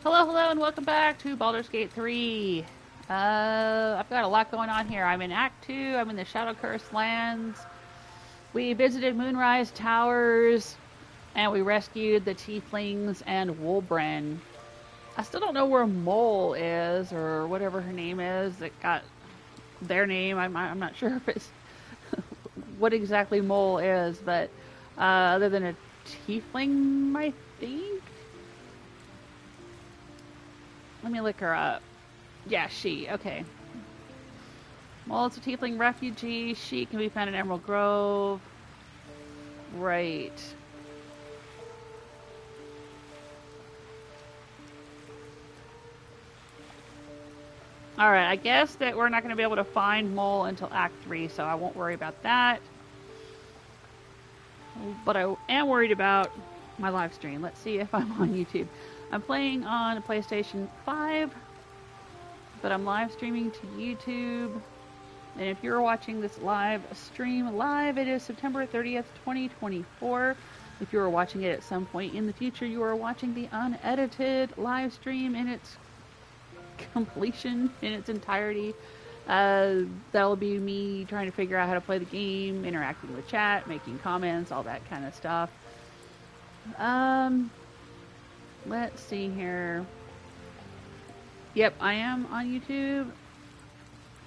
Hello, and welcome back to Baldur's Gate 3. I've got a lot going on here. I'm in Act 2, I'm in the Shadow Cursed Lands. We visited Moonrise Towers, and we rescued the Tieflings and Wolbren. I still don't know where Mole is, or whatever her name is that got their name. I'm not sure if it's what exactly Mole is, but other than a Tiefling, I think? Let me look her up. Yeah, she. Okay. Mole is a Tiefling refugee. She can be found in Emerald Grove. Right. Alright, I guess that we're not going to be able to find Mole until Act 3, so I won't worry about that. But I am worried about my live stream. Let's see if I'm on YouTube. I'm playing on a PlayStation 5, but I'm live streaming to YouTube. And if you're watching this live stream live, it is September 30th, 2024. If you are watching it at some point in the future, you are watching the unedited live stream in its completion, in its entirety. That'll be me trying to figure out how to play the game, interacting with chat, making comments, all that kind of stuff. Let's see here. Yep, I am on YouTube.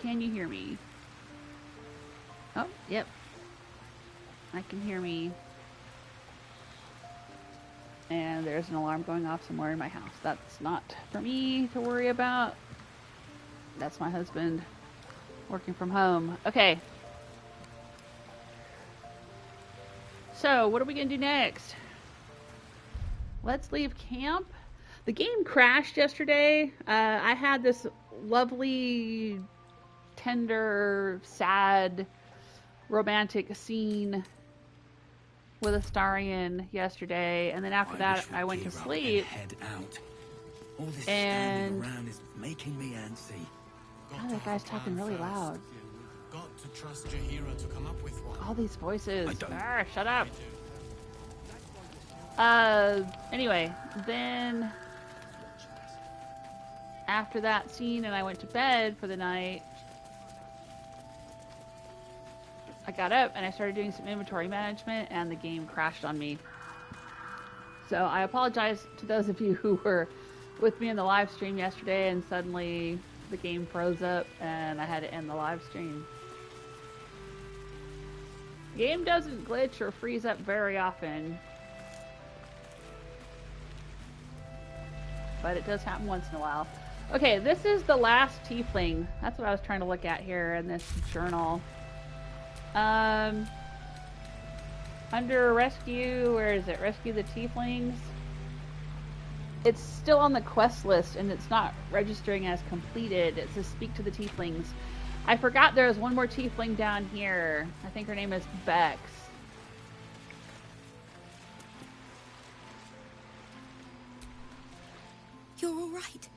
Can you hear me? Oh, yep. I can hear me. And there's an alarm going off somewhere in my house. That's not for me to worry about. That's my husband working from home. Okay. So, what are we going to do next? Let's leave camp. The game crashed yesterday. I had this lovely, tender, sad, romantic scene with Astarion yesterday, and then after that I went to sleep. All this and around is making me antsy. God, that guy's talking really loud. Got to trust Jaheira to come up with one. All these voices. Ah, shut up. Anyway, then after that scene and I went to bed for the night, I got up and I started doing some inventory management and the game crashed on me. So I apologize to those of you who were with me in the live stream yesterday and suddenly the game froze up and I had to end the live stream. The game doesn't glitch or freeze up very often, but it does happen once in a while. Okay, this is the last Tiefling. That's what I was trying to look at here in this journal. Under rescue, where is it? Rescue the Tieflings. It's still on the quest list and it's not registering as completed. It says speak to the Tieflings. I forgot there was one more Tiefling down here. I think her name is Bex. You're all right.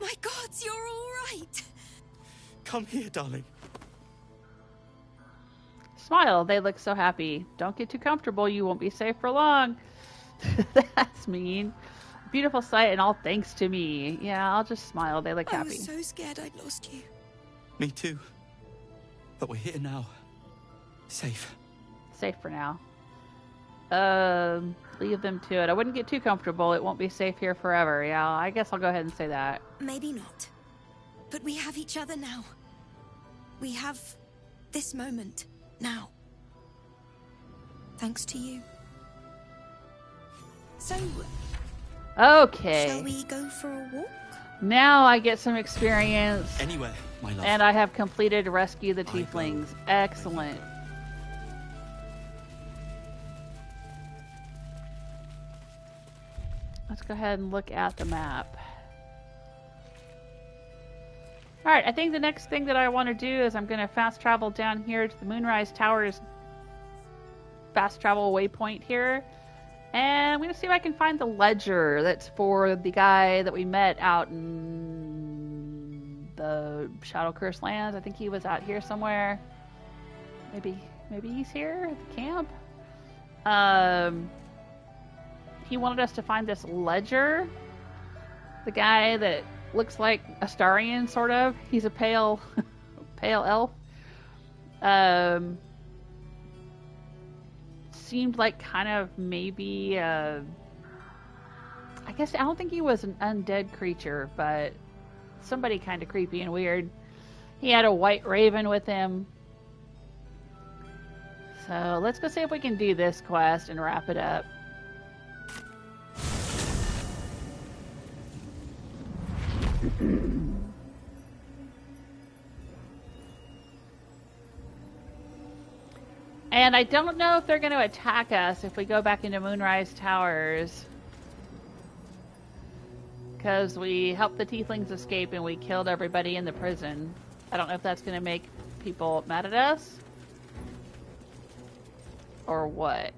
My gods, you're all right. Come here, darling. Smile, they look so happy. Don't get too comfortable, you won't be safe for long. That's mean. Beautiful sight and all thanks to me. Yeah, I'll just smile, they look happy. I was so scared I'd lost you. Me too. But we're here now. Safe. Safe for now. Leave them to it. I wouldn't get too comfortable. It won't be safe here forever. Yeah, I guess I'll go ahead and say that. Maybe not. But we have each other now. We have this moment now. Thanks to you. So, okay. shall we go for a walk? Now I get some experience. Anywhere, my love. And I have completed Rescue the Tieflings. Excellent. Let's go ahead and look at the map. Alright, I think the next thing that I want to do is I'm going to fast travel down here to the Moonrise Towers fast travel waypoint here. And I'm going to see if I can find the ledger that's for the guy that we met out in the Shadow Cursed Lands. I think he was out here somewhere. Maybe he's here at the camp. He wanted us to find this ledger The guy that looks like Astarion, sort of. He's a pale, pale elf. Seemed like kind of maybe, I guess I don't think he was an undead creature, but somebody kind of creepy and weird. He had a white raven with him. So let's go see if we can do this quest and wrap it up. And I don't know if they're going to attack us if we go back into Moonrise Towers. Because we helped the Tieflings escape and we killed everybody in the prison. I don't know if that's going to make people mad at us. Or what?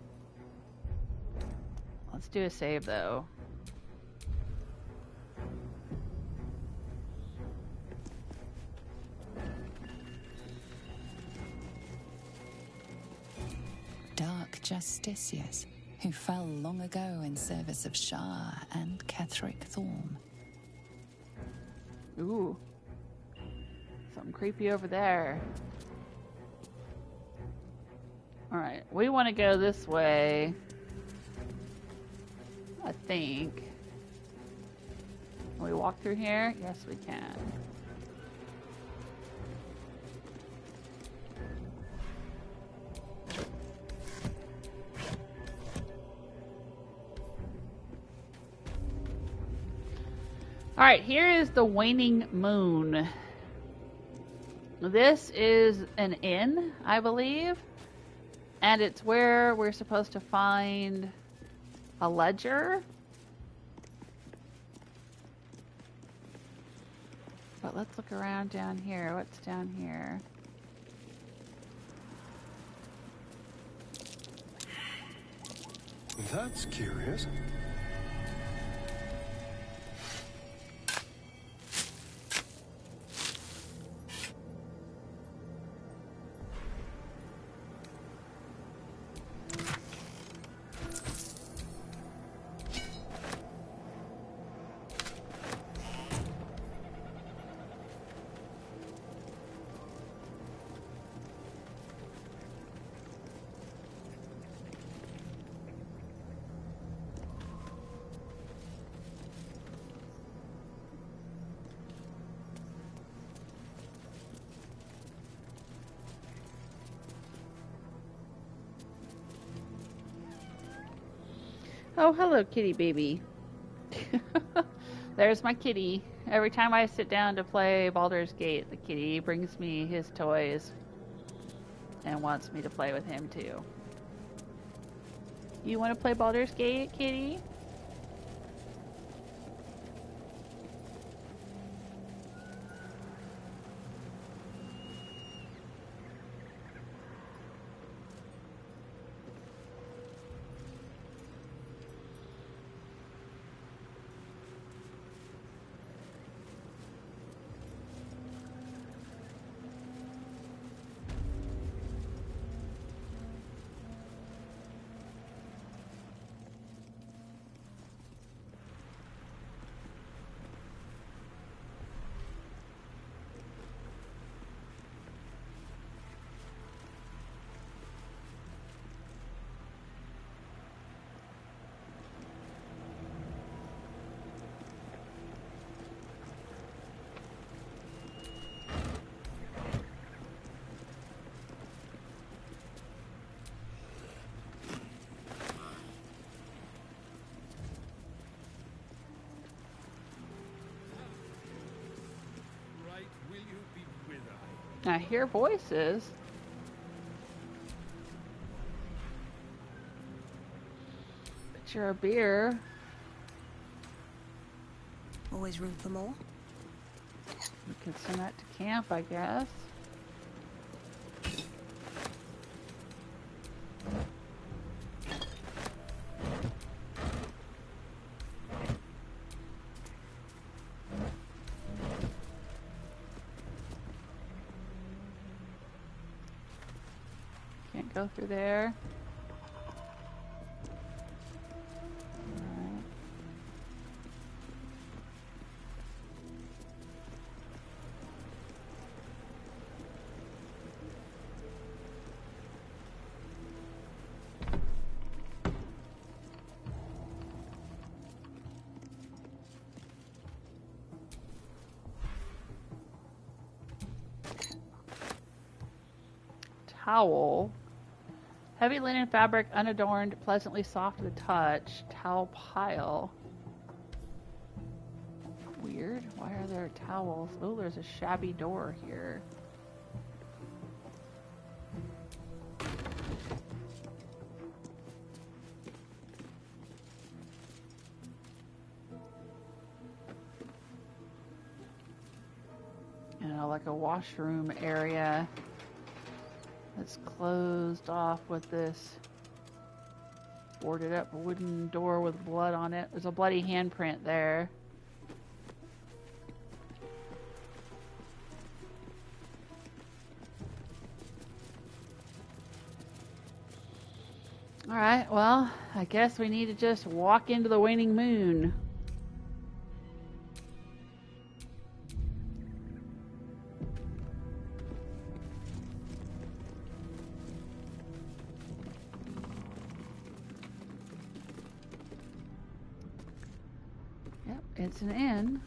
Let's do a save, though. Dark justiciars who fell long ago in service of Shah and Quothe Thorm. Ooh. Something creepy over there. Alright, we want to go this way. I think. Can we walk through here? Yes, we can. Alright, here is the Waning Moon. This is an inn, I believe. And it's where we're supposed to find a ledger. But let's look around down here. What's down here? That's curious. Oh, hello, kitty baby. There's my kitty. Every time I sit down to play Baldur's Gate, the kitty brings me his toys and wants me to play with him too. You want to play Baldur's Gate, kitty? I hear voices. Picture a beer. Always room for more. We can send that to camp, I guess. Can't go through there. Alright. towel. Heavy linen fabric, unadorned, pleasantly soft to the touch. Towel pile. Weird. Why are there towels? Oh, there's a shabby door here. Like a washroom area that's closed off with this boarded up wooden door with blood on it. There's a bloody handprint there. Alright, well, I guess we need to just walk into the Waning Moon. It's an inn.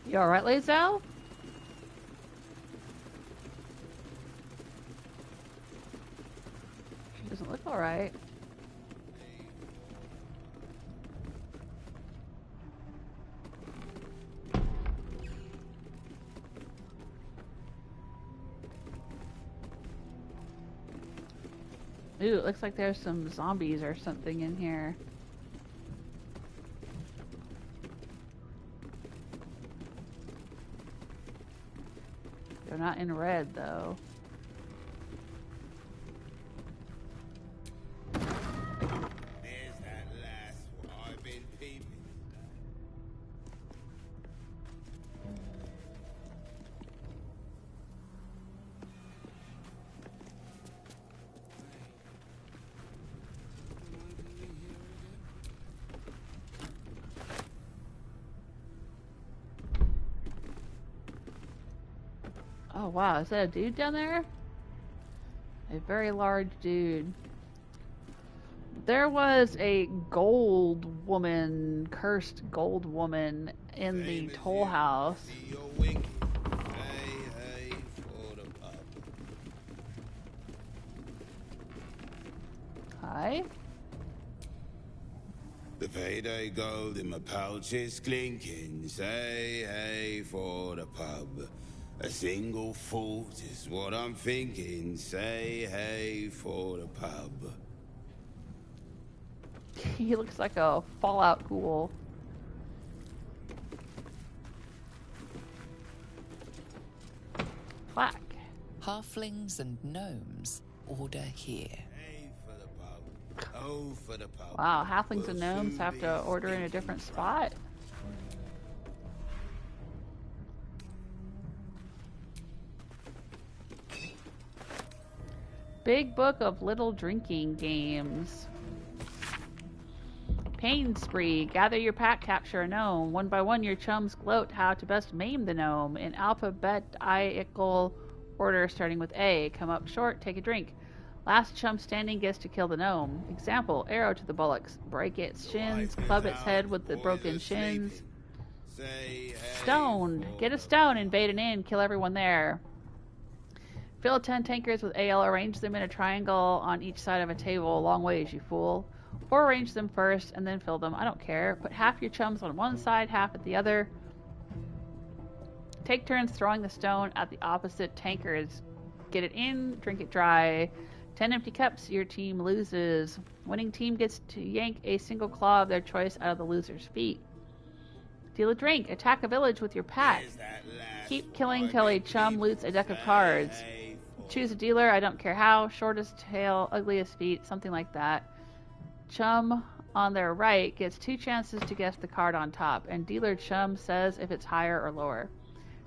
You alright, Lazel? She doesn't look alright. Ooh, it looks like there's some zombies or something in here. They're not in red, though. There's that lass what I've been peeping. Oh wow, is that a dude down there? A very large dude. There was a gold woman, cursed gold woman in the toll house. Hi. The payday gold in my pouch is clinking. Say hey for the pub. A single thought is what I'm thinking. Say hey for the pub. He looks like a Fallout ghoul. Plaque. Halflings and gnomes order here. Hey for the pub. Oh for the pub. Wow, halflings and gnomes have to order in a different spot. Big Book of Little Drinking Games. Pain Spree. Gather your pack, capture a gnome. One by one, your chums gloat how to best maim the gnome. In alphabetical order starting with A. Come up short, take a drink. Last chum standing gets to kill the gnome. Example, arrow to the bullocks. Break its shins, club its head with the broken shins. Stoned. Get a stone, invade an inn, kill everyone there. Fill 10 tankards with ale, arrange them in a triangle on each side of a table, long ways, you fool. Or arrange them first and then fill them, I don't care. Put half your chums on one side, half at the other. Take turns throwing the stone at the opposite tankards. Get it in, drink it dry. 10 empty cups, your team loses. Winning team gets to yank a single claw of their choice out of the loser's feet. Deal a drink, attack a village with your pack. Keep killing till a chum loots a deck of cards. Choose a dealer, I don't care how, shortest tail, ugliest feet, something like that. Chum on their right gets 2 chances to guess the card on top, and dealer chum says if it's higher or lower.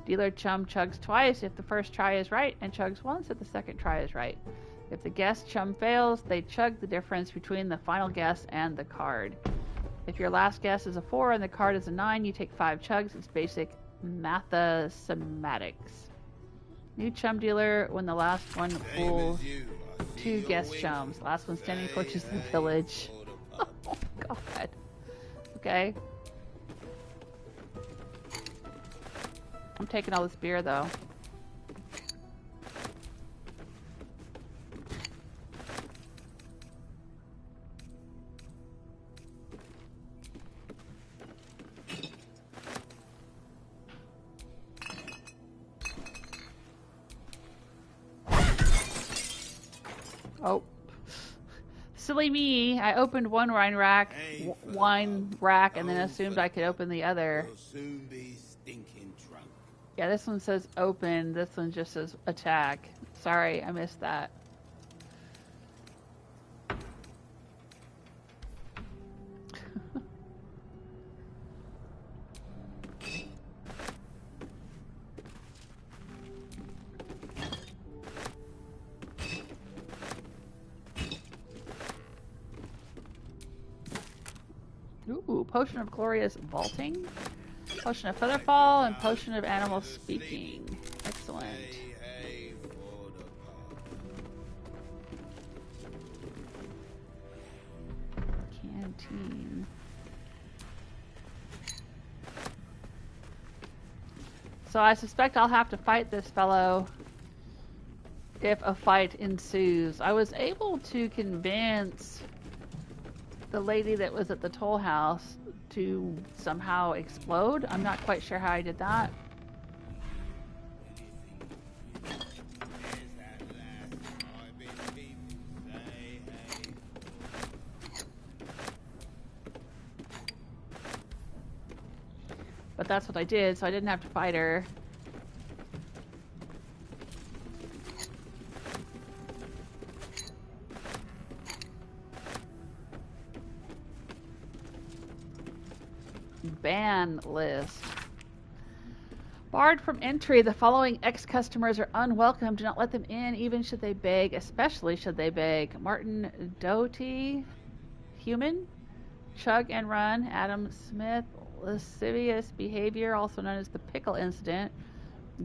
Dealer chum chugs twice if the first try is right, and chugs once if the second try is right. If the guess chum fails, they chug the difference between the final guess and the card. If your last guess is a 4 and the card is a 9, you take 5 chugs. It's basic mathematics. New chum dealer when the last one Same pulls as you, I see 2 your guest window. chums. Last one standing Say torches the hey village. for the pub. Oh god. Okay. I'm taking all this beer though. Oh. Silly me. I opened one wine rack, and then assumed I could open the other. You'll soon be stinking drunk. Yeah, this one says open. This one just says attack. Sorry, I missed that. Ooh, potion of glorious vaulting, potion of featherfall, and potion of animal speaking. Excellent. Hey, hey for the pub. Canteen. So I suspect I'll have to fight this fellow if a fight ensues. I was able to convince the lady that was at the toll house to somehow explode. I'm not quite sure how I did that. There's that lass I've been keeping. Say hey. But that's what I did, so I didn't have to fight her. Ban list. Barred from entry. The following ex-customers are unwelcome. Do not let them in, even should they beg, especially should they beg. Martin Doty, human. Chug and run. Adam Smith, lascivious behavior, also known as the pickle incident.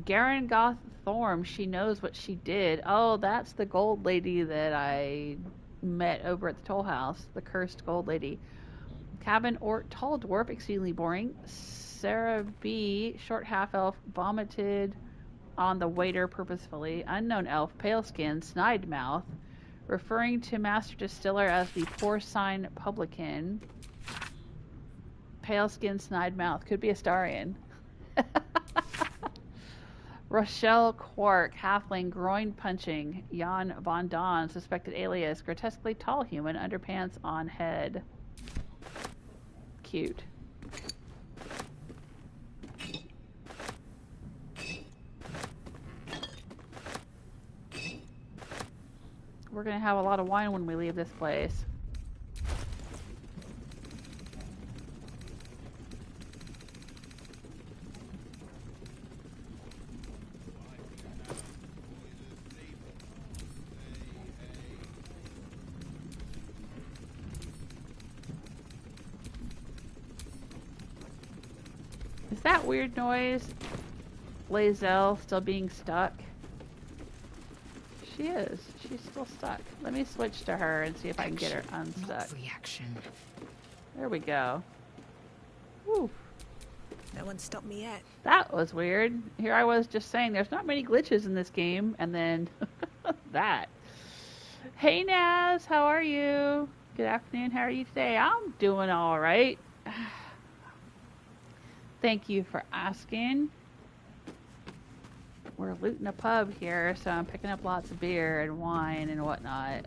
Garen Goth Thorm, she knows what she did. Oh, that's the gold lady that I met over at the toll house. The cursed gold lady. Cabin or tall dwarf, exceedingly boring. Sarah B, short half elf, vomited on the waiter purposefully. Unknown elf, pale skin, snide mouth, referring to master distiller as the porcine publican. Pale skin, snide mouth, could be Astarian. Rochelle Quark, halfling, groin punching. Jan Von Don, suspected alias, grotesquely tall human, underpants on head. Cute. We're gonna have a lot of wine when we leave this place. Is that weird noise Lae'zel still being stuck? She is. She's still stuck. Let me switch to her and see if I can get her unstuck. Not reaction. There we go. Whew. No one stopped me yet. That was weird. Here I was just saying there's not many glitches in this game, and then that. Hey Naz, how are you? Good afternoon, how are you today? I'm doing alright. Thank you for asking. We're looting a pub here, so I'm picking up lots of beer and wine and whatnot.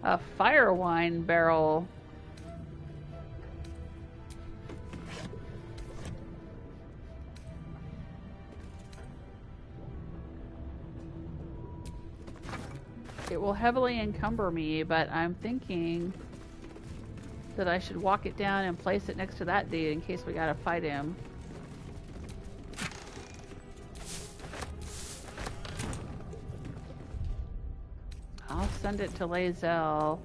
A fire wine barrel. It it will heavily encumber me, but I'm thinking that I should walk it down and place it next to that dude in case we gotta fight him. I'll send it to Lae'zel.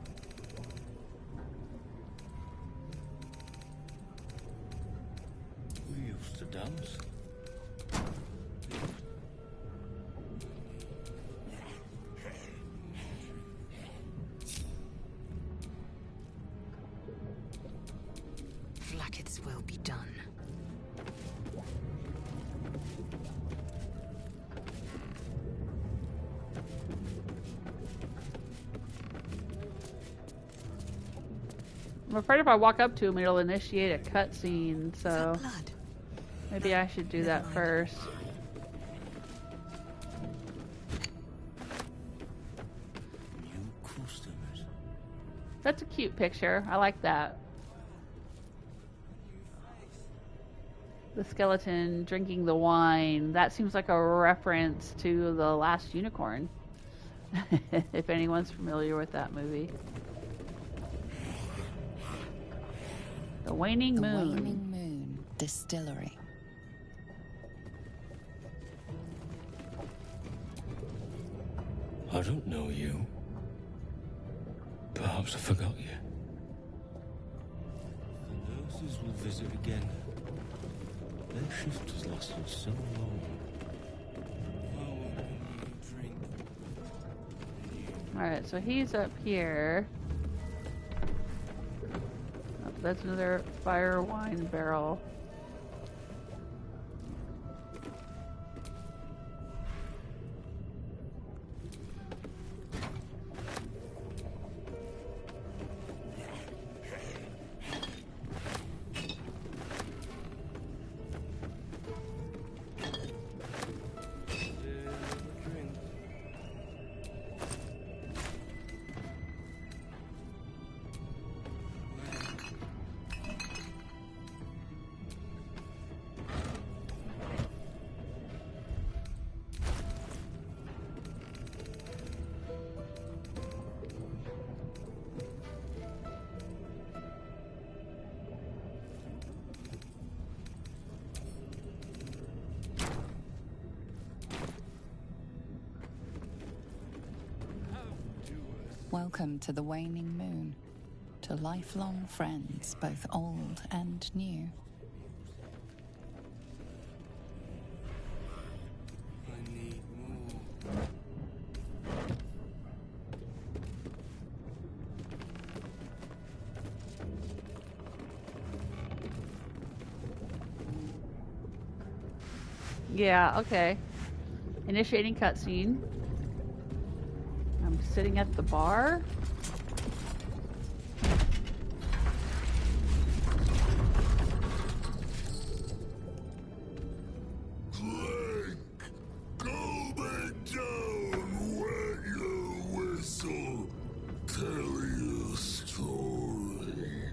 We used to dance. Blacketh's will be done. I'm afraid if I walk up to him, it'll initiate a cutscene, so Blood. maybe I should do that first. New customers. That's a cute picture. I like that. The skeleton drinking the wine. That seems like a reference to The Last Unicorn. If anyone's familiar with that movie. The Waning Moon. The Waning Moon Distillery. I don't know you. Perhaps I forgot you. The nurses will visit again. Their shift has lasted so long. Alright, so he's up here. Oh, that's another fire wine barrel. Welcome to the Waning Moon. To lifelong friends, both old and new. I need more. Yeah, okay. Initiating cutscene. I'm sitting at the bar. Drink! Go back down, wet your whistle, tell your story.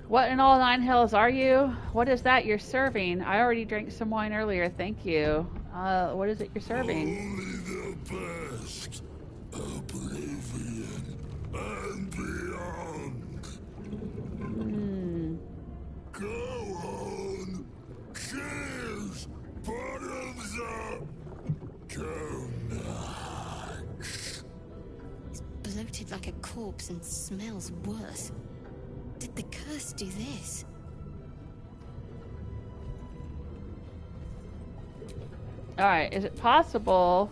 What in all nine hells are you? What is that you're serving? I already drank some wine earlier, thank you. What is it you're serving? Only the best. Oblivion and beyond. Go on. Cheers. Bottoms up. Go nuts. It's bloated like a corpse and smells worse. Did the curse do this? Alright, is it possible?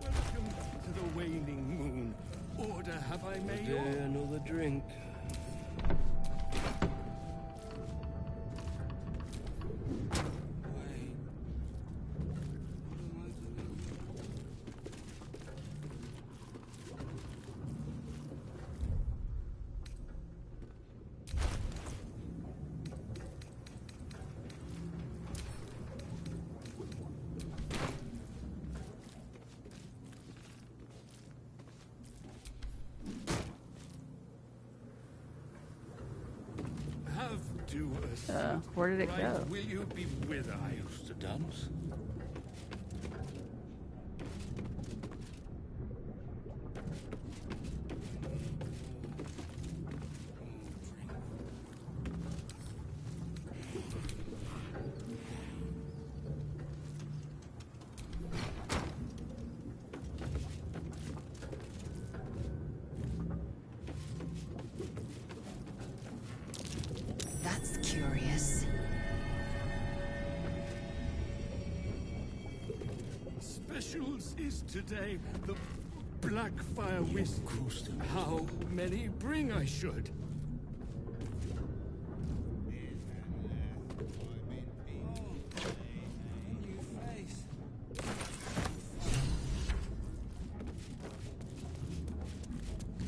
Welcome to the Waning Moon. Order have I made? Another drink. do a Where did it go? Will you be with us? I used to dance. That's curious. Specials is today the Blackfire Wisp. How many bring I should?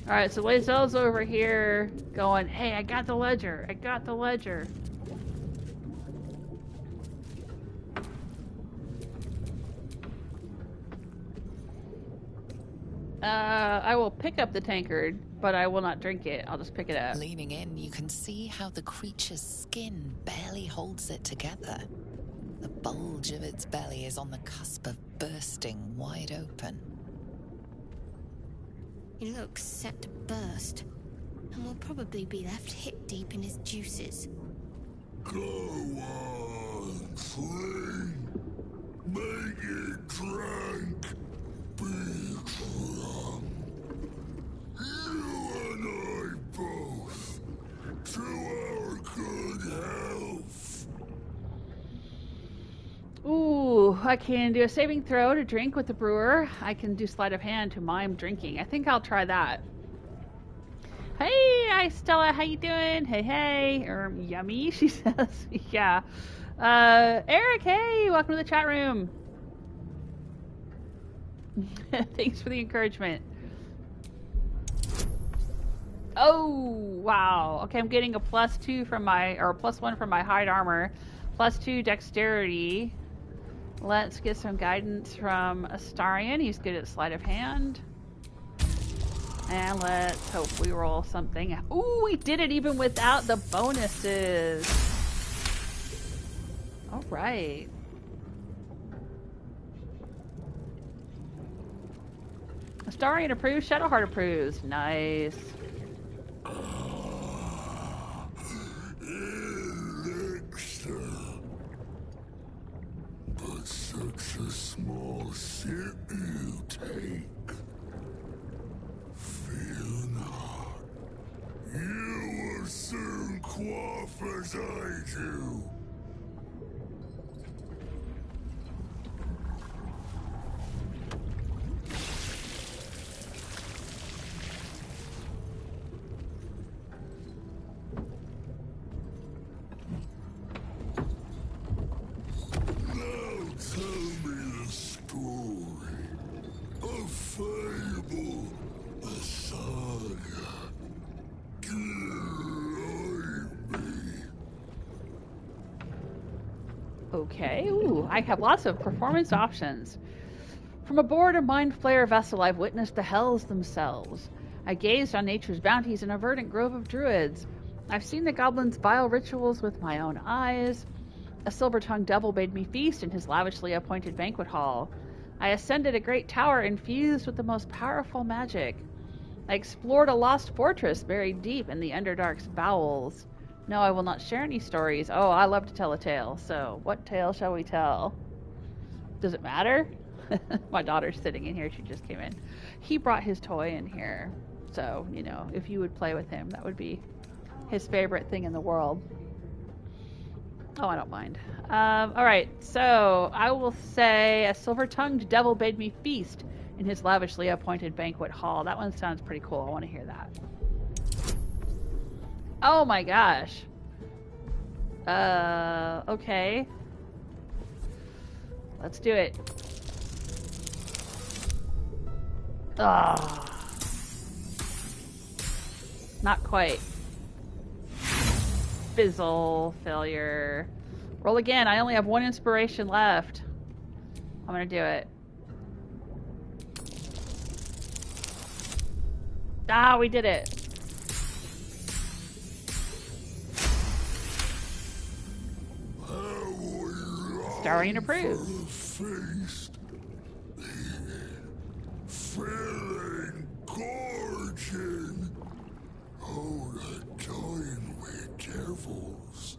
Alright, so Lae'zel's over here going, hey, I got the ledger. I got the ledger. I will pick up the tankard, but I will not drink it. I'll just pick it up. Leaning in, you can see how the creature's skin barely holds it together. The bulge of its belly is on the cusp of bursting wide open. He looks set to burst, and will probably be left hip-deep in his juices. Go on, drink. Make it drink. Be drunk. You and I both. To our good health. Ooh, I can do a saving throw to drink with the brewer. I can do sleight of hand to mime drinking. I think I'll try that. Hey, hi Stella, how you doing? Hey, hey. Yummy, she says. Yeah. Eric, hey, welcome to the chat room. Thanks for the encouragement. Oh, wow. Okay, I'm getting a +2 from my, or +1 from my hide armor. +2 dexterity. Let's get some guidance from Astarion. He's good at sleight of hand. And let's hope we roll something. Ooh, we did it even without the bonuses. All right. Astarion approves, Shadowheart approves. Nice. Elixir. But such a small sip you take. Fear not. You will soon quaff as I do. Okay, ooh, I have lots of performance options. From aboard a mind flayer vessel, I've witnessed the hells themselves. I gazed on nature's bounties in a verdant grove of druids. I've seen the goblins' vile rituals with my own eyes. A silver-tongued devil bade me feast in his lavishly appointed banquet hall. I ascended a great tower infused with the most powerful magic. I explored a lost fortress buried deep in the Underdark's bowels. No, I will not share any stories. Oh, I love to tell a tale. So, what tale shall we tell? Does it matter? My daughter's sitting in here. She just came in. He brought his toy in here. So, you know, if you would play with him, that would be his favorite thing in the world. Oh, I don't mind. Alright, so I will say a silver-tongued devil bade me feast in his lavishly appointed banquet hall. That one sounds pretty cool. I want to hear that. Oh my gosh. Okay. Let's do it. Ah. Not quite. Fizzle. Failure. Roll again. I only have one inspiration left. I'm gonna do it. Ah, we did it. Starring approved. Feast. Feeling gorging. Oh, the toying with devils.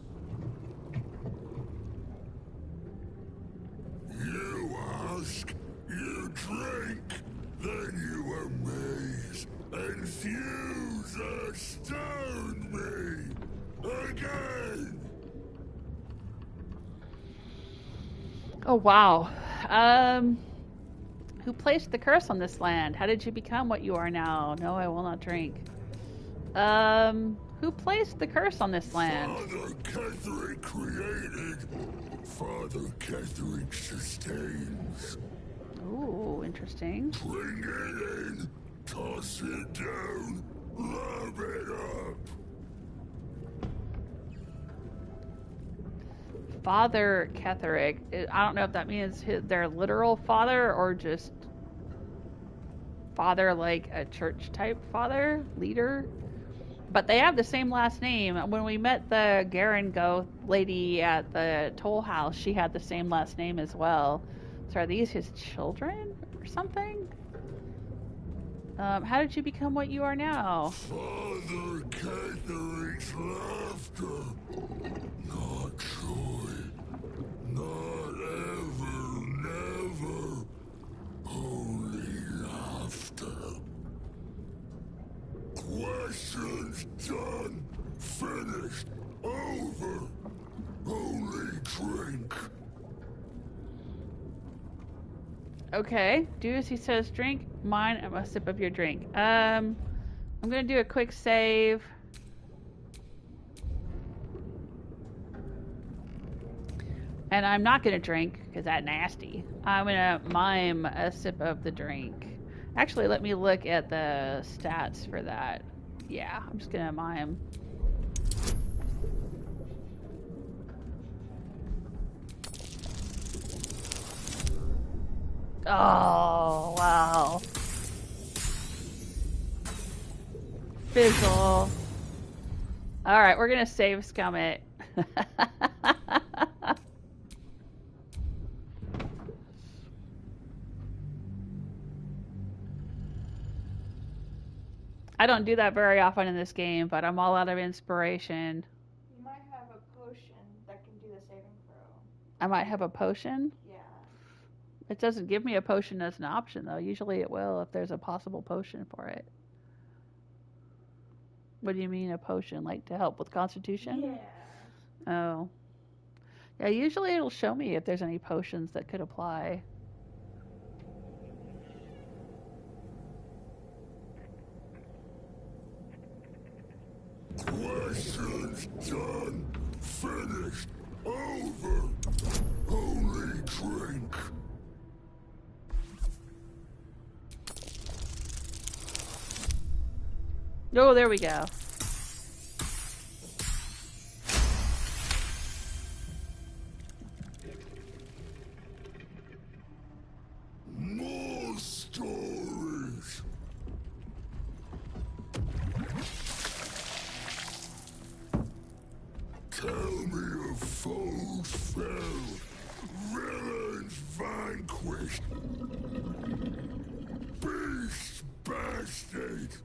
You ask, you drink, then you amaze, enthuse, astound me again. Oh, wow. Who placed the curse on this land? How did you become what you are now? No, I will not drink. Who placed the curse on this land? Father Ketherick created. Father Ketherick sustains. Ooh, interesting. Bring it in, toss it down, love it up. Father Ketherick. I don't know if that means their literal father or just father like a church type father, leader. But they have the same last name. When we met the Garango lady at the toll house, she had the same last name as well. So are these his children or something? How did you become what you are now? Father Ketherick's laughter. Not joy. Not ever, never. Only laughter. Questions done. Finished. Over. Only drink. Okay, do as he says, drink. Mine, I'm a sip of your drink. I'm gonna do a quick save. And I'm not gonna drink, because that's nasty. I'm gonna mime a sip of the drink. Actually, let me look at the stats for that. Yeah, I'm just gonna mime. Oh, wow. Fizzle. Alright, we're gonna save scum it. I don't do that very often in this game, but I'm all out of inspiration. You might have a potion that can do the saving throw. I might have a potion? Yeah. It doesn't give me a potion as an option, though. Usually it will if there's a possible potion for it. What do you mean, a potion? Like to help with constitution? Yeah. Oh. Yeah, usually it'll show me if there's any potions that could apply. Questions done. Finished. Over. Only drink. Oh, there we go. More stories. Tell me of foes fell, villains vanquished, beasts bastard.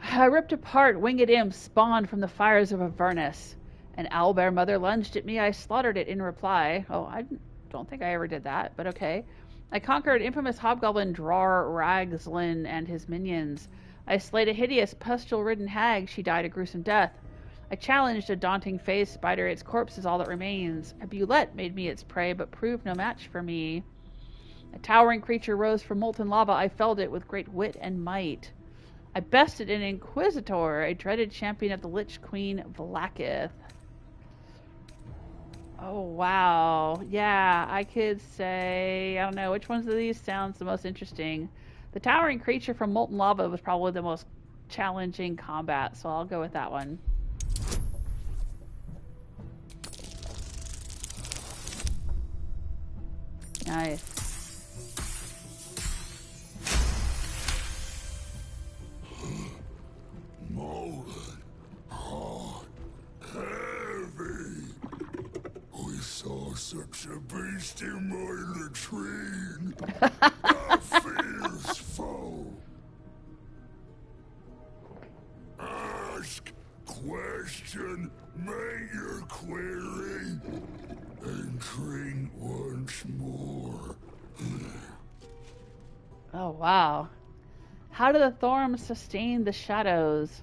I ripped apart winged imps spawned from the fires of Avernus. An owlbear mother lunged at me. I slaughtered it in reply. Oh, I don't think I ever did that, but okay. I conquered infamous hobgoblin Drar Ragslin and his minions. I slayed a hideous pustule-ridden hag. She died a gruesome death. I challenged a daunting phase spider. Its corpse is all that remains. A bulette made me its prey, but proved no match for me. A towering creature rose from molten lava. I felled it with great wit and might. I bested an Inquisitor, a dreaded champion of the Lich Queen Vlaakith. Oh, wow. Yeah, I could say, I don't know, which ones of these sounds the most interesting? The towering creature from molten lava was probably the most challenging combat, so I'll go with that one. Nice. Molten, hot, heavy. There's a beast in my latrine. A fierce foe. Ask, question, make your query, and drink once more. Oh, wow. How do the Thorms sustain the shadows?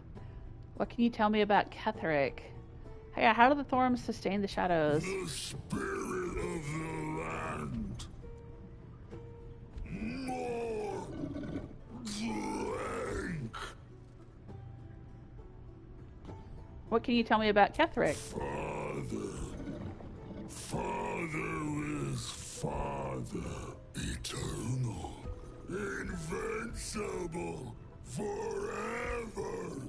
What can you tell me about Ketheric? Yeah, how do the Thorms sustain the shadows? The spirit of the land. More drink. What can you tell me about Ketheric? Father is Father. Eternal. Invincible. Forever.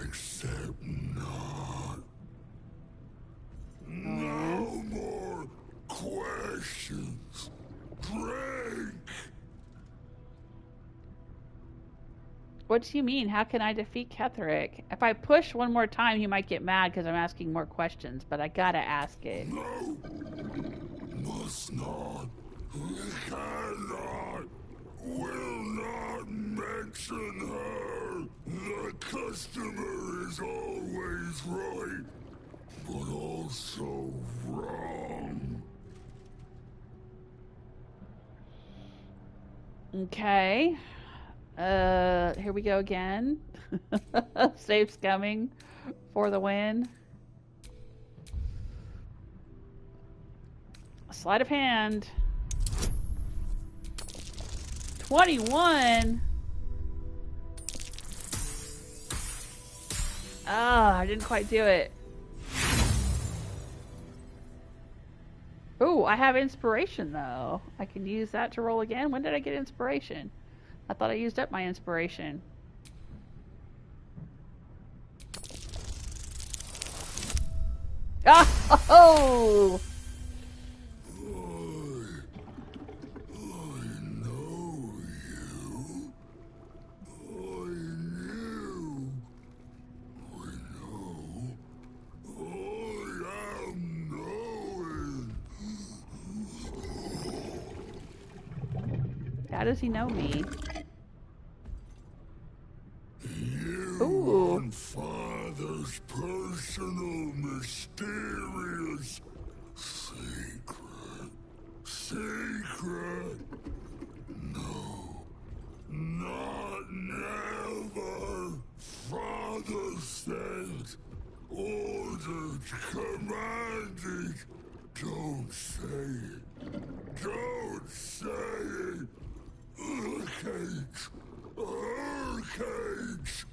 Except not. No more questions. Drink. What do you mean? How can I defeat Ketheric? If I push one more time, he might get mad because I'm asking more questions, but I gotta ask it. No. Must not. Cannot. Will not mention her. The customer is always right, but also wrong. Okay. Here we go again. Safe's coming for the win. Sleight of hand. 21. Ah, I didn't quite do it. Ooh, I have inspiration though. I can use that to roll again. When did I get inspiration? I thought I used up my inspiration. Ah! Oh! How does he know me? Ooh. Father's personal, mysterious secret. Secret. No. Not never. Father said. Ordered. Commanded. Don't say it. Don't say it. Cage. Cage.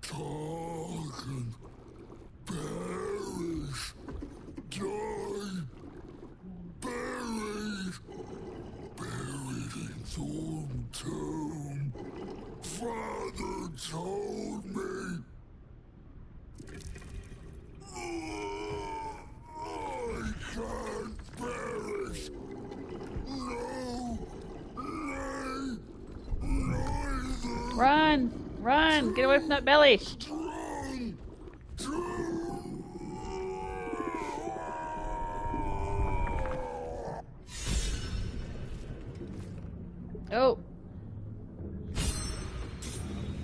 Talking. Perish. Die. Buried. Buried in Thorm Tomb. Father told me. I can't perish. No. Neither. Run! Run! Get away from that belly! Oh!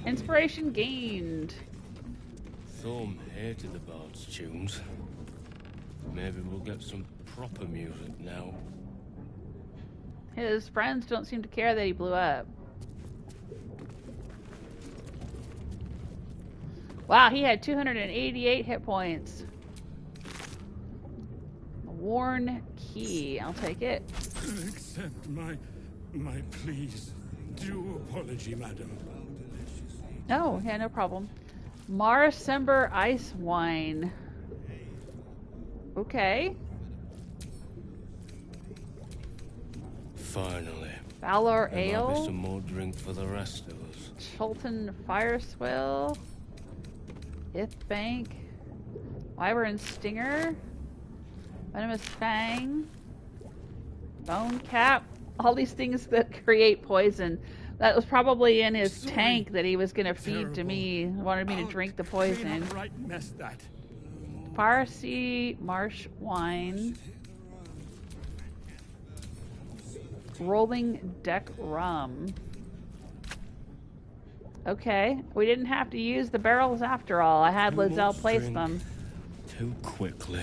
Inspiration gained. Thorm hated the bard's tunes. Maybe we'll get some proper music now. His friends don't seem to care that he blew up. Wow, he had 288 hit points. A worn key. I'll take it. Accept my pleas. Due apology, madam. No, yeah, no problem. Marsember Ice Wine. Okay. Finally. Baldur There might be Ale. some more drink for the rest of us. Chulton Fire Swill. Bank. Wyvern Stinger. Venomous Fang. Bone Cap. All these things that create poison. That was probably in his tank that he was going to feed to me. He wanted me to drink the poison. Right mess that. Farsi marsh wine. Rolling deck rum. Okay, we didn't have to use the barrels after all. I had Lizelle place them. Too quickly.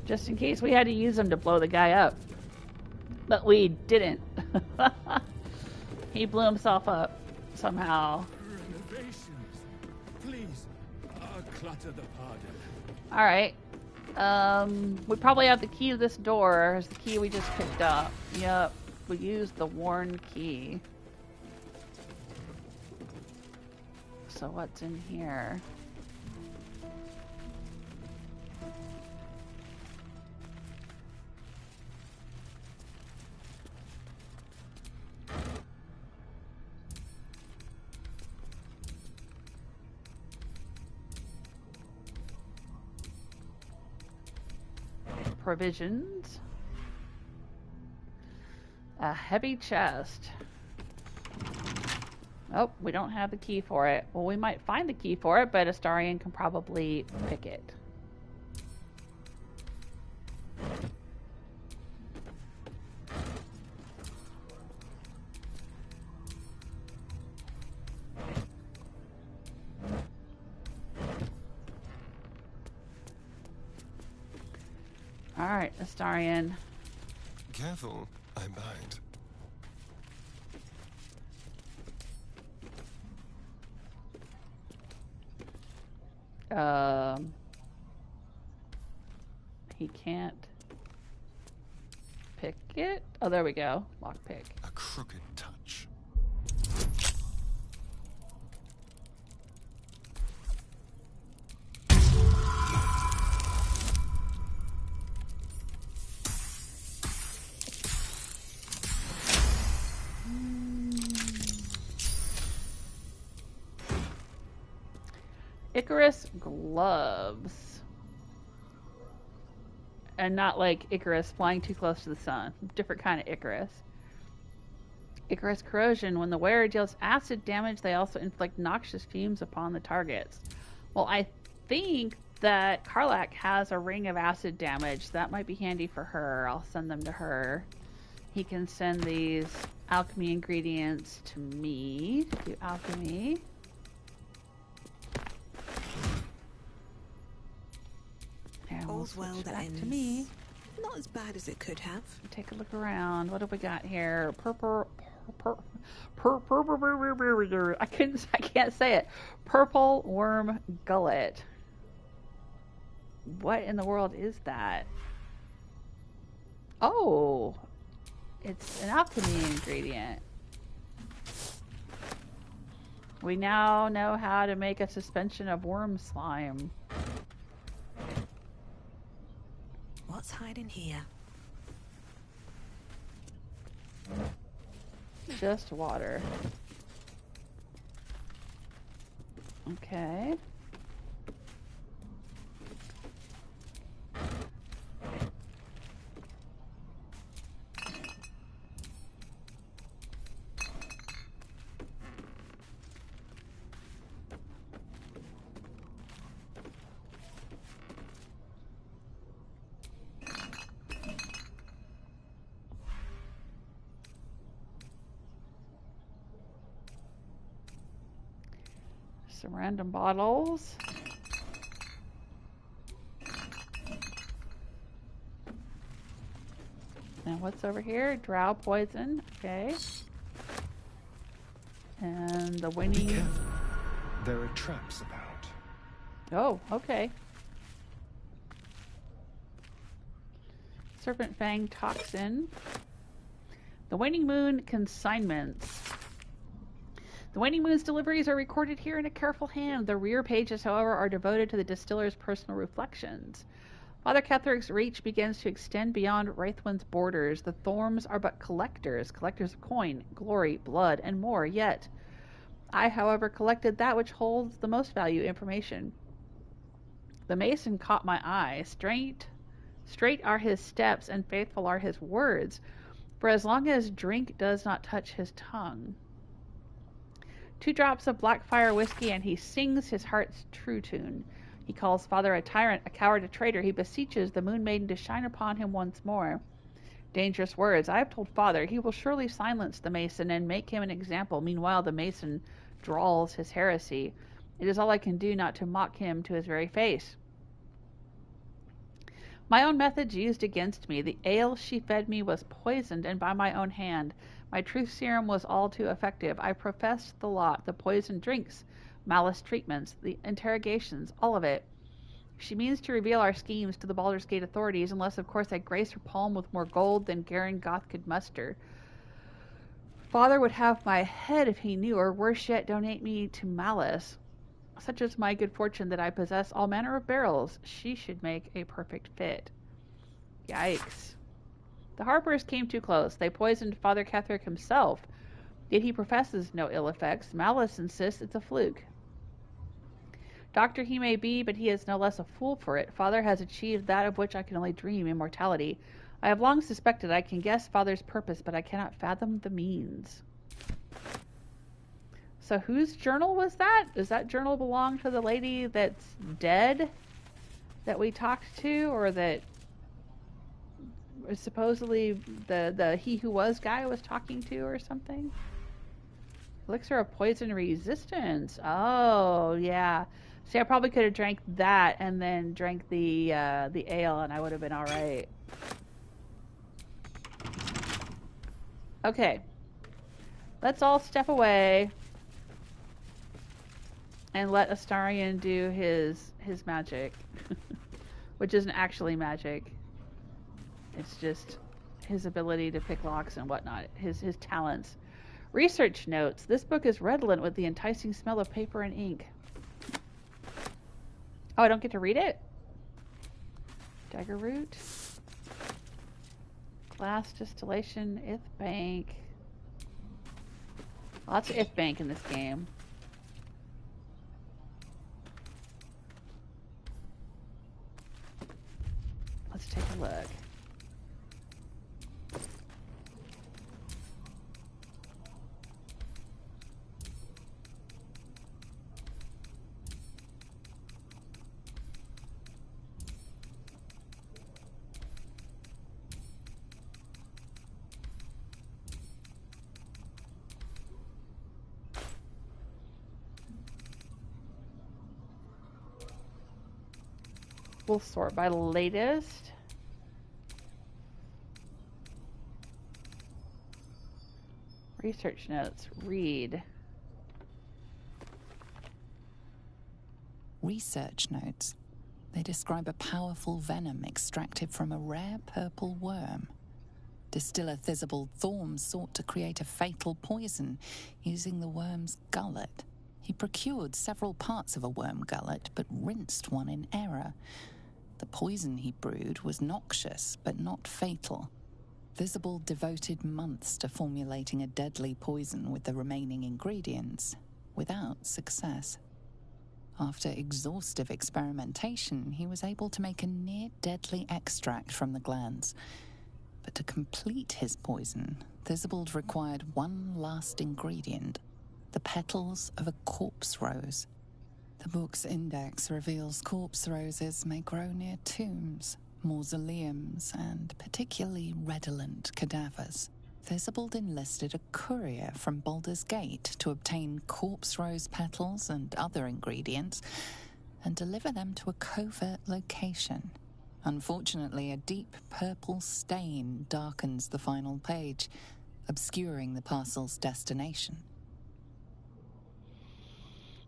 Just in case we had to use them to blow the guy up. But we didn't. He blew himself up somehow. Renovations. Please, clutter the pardon. Alright. We probably have the key to this door. It's the key we just picked up. Yep. We used the worn key. So what's in here? Provisions. A heavy chest. Oh, we don't have the key for it. Well, we might find the key for it, but Astarion can probably pick it. Alright, Astarion. Careful, I bite. He can't pick it. Oh, there we go. Lockpick. A crooked touch. Icarus gloves. And not like Icarus flying too close to the sun. Different kind of Icarus. Icarus corrosion. When the wearer deals acid damage, they also inflict noxious fumes upon the targets. Well, I think that Karlach has a ring of acid damage. That might be handy for her. I'll send them to her. He can send these alchemy ingredients to me to do alchemy. And All's well that ends. To me. Not as bad as it could have. Take a look around. What have we got here? I can't say it. Purple worm gullet. What in the world is that? Oh, it's an alchemy ingredient. We now know how to make a suspension of worm slime. What's hiding here? Just water. Okay. Some random bottles. And what's over here? Drow poison. Okay. And the Waning. Be careful. There are traps about. Oh, okay. Serpent Fang toxin. The Waning Moon consignments. The Waning Moon's deliveries are recorded here in a careful hand. The rear pages, however, are devoted to the distiller's personal reflections. Father Ketheric's reach begins to extend beyond Wraithwind's borders. The Thorms are but collectors of coin, glory, blood, and more yet. I, however, collected that which holds the most value information. The mason caught my eye. Straight are his steps, and faithful are his words, for as long as drink does not touch his tongue. 2 drops of Blackfire whiskey, and he sings his heart's true tune. He calls Father a tyrant, a coward, a traitor. He beseeches the Moon Maiden to shine upon him once more. Dangerous words. I have told Father he will surely silence the Mason and make him an example. Meanwhile, the Mason drawls his heresy. It is all I can do not to mock him to his very face. My own methods used against me. The ale she fed me was poisoned, and by my own hand. My truth serum was all too effective. I professed the lot, the poisoned drinks, malice treatments, the interrogations, all of it. She means to reveal our schemes to the Baldur's Gate authorities, unless, of course, I grace her palm with more gold than Garen Goth could muster. Father would have my head if he knew, or worse yet, donate me to malice. Such is my good fortune that I possess all manner of barrels. She should make a perfect fit. Yikes. The Harpers came too close. They poisoned Father Ketherick himself. Yet he professes no ill effects. Malice insists it's a fluke. Doctor he may be, but he is no less a fool for it. Father has achieved that of which I can only dream, immortality. I have long suspected I can guess Father's purpose, but I cannot fathom the means. So whose journal was that? Does that journal belong to the lady that's dead that we talked to, or that supposedly the he who was guy was talking to, or something? Elixir of poison resistance. Oh, yeah. See, I probably could have drank that and then drank the ale, and I would have been all right. Okay. Let's all step away and let Astarion do his magic. Which isn't actually magic. It's just his ability to pick locks and whatnot. His talents. Research notes. This book is redolent with the enticing smell of paper and ink. Oh, I don't get to read it? Dagger root. Glass distillation. Ith bank. Lots of Ith bank in this game. Let's take a look. We'll sort by latest. Research notes. Read. Research notes. They describe a powerful venom extracted from a rare purple worm. Distiller Thisobald Thorm sought to create a fatal poison using the worm's gullet. He procured several parts of a worm gullet, but rinsed one in error. The poison he brewed was noxious, but not fatal. Thisobald devoted months to formulating a deadly poison with the remaining ingredients, without success. After exhaustive experimentation, he was able to make a near-deadly extract from the glands. But to complete his poison, Thisobald required one last ingredient, the petals of a corpse rose. The book's index reveals corpse roses may grow near tombs, mausoleums, and particularly redolent cadavers. Thisobald enlisted a courier from Baldur's Gate to obtain corpse rose petals and other ingredients and deliver them to a covert location. Unfortunately, a deep purple stain darkens the final page, obscuring the parcel's destination.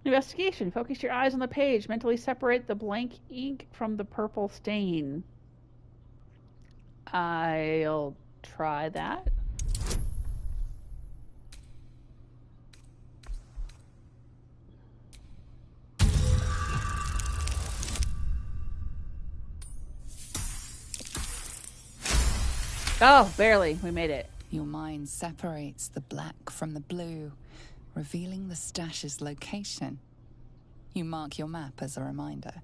Investigation. Focus your eyes on the page. Mentally separate the blank ink from the purple stain. I'll try that. Oh, barely. We made it. Your mind separates the black from the blue, revealing the stash's location. You mark your map as a reminder.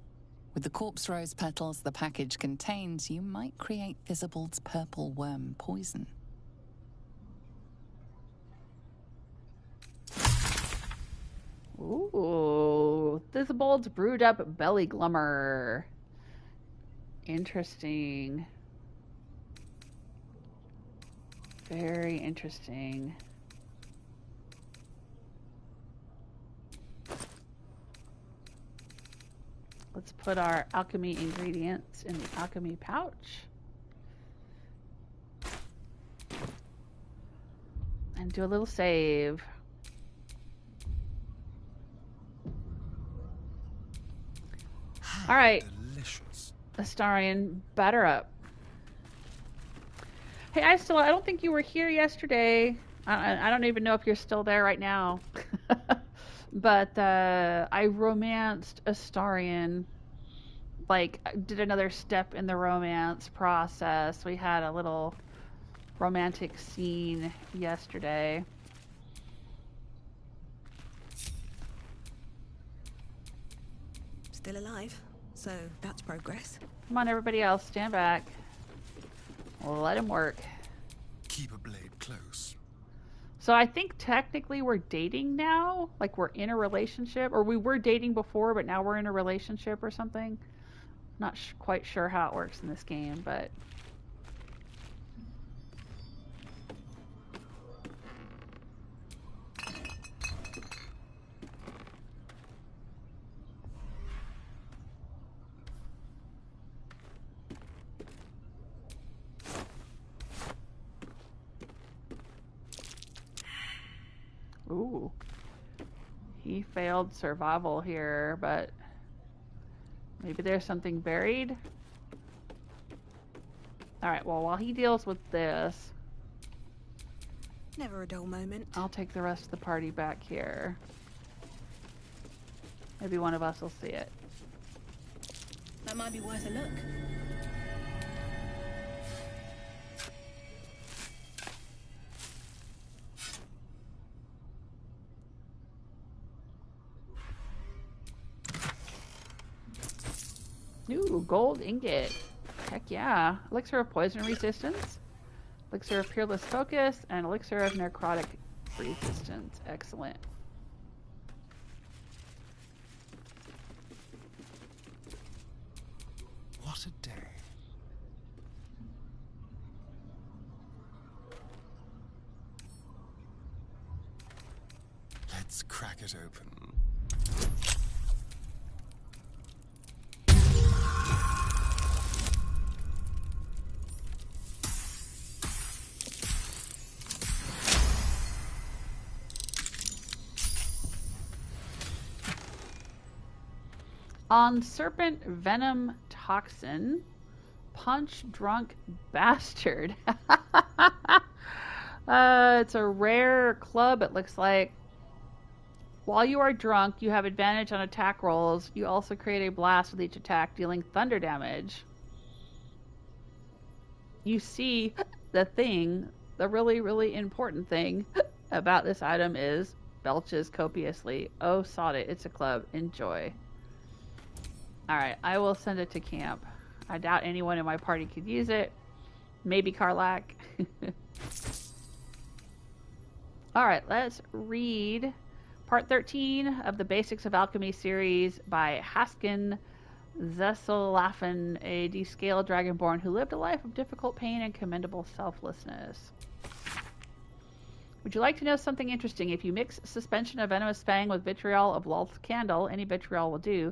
With the corpse rose petals the package contains, you might create Thisobald's purple worm poison. Ooh, Thisobald's brewed up belly glummer. Interesting. Very interesting. Let's put our alchemy ingredients in the alchemy pouch. And do a little save. All right. Delicious. Astarion, batter up. Hey, I don't think you were here yesterday. I don't even know if you're still there right now. But I romanced Astarion. Like, did another step in the romance process. We had a little romantic scene yesterday. Still alive, so that's progress. Come on, everybody else, stand back. Let him work. Keep a blade close. So I think technically we're dating now. Like, we're in a relationship. Or we were dating before, but now we're in a relationship or something. Not quite sure how it works in this game, but... Ooh. He failed survival here, but maybe there's something buried. Alright, well, while he deals with this, Never a dull moment. I'll take the rest of the party back here. Maybe one of us will see it. That might be worth a look. Ooh, gold ingot. Heck yeah. Elixir of poison resistance, elixir of peerless focus, and elixir of necrotic resistance. Excellent. What a day. Let's crack it open. On serpent venom toxin, punch drunk bastard. It's a rare club, it looks like. While you are drunk, you have advantage on attack rolls. You also create a blast with each attack, dealing thunder damage. You see, the really, really important thing about this item is belches copiously. Oh, sod it. It's a club. Enjoy. Alright, I will send it to camp. I doubt anyone in my party could use it. Maybe Karlak. Alright, let's read part 13 of the Basics of Alchemy series by Haskin Zesselafin, a descaled dragonborn who lived a life of difficult pain and commendable selflessness. Would you like to know something interesting? If you mix suspension of venomous fang with vitriol of Lolth's candle, any vitriol will do,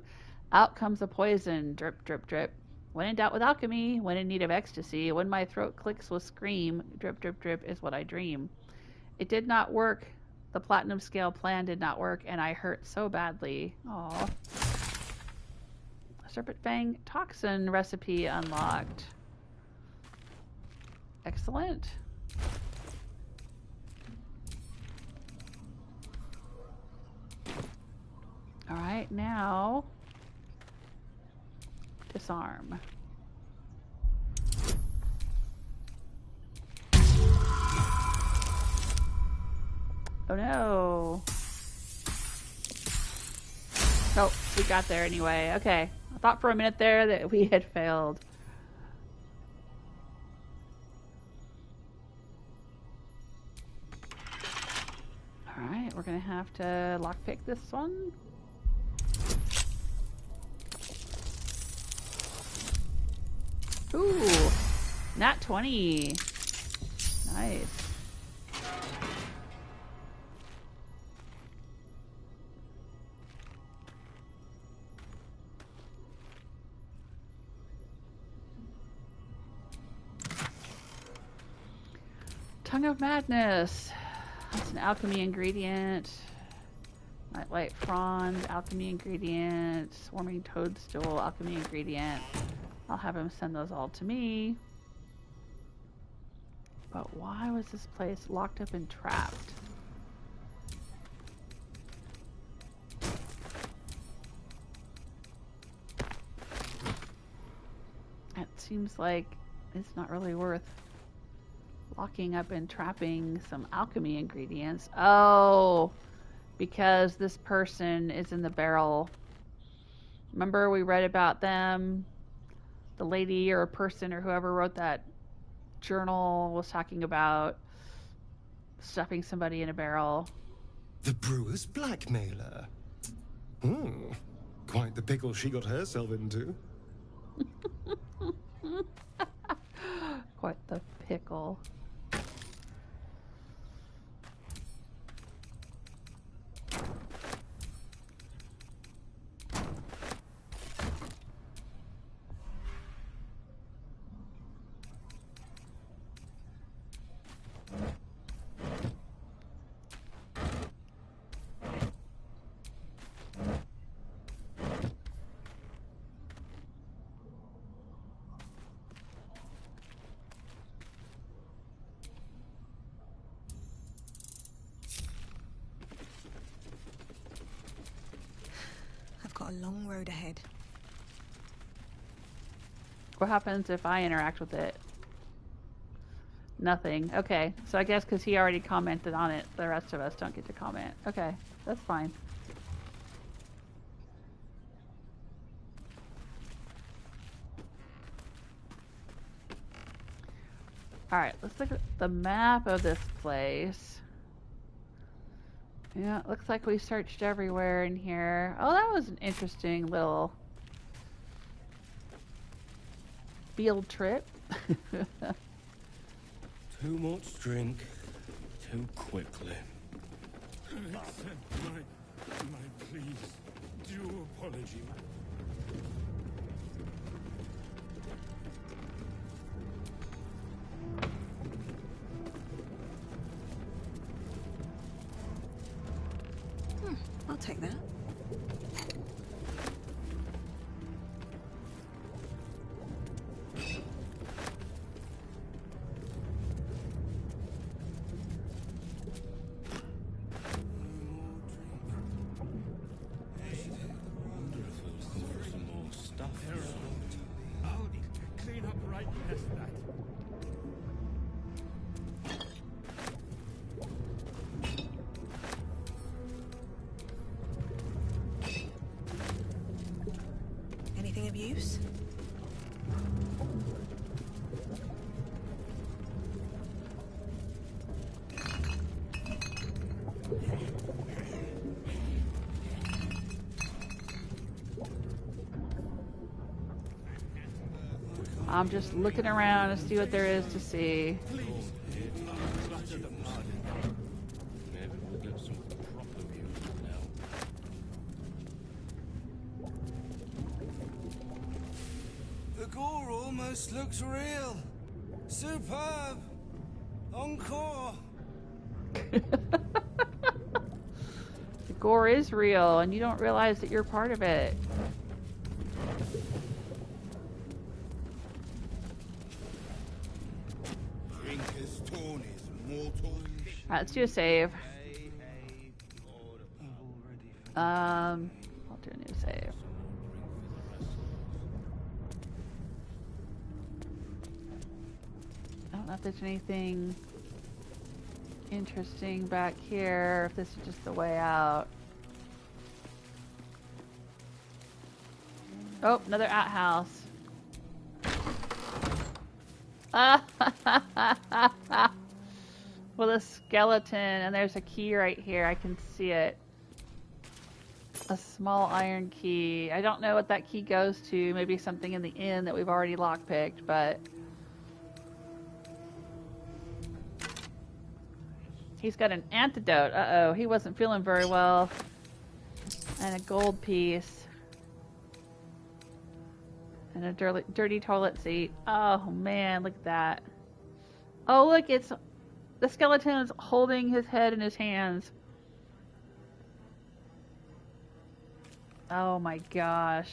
out comes a poison. Drip, drip, drip. When in doubt with alchemy, when in need of ecstasy, when my throat clicks with scream, drip, drip, drip is what I dream. It did not work. The platinum scale plan did not work, and I hurt so badly. Aww. Serpent Fang toxin recipe unlocked. Excellent. Alright, now disarm. Oh no. Oh, we got there anyway. Okay. I thought for a minute there that we had failed. Alright, we're gonna have to lockpick this one. Ooh, nat 20. Nice. Tongue of Madness. That's an alchemy ingredient. Nightlight Frond, alchemy ingredient. Swarming Toadstool, alchemy ingredient. I'll have him send those all to me. But why was this place locked up and trapped? It seems like it's not really worth locking up and trapping some alchemy ingredients. Oh, because this person is in the barrel. Remember we read about them? The lady or a person or whoever wrote that journal was talking about stuffing somebody in a barrel. The brewer's blackmailer. Quite the pickle she got herself into. Quite the pickle. A long road ahead. What happens if I interact with it? Nothing. Okay, so I guess because he already commented on it, the rest of us don't get to comment. Okay, that's fine. Alright, let's look at the map of this place. Yeah, it looks like we searched everywhere in here. Oh, that was an interesting little field trip. Too much drink, too quickly. Accept my pleas. Due apology. I'll take that. I'll clean up right past that. Anything of use? I'm just looking around to see what there is to see. Maybe we'll get some proper music now. The gore almost looks real. Superb. Encore. The gore is real, and you don't realize that you're part of it. Drinker's torn is mortal. Alright, let's do a save. I'll do a new save. I don't know if there's anything interesting back here, if this is just the way out. Oh, another outhouse. with a skeleton, and there's a key right here. I can see it. A small iron key. I don't know what that key goes to. Maybe something in the inn that we've already lockpicked, but... He's got an antidote. Uh-oh, he wasn't feeling very well. And a gold piece. And a dirty toilet seat. Oh, man, look at that. Oh, look, it's... The skeleton is holding his head in his hands. Oh my gosh.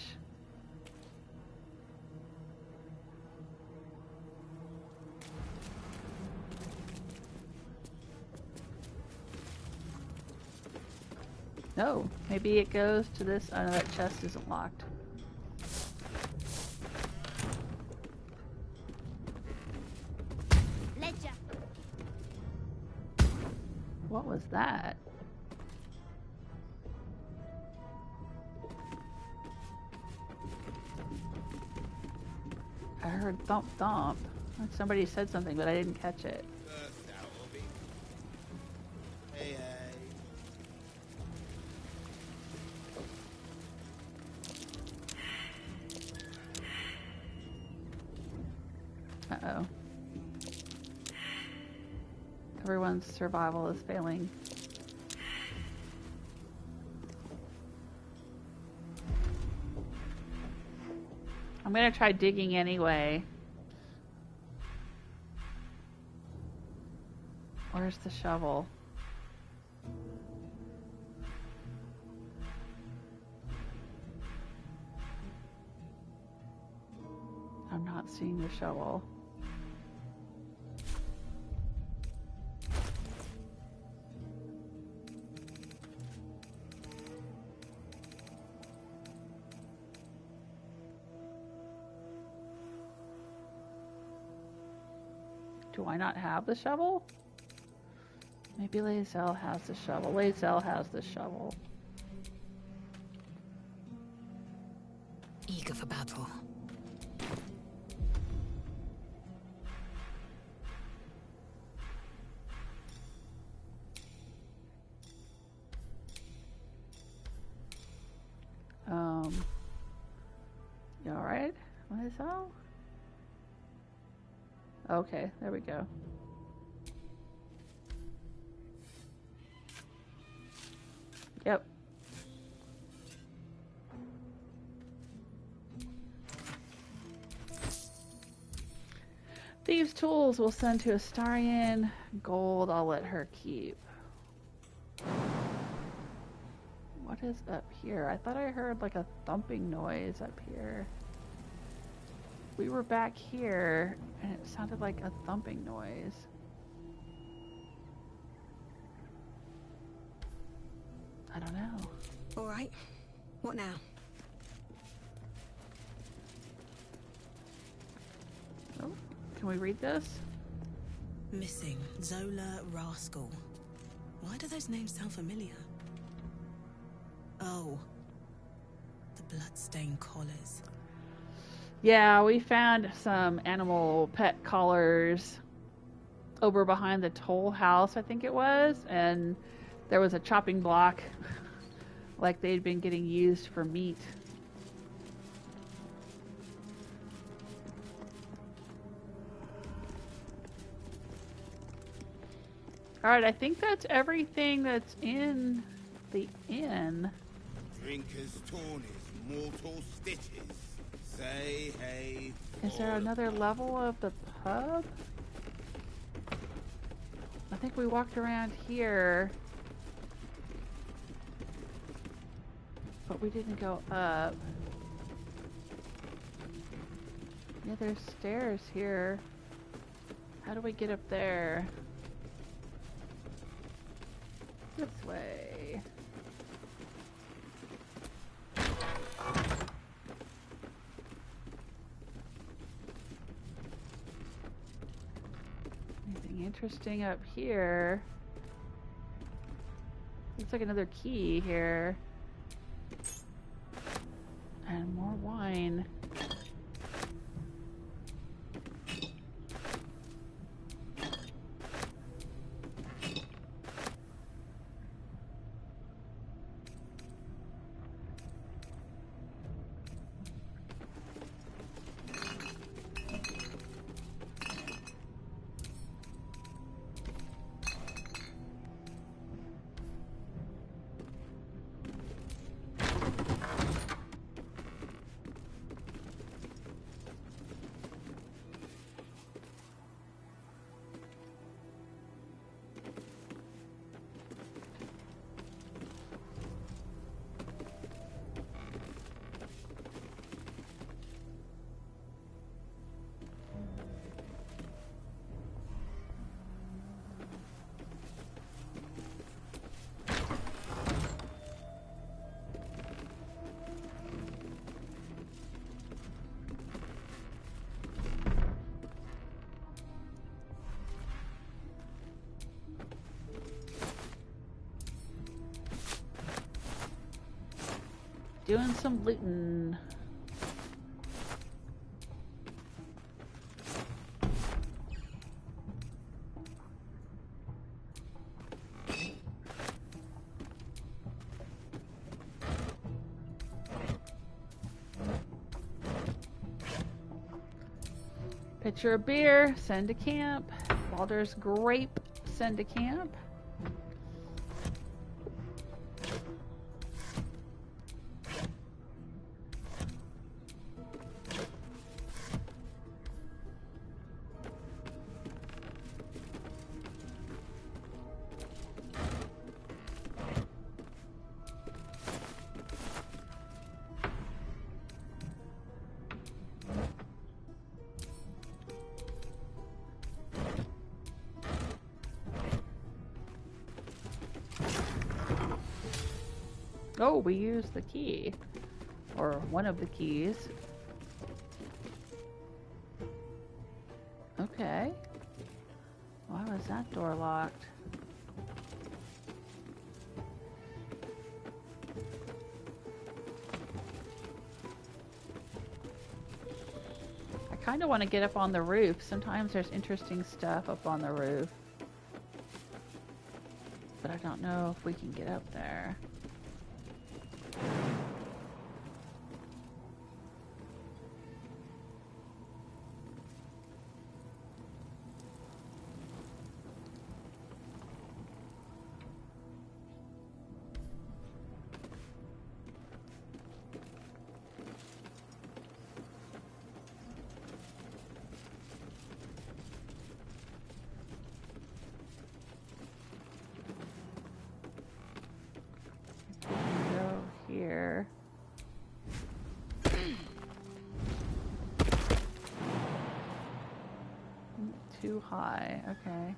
No, maybe it goes to this. Oh no, that chest isn't locked. Ledger. What was that? I heard thump thump. Like somebody said something, but I didn't catch it. Hey, Uh-oh. Everyone's survival is failing. I'm gonna try digging anyway. Where's the shovel? I'm not seeing the shovel. Do I not have the shovel? Maybe Lae'zel has the shovel. Lae'zel has the shovel. Eager for battle. You alright, Lae'zel? Okay, there we go. Yep. Thieves' tools will send to Astarion. Gold I'll let her keep. What is up here? I thought I heard like a thumping noise up here. We were back here, and it sounded like a thumping noise. I don't know. All right. What now? Oh, can we read this? Missing. Zola Rascal. Why do those names sound familiar? Oh. The bloodstained collars. Yeah, we found some animal pet collars over behind the toll house, I think it was, and there was a chopping block like they'd been getting used for meat. Alright, I think that's everything that's in the inn. Drinkers torn his mortal stitches. Say hey. Is there another level of the pub? I think we walked around here, but we didn't go up. Yeah, there's stairs here. How do we get up there? This way. Anything interesting up here? Looks like another key here. And more wine. Doing some looting. Pitcher of beer, send to camp. Baldur's grape, send to camp. Oh, we used the key. Or one of the keys. Okay. Why was that door locked? I kind of want to get up on the roof. Sometimes there's interesting stuff up on the roof. But I don't know if we can get up there. Here. Too high, okay.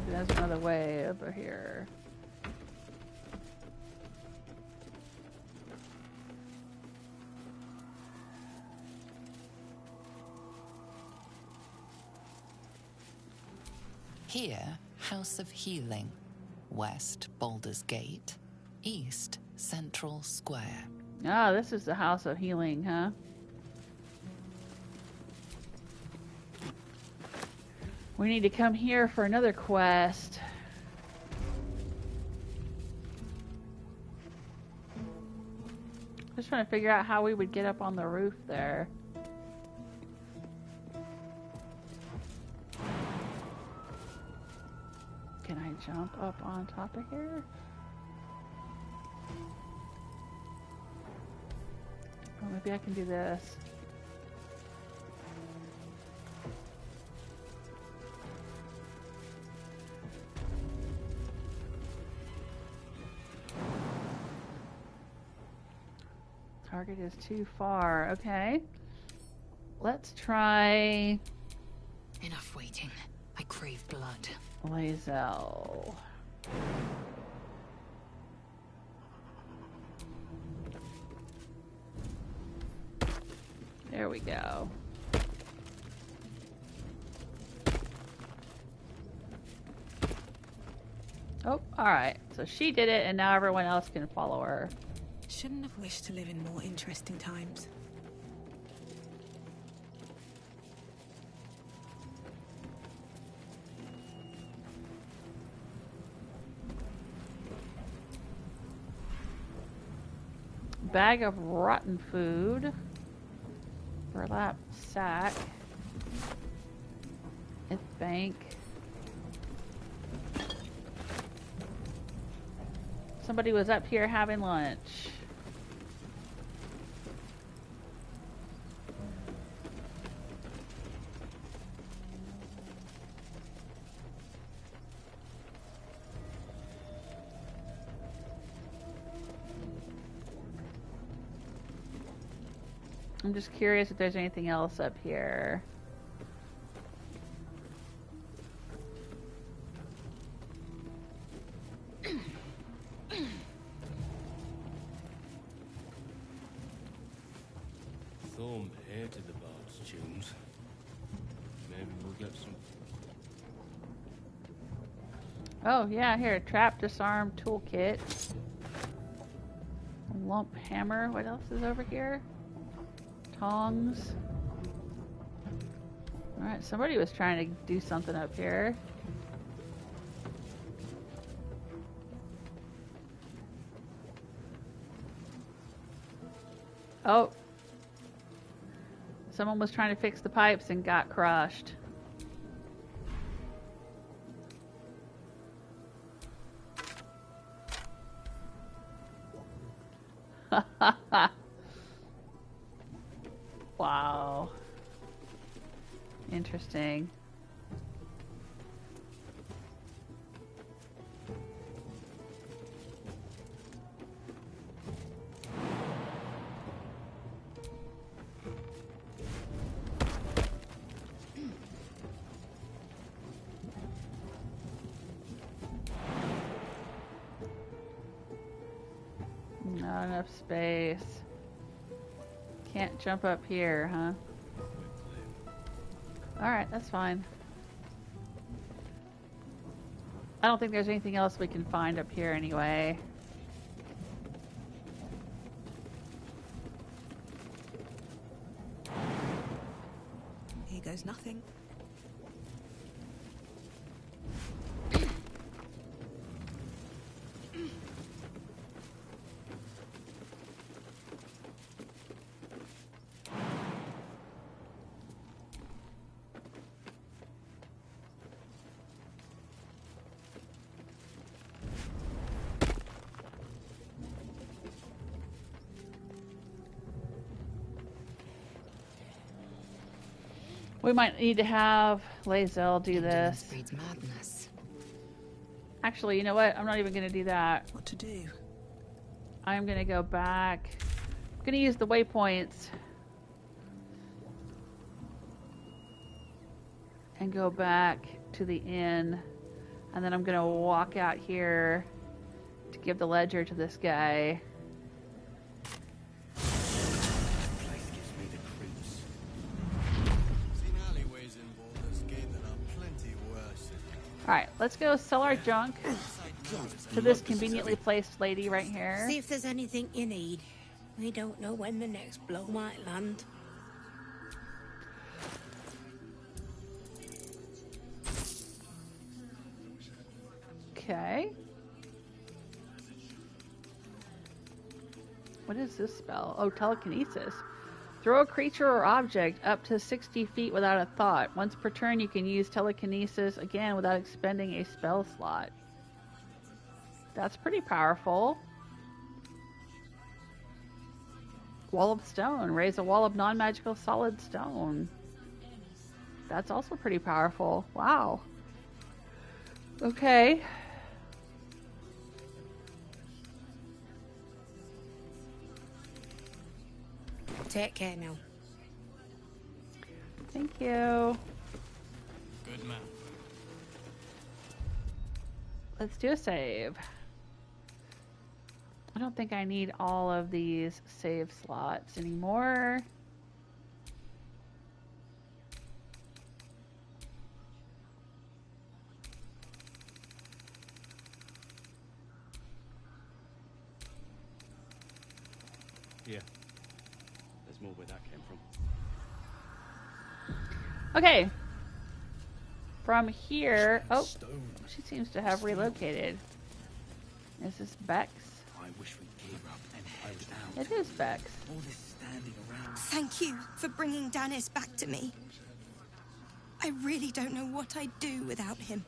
There's another way over here. Here, House of Healing. West, Baldur's Gate. East, Central Square. Ah, this is the House of Healing, huh? We need to come here for another quest. Just trying to figure out how we would get up on the roof there. Can I jump up on top of here? Oh, maybe I can do this. Target is too far. Okay. Let's try... Enough waiting. I crave blood. Lae'zel. There we go. Oh, alright. So she did it, and now everyone else can follow her. Shouldn't have wished to live in more interesting times. Bag of rotten food. Burlap sack. It's bank. Somebody was up here having lunch. I'm just curious if there's anything else up here. Thorm hated the bard's tunes. Maybe we'll get some. Oh yeah, here, trap, disarm, toolkit. Lump hammer. What else is over here? Tongs. Alright, somebody was trying to do something up here. Oh. Someone was trying to fix the pipes and got crushed. Wow. Interesting. Not enough space. Can't jump up here, huh? Alright, that's fine. I don't think there's anything else we can find up here anyway. Here goes nothing. We might need to have Lae'zel do this. Breeds madness. Actually, you know what? I'm not even going to do that. What to do? I'm going to go back. I'm going to use the waypoints. And go back to the inn. And then I'm going to walk out here to give the ledger to this guy. Alright, let's go sell our junk to this conveniently placed lady right here. See if there's anything you need. We don't know when the next blow might land. Okay. What is this spell? Oh, telekinesis. Throw a creature or object up to 60 feet without a thought. Once per turn, you can use telekinesis again without expending a spell slot. That's pretty powerful. Wall of stone. Raise a wall of non-magical solid stone. That's also pretty powerful. Wow. Okay. Take care now. Thank you. Good man. Let's do a save. I don't think I need all of these save slots anymore. Yeah. There's more where that came from. Okay. From here... Oh, she seems to have relocated. Is this Bex? I wish we gave up and head out. It is Bex. All this standing around. Thank you for bringing Dennis back to me. I really don't know what I'd do without him.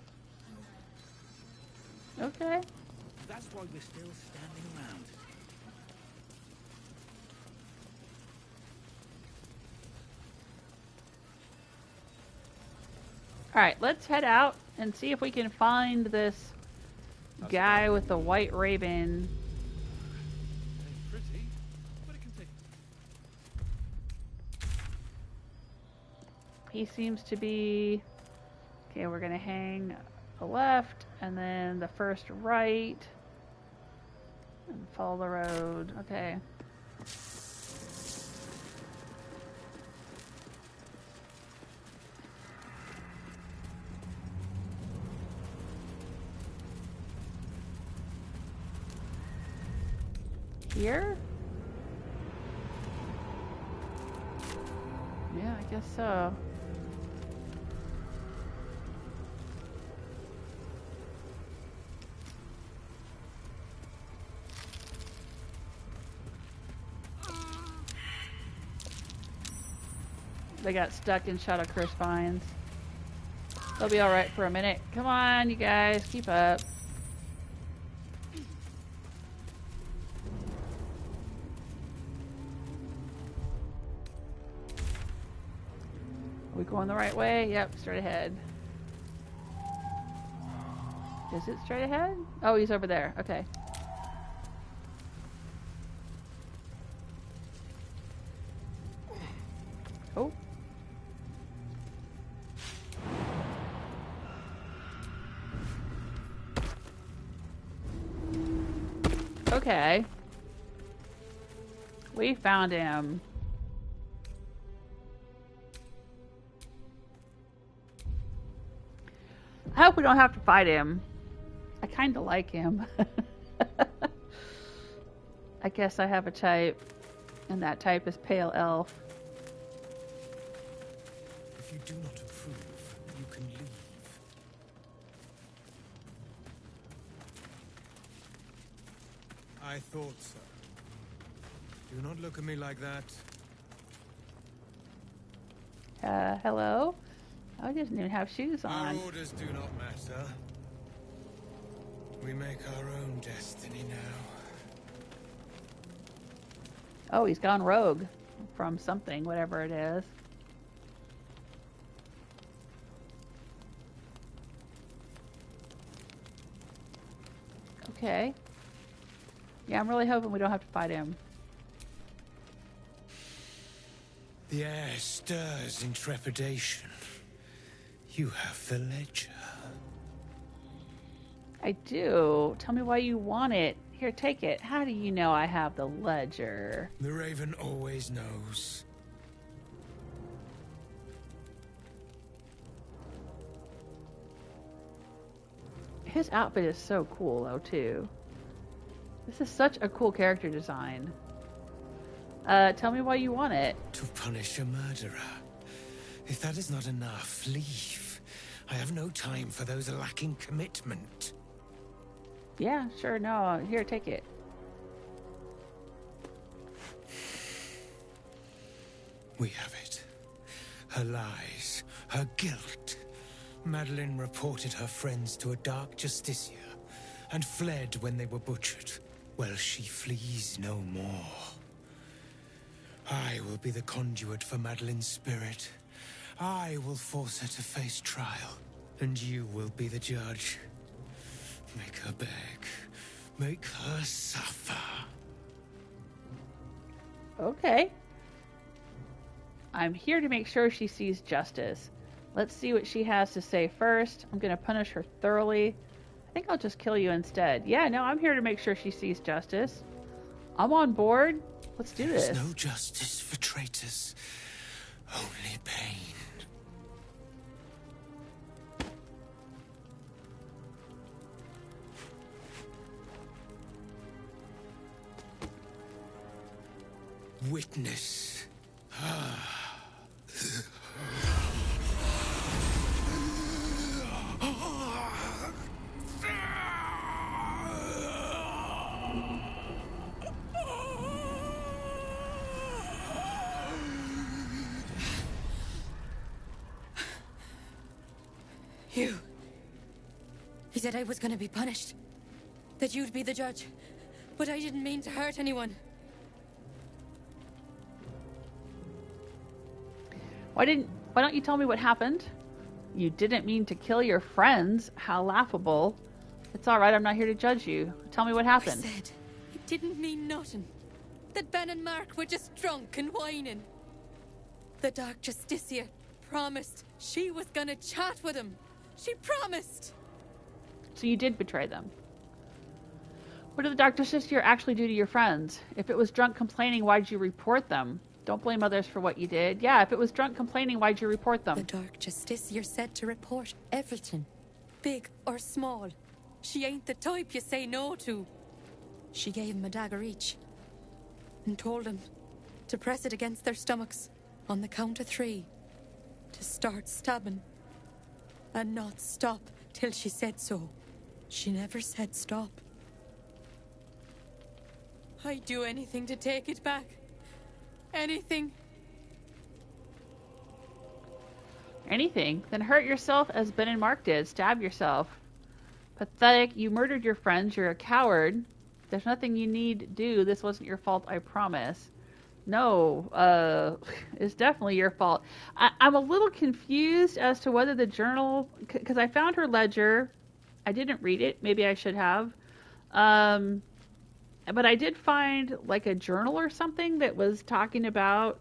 Okay. That's why we're still standing around. Alright, let's head out and see if we can find this guy with the white raven. Pretty, but it can take. he seems to be... Okay, we're gonna hang the left, and then the first right, and follow the road. Okay. Here? Yeah, I guess so. They got stuck in Shadow Curse vines. They'll be alright for a minute. Come on, you guys, keep up. Are we going the right way? Yep, straight ahead. Is it straight ahead? Oh, he's over there. Okay. Oh. Okay. We found him. I hope we don't have to fight him. I kind of like him. I guess I have a type, and that type is Pale Elf. If you do not approve, you can leave. I thought so. Do not look at me like that. Hello? Oh, he doesn't even have shoes on. Our orders do not matter. We make our own destiny now. Oh, he's gone rogue from something, whatever it is. Okay. Yeah, I'm really hoping we don't have to fight him. The air stirs in trepidation. You have the ledger. I do. Tell me why you want it. Here, take it. How do you know I have the ledger? The Raven always knows. His outfit is so cool, though, too. This is such a cool character design. Tell me why you want it. To punish a murderer. If that is not enough, leave. I have no time for those lacking commitment. Yeah, sure, no. Here, take it. We have it. Her lies, her guilt. Madeline reported her friends to a dark justiciar and fled when they were butchered. Well, she flees no more. I will be the conduit for Madeline's spirit. I will force her to face trial, and you will be the judge. Make her beg. Make her suffer. Okay. I'm here to make sure she sees justice. Let's see what she has to say first. I'm going to punish her thoroughly. I think I'll just kill you instead. Yeah, no, I'm here to make sure she sees justice. I'm on board. Let's do this. There's no justice for traitors. Only pain. Witness. You. He said I was going to be punished. That you'd be the judge. But I didn't mean to hurt anyone. Why don't you tell me what happened? You didn't mean to kill your friends. How laughable. It's alright, I'm not here to judge you. Tell me what happened. I said it didn't mean nothing. That Ben and Mark were just drunk and whining. The Dark Justiciar promised she was gonna chat with him. She promised. So you did betray them. What did the Dark Justiciar actually do to your friends? If it was drunk complaining, why'd you report them? Don't blame others for what you did. Yeah, if it was drunk complaining, why'd you report them? The Dark Justiciar said to report everything, big or small. She ain't the type you say no to. She gave him a dagger each and told him to press it against their stomachs on the count of 3 to start stabbing and not stop till she said so. She never said stop. I'd do anything to take it back. Anything. Anything? Then hurt yourself as Ben and Mark did. Stab yourself. Pathetic. You murdered your friends. You're a coward. There's nothing you need to do. This wasn't your fault, I promise. No, it's definitely your fault. I'm a little confused as to whether the journal... Because I found her ledger. I didn't read it. Maybe I should have. But I did find like a journal or something that was talking about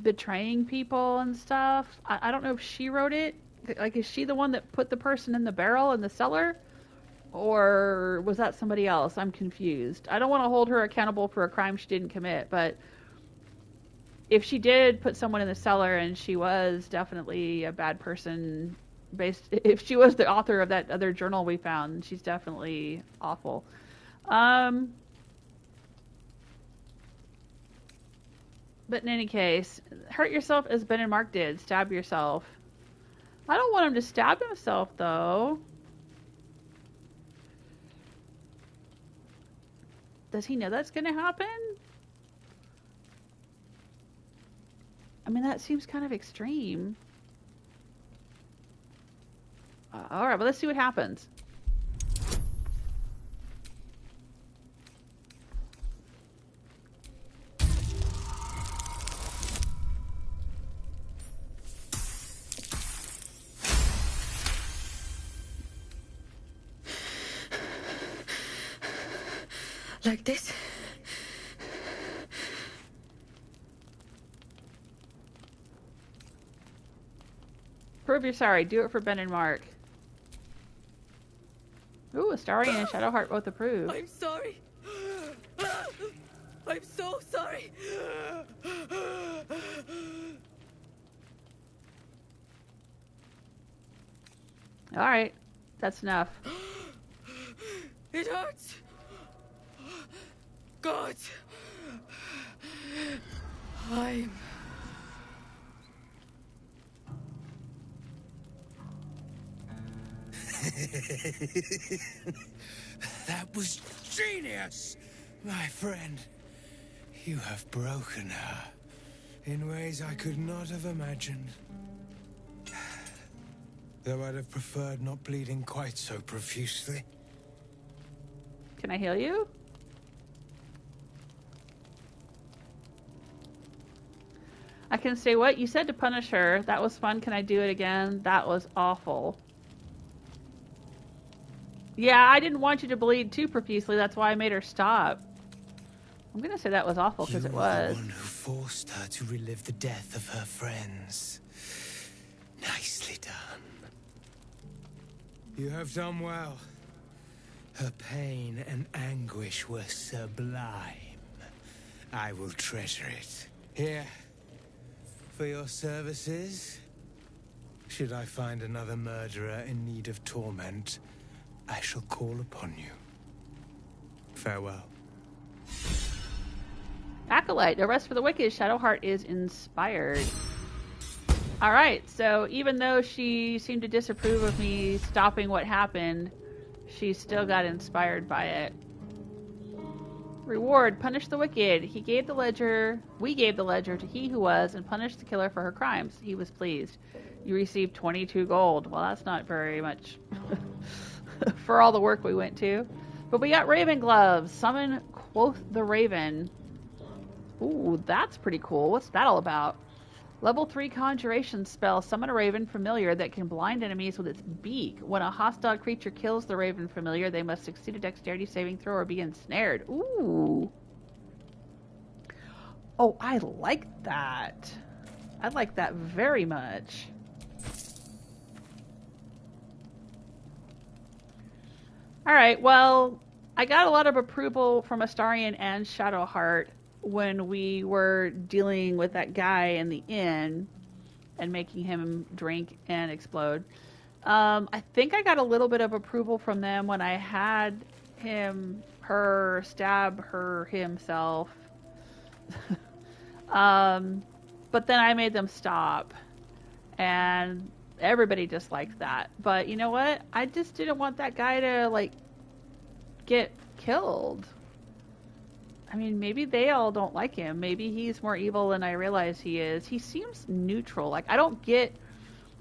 betraying people and stuff. I don't know if she wrote it. Like, is she the one that put the person in the barrel in the cellar? Or was that somebody else? I'm confused. I don't want to hold her accountable for a crime she didn't commit, but if she did put someone in the cellar and she was definitely a bad person, if she was the author of that other journal we found, she's definitely awful. But in any case, hurt yourself as Ben and Mark did. Stab yourself. I don't want him to stab himself, though. Does he know that's going to happen? I mean, that seems kind of extreme. Alright, well, let's see what happens. Like this? Prove you're sorry. Do it for Ben and Mark. Ooh, Astarion and Shadowheart both approve. I'm sorry. I'm so sorry. Alright. That's enough. It hurts. God. I'm... That was genius, my friend. You have broken her in ways I could not have imagined. Though I'd have preferred not bleeding quite so profusely. Can I heal you? I can say, what? You said to punish her. That was fun. Can I do it again? That was awful. Yeah, I didn't want you to bleed too profusely. That's why I made her stop. I'm going to say that was awful because it was. The one who forced her to relive the death of her friends. Nicely done. You have done well. Her pain and anguish were sublime. I will treasure it. Here. For your services. Should I find another murderer in need of torment, I shall call upon you. Farewell. Acolyte, no rest for the wicked. Shadowheart is inspired. Alright, so even though she seemed to disapprove of me stopping what happened, she still got inspired by it. Reward, punish the wicked. We gave the ledger to he who was, and punished the killer for her crimes. He was pleased. You received 22 gold. Well, that's not very much for all the work we went to. But we got Raven Gloves. Summon Quothe the Raven. Ooh, that's pretty cool. What's that all about? Level 3 conjuration spell. Summon a raven familiar that can blind enemies with its beak. When a hostile creature kills the raven familiar, they must succeed a dexterity saving throw or be ensnared. Ooh. Oh, I like that. I like that very much. Alright, well, I got a lot of approval from Astarion and Shadowheart when we were dealing with that guy in the inn and making him drink and explode. I think I got a little bit of approval from them when I had her stab himself. But then I made them stop. And everybody disliked that. But you know what? I just didn't want that guy to, like, get killed. I mean, maybe they all don't like him. Maybe he's more evil than I realize he is. He seems neutral. Like, I don't get...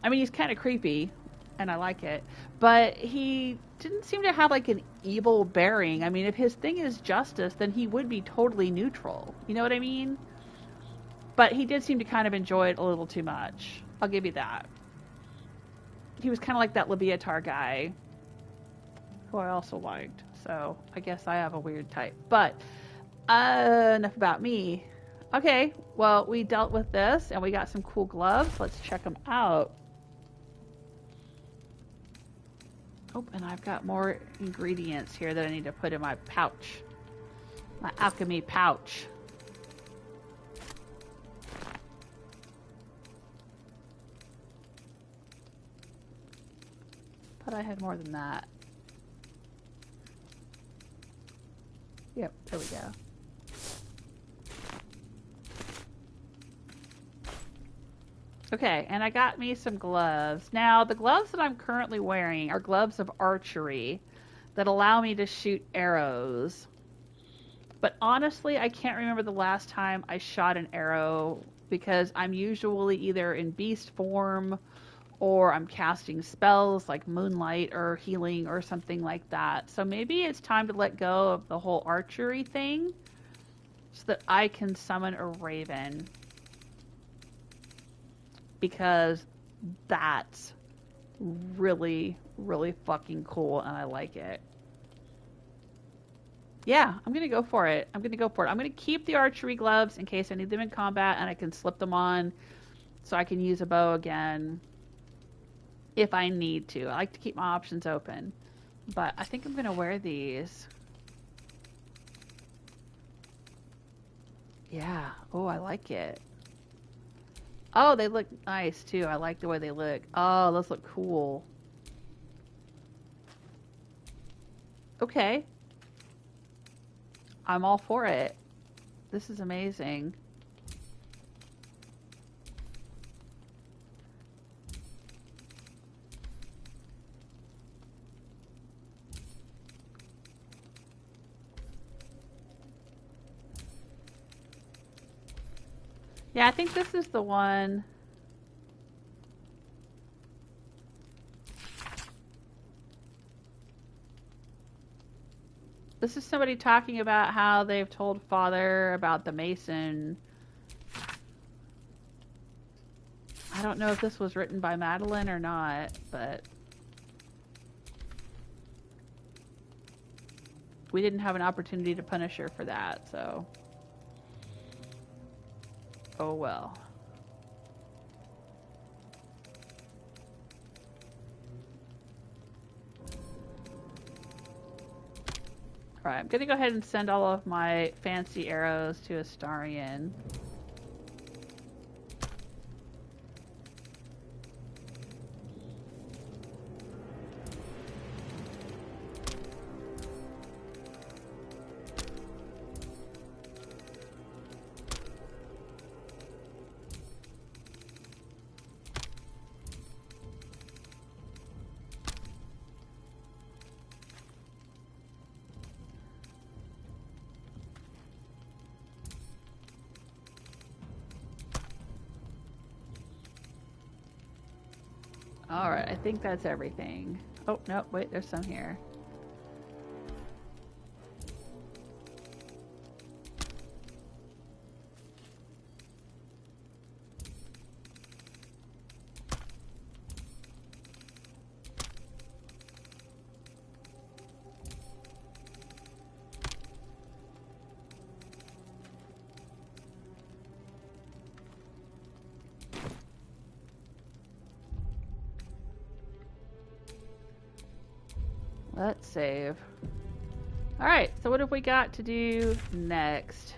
I mean, he's kind of creepy, and I like it. But he didn't seem to have, like, an evil bearing. I mean, if his thing is justice, then he would be totally neutral. You know what I mean? But he did seem to kind of enjoy it a little too much. I'll give you that. He was kind of like that Leviatar guy, who I also liked. So, I guess I have a weird type. But... enough about me. Okay, well, we dealt with this, and we got some cool gloves. Let's check them out. Oh, and I've got more ingredients here that I need to put in my pouch. My alchemy pouch. But I had more than that. Yep, there we go. Okay, and I got me some gloves. Now, the gloves that I'm currently wearing are gloves of archery that allow me to shoot arrows. But honestly, I can't remember the last time I shot an arrow because I'm usually either in beast form or I'm casting spells like moonlight or healing or something like that. So maybe it's time to let go of the whole archery thing so that I can summon a raven. Because that's really, really fucking cool and I like it. Yeah, I'm going to go for it. I'm going to keep the archery gloves in case I need them in combat and I can slip them on so I can use a bow again if I need to. I like to keep my options open. But I think I'm going to wear these. Yeah. Oh, I like it. Oh, they look nice too. I like the way they look. Oh, those look cool. Okay. I'm all for it. This is amazing. Yeah, I think this is the one. This is somebody talking about how they've told Father about the Mason. I don't know if this was written by Madeline or not, but we didn't have an opportunity to punish her for that, so... Oh well. Alright, I'm gonna go ahead and send all of my fancy arrows to Astarion. Alright, I think that's everything. Oh, no, wait, there's some here. Let's save. Alright, so what have we got to do next?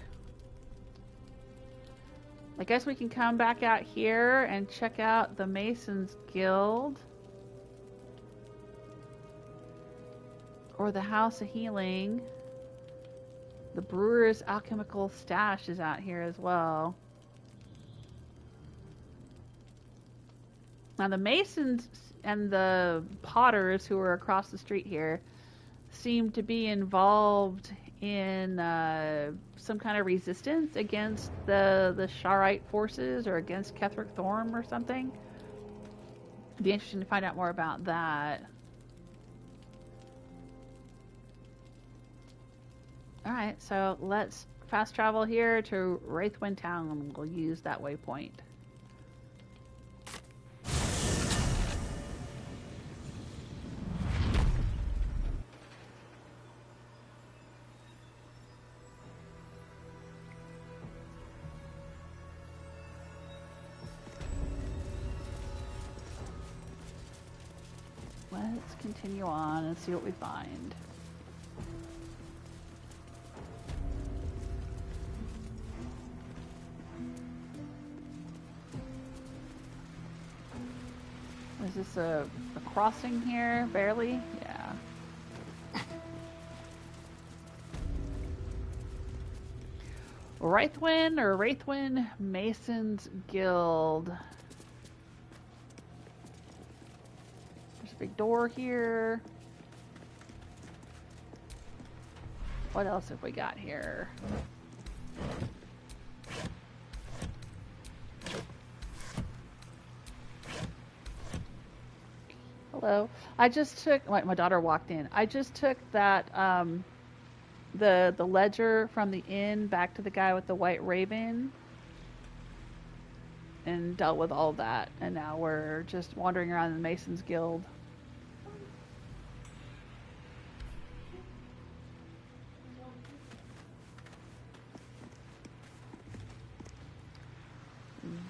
I guess we can come back out here and check out the Masons Guild. Or the House of Healing. The Brewer's Alchemical Stash is out here as well. Now the Masons and the Potters who are across the street here seem to be involved in some kind of resistance against the Sharite forces or against Quothe Thorm or something. It'd be interesting to find out more about that. Alright, so let's fast travel here to Wraithwind Town. We'll use that waypoint. Let's continue on and see what we find. Is this a crossing here? Barely? Yeah. Wraithwind Masons Guild. There's a big door here. What else have we got here? Hello. I just took, my daughter walked in. I just took that, the ledger from the inn back to the guy with the white raven and dealt with all that. And now we're just wandering around the Masons Guild.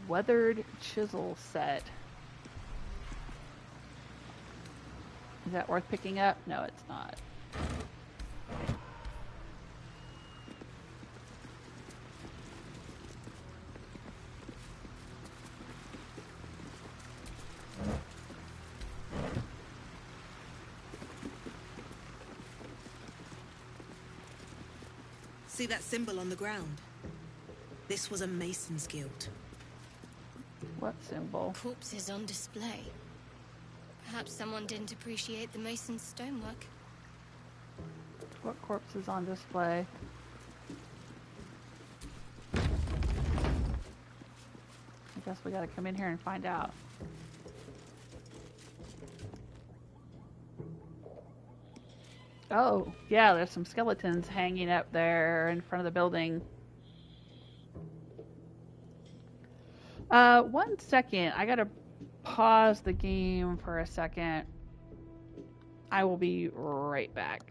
Weathered chisel set. Is that worth picking up? No, it's not. See that symbol on the ground? This was a Mason's Guild. What symbol? Corpses on display. Perhaps someone didn't appreciate the Mason's stonework. What corpse is on display? I guess we gotta come in here and find out. Oh, yeah, there's some skeletons hanging up there in front of the building. 1 second. I gotta pause the game for a second. I will be right back.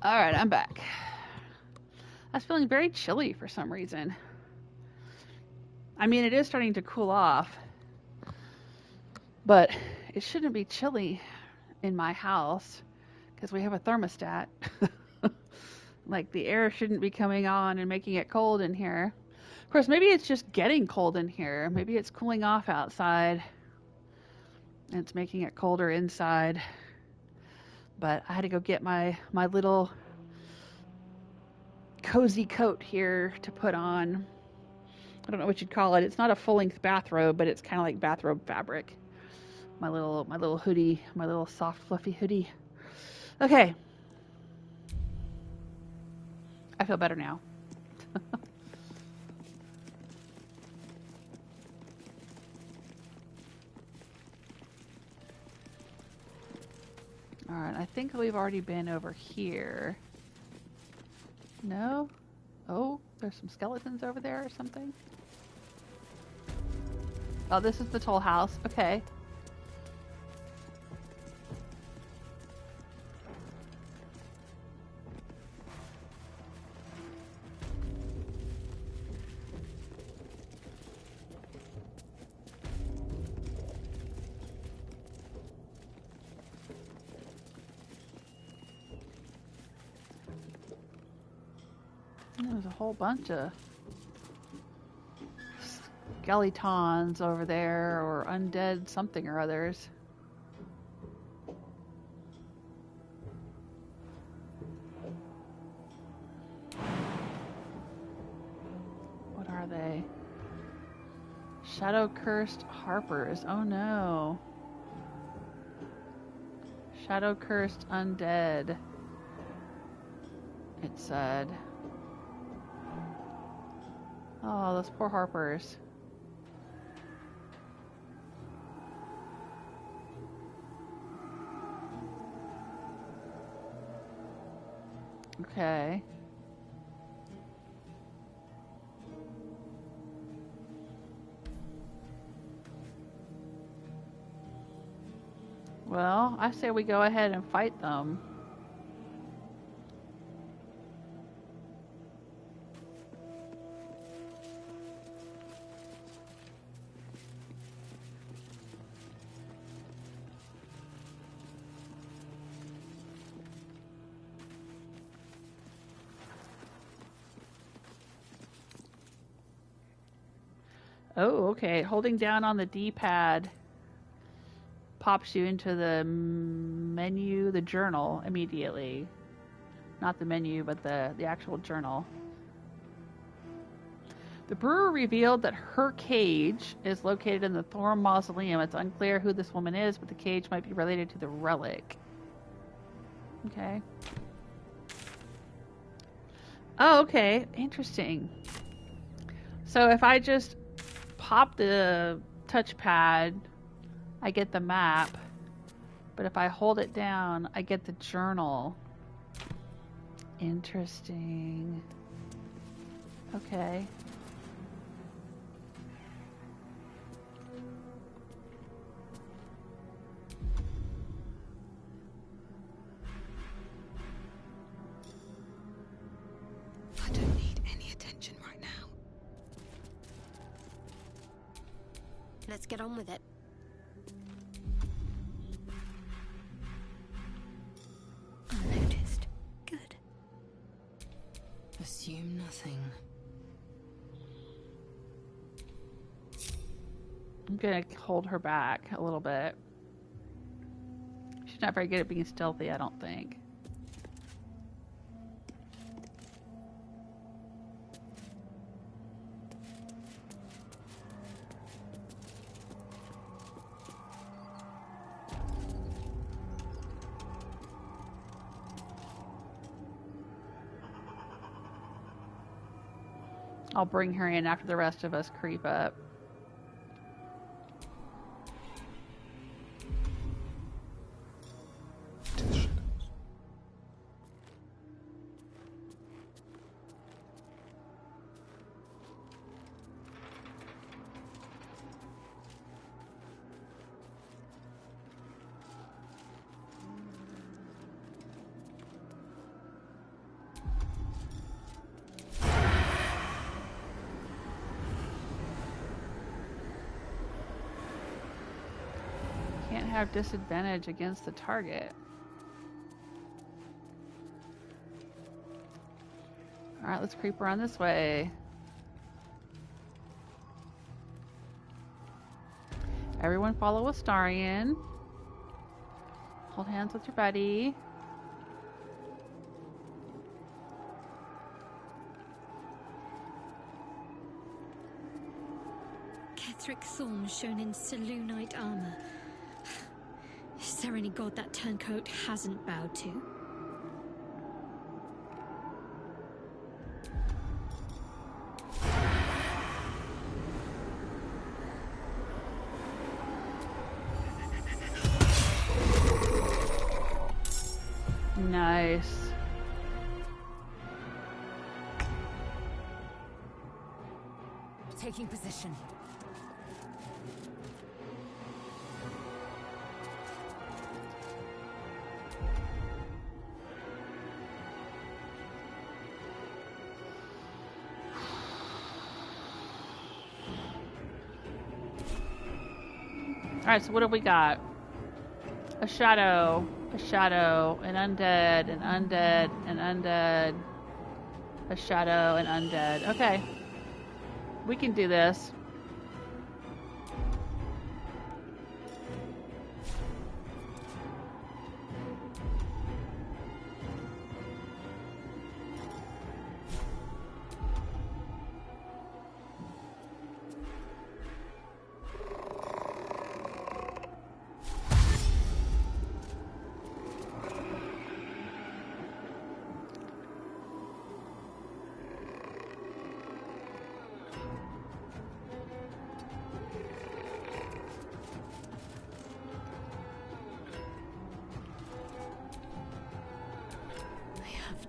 Alright, I'm back. I was feeling very chilly for some reason. I mean, it is starting to cool off. But it shouldn't be chilly in my house because we have a thermostat. Like the air shouldn't be coming on and making it cold in here. Of course, maybe it's just getting cold in here. Maybe it's cooling off outside. And it's making it colder inside. But I had to go get my little cozy coat here to put on. I don't know what you'd call it. It's not a full-length bathrobe, but it's kind of like bathrobe fabric. My little hoodie, my little soft, fluffy hoodie. Okay. I feel better now. All right, I think we've already been over here. No? Oh, there's some skeletons over there or something. Oh, this is the toll house. Okay. There's a whole bunch of skeletons over there, or undead something or others. What are they? Shadow-cursed harpers. Oh no. Shadow-cursed undead. It said. Oh, those poor harpers. Okay. Well, I say we go ahead and fight them. Oh, okay. Holding down on the D-pad pops you into the menu, the journal, immediately. Not the menu, but the actual journal. The brewer revealed that her cage is located in the Thorm Mausoleum. It's unclear who this woman is, but the cage might be related to the relic. Okay. Oh, okay. Interesting. So if I just pop the touchpad, I get the map, but if I hold it down, I get the journal. Interesting. Okay. I don't need any attention right now. Let's get on with it. Unnoticed. Good. Assume nothing. I'm gonna hold her back a little bit. She's not very good at being stealthy, I don't think. I'll bring her in after the rest of us creep up. Have disadvantage against the target. Alright, let's creep around this way. Everyone follow Astarion. Hold hands with your buddy. Ketheric Thorm shown in Selunite armor. Is there any god that turncoat hasn't bowed to? Nice. Taking position. Alright, so what have we got? A shadow, an undead, an undead, an undead, a shadow, an undead. Okay. We can do this.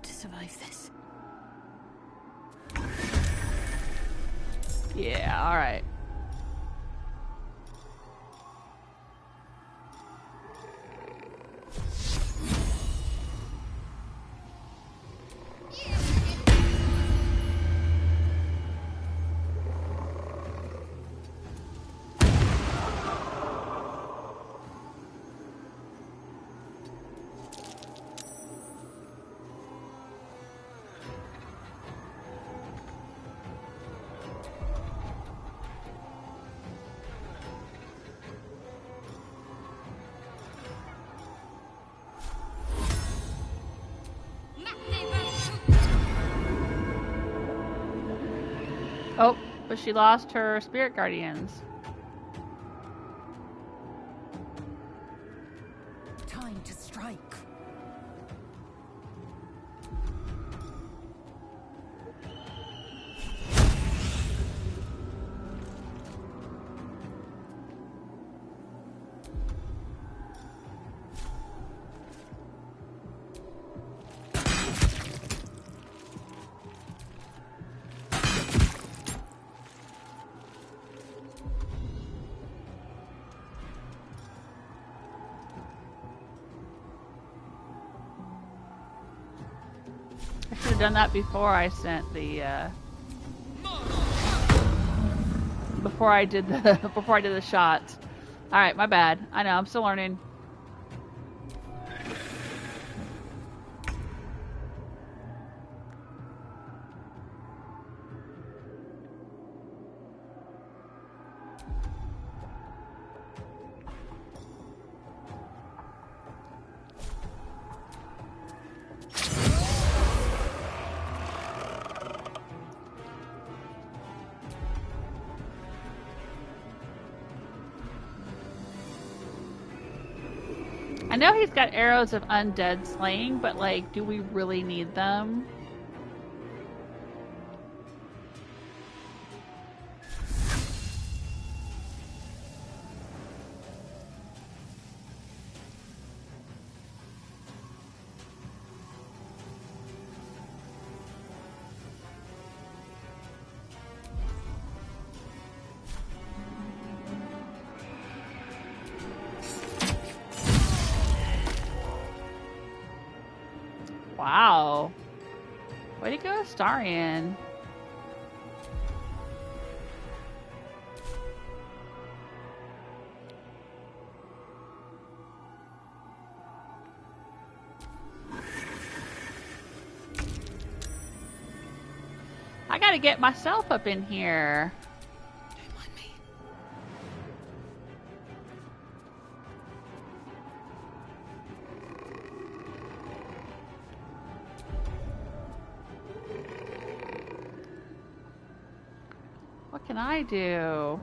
Survive this. Yeah, alright. Oh, but she lost her spirit guardians. Time to strike. I should have done that before I sent the before I did the shots. All right, my bad. I know, I'm still learning. I know he's got arrows of undead slaying, but like, do we really need them? Wow. Way to go, Astarion. gotta get myself up in here. Don't mind me. What can I do?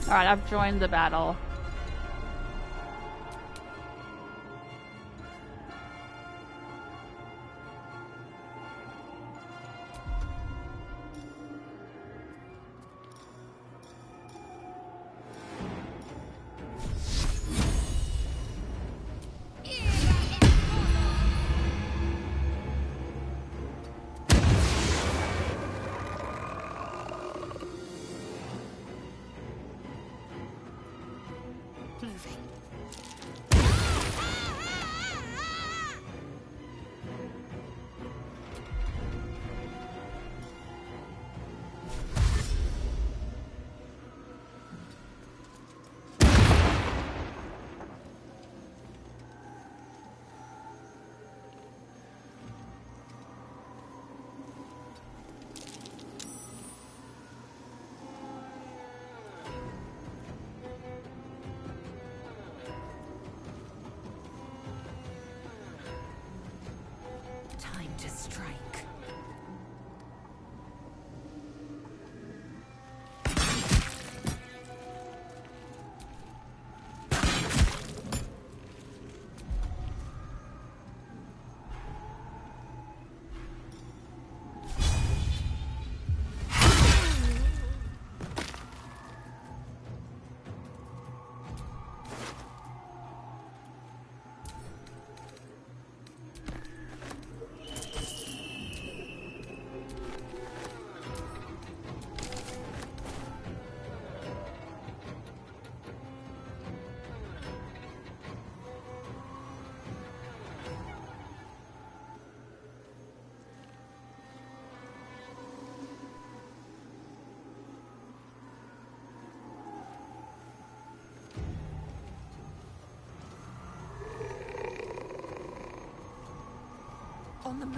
Alright, I've joined the battle. Time to strike. On the move.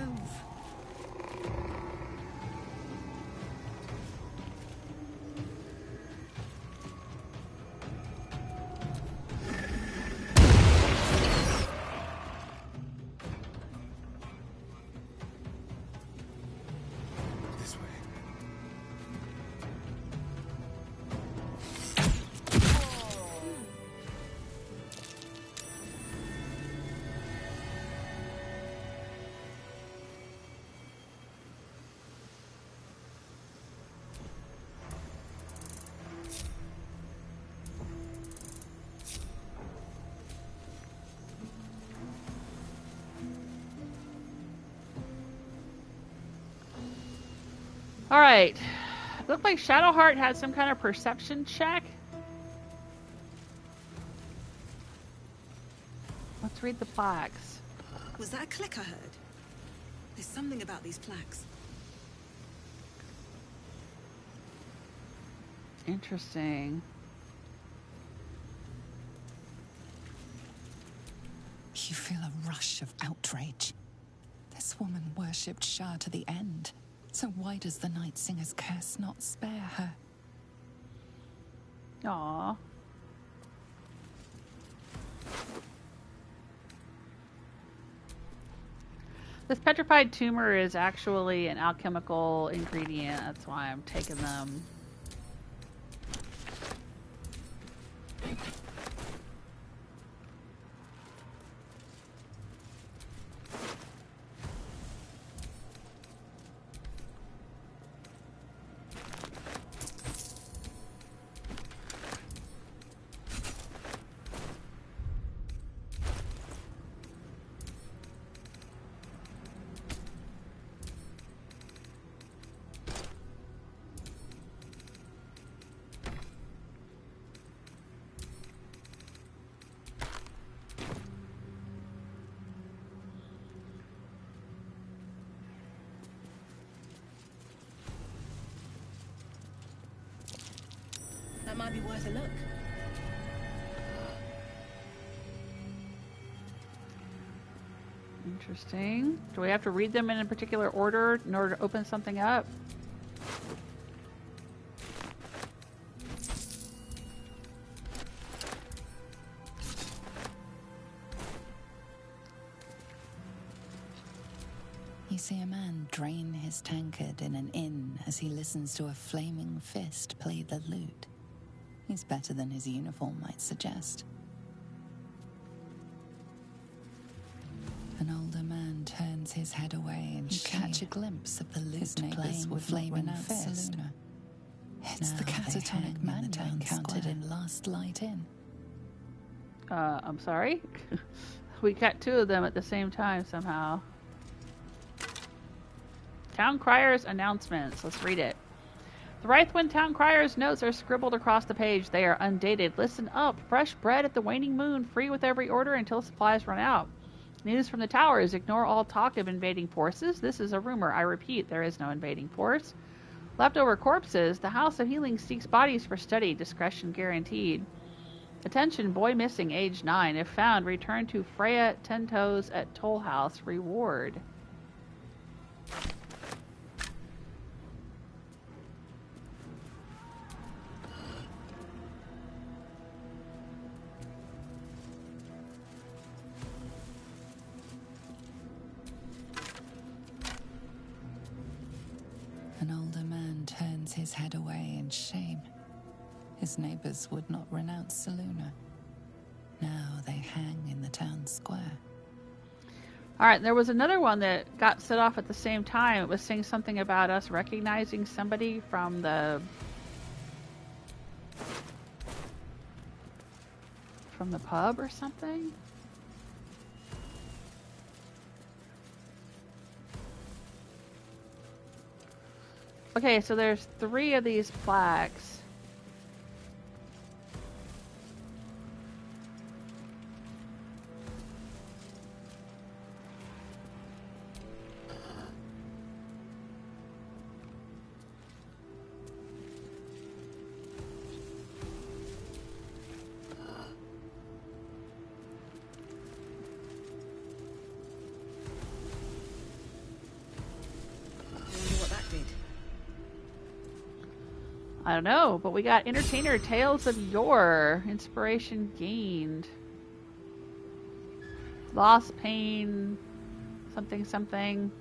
This way. Alright. Looked like Shadowheart had some kind of perception check. Let's read the plaques. Was that a click I heard? There's something about these plaques. Interesting. You feel a rush of outrage. This woman worshipped Shah to the end. So why does the Night Singer's curse not spare her? Aww. This petrified tumor is actually an alchemical ingredient. That's why I'm taking them. might be worth a look. Interesting. Do we have to read them in a particular order in order to open something up? You see a man drain his tankard in an inn as he listens to a flaming fist play the lute. He's better than his uniform might suggest. An older man turns his head away and you catch a glimpse of the lute playing flaming fist. It's the catatonic man I encountered in Last Light Inn. I'm sorry? We got two of them at the same time somehow. Town Crier's announcements. Let's read it. The Wraithwind Town Crier's notes are scribbled across the page. They are undated. Listen up. Fresh bread at the Waning Moon. Free with every order until supplies run out. News from the towers. Ignore all talk of invading forces. This is a rumor. I repeat, there is no invading force. Leftover corpses. The House of Healing seeks bodies for study. Discretion guaranteed. Attention, boy missing, age 9. If found, return to Freya Tentoes at Toll House. Reward. An older man turns his head away in shame. His neighbors would not renounce Seluna. Now they hang in the town square. Alright, there was another one that got set off at the same time. It was saying something about us recognizing somebody from the pub or something. Okay, so there's 3 of these plaques. I don't know, but we got Entertainer Tales of Yore. Inspiration gained. Loss, pain, something, something.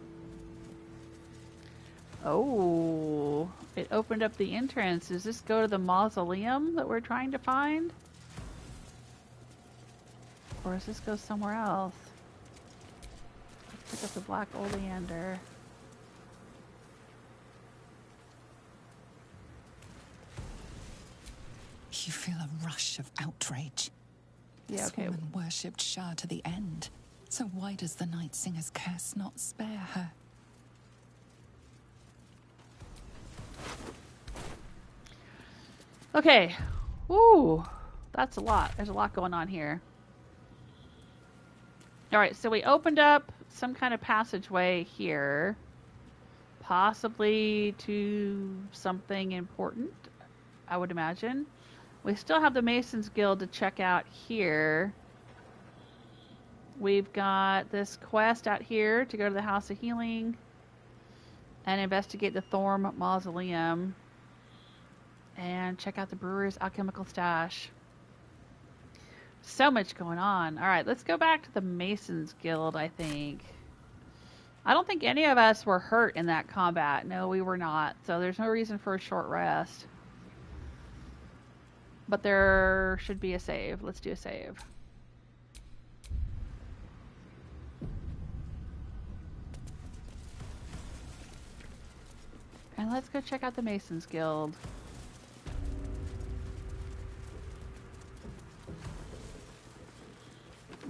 Oh, it opened up the entrance. Does this go to the mausoleum that we're trying to find? Or does this go somewhere else? Let's pick up the Black Oleander. You feel a rush of outrage. Yeah, this okay. woman worshipped Shah to the end. So why does the Night Singer's curse not spare her? Okay. Ooh, that's a lot. There's a lot going on here. Alright, so we opened up some kind of passageway here. Possibly to something important, I would imagine. We still have the Masons Guild to check out here. We've got this quest out here to go to the House of Healing and investigate the Thorm Mausoleum and check out the Brewer's Alchemical Stash. So much going on. Alright, let's go back to the Masons Guild, I think. I don't think any of us were hurt in that combat. No, we were not. So there's no reason for a short rest. But there should be a save. Let's do a save. And let's go check out the Masons Guild.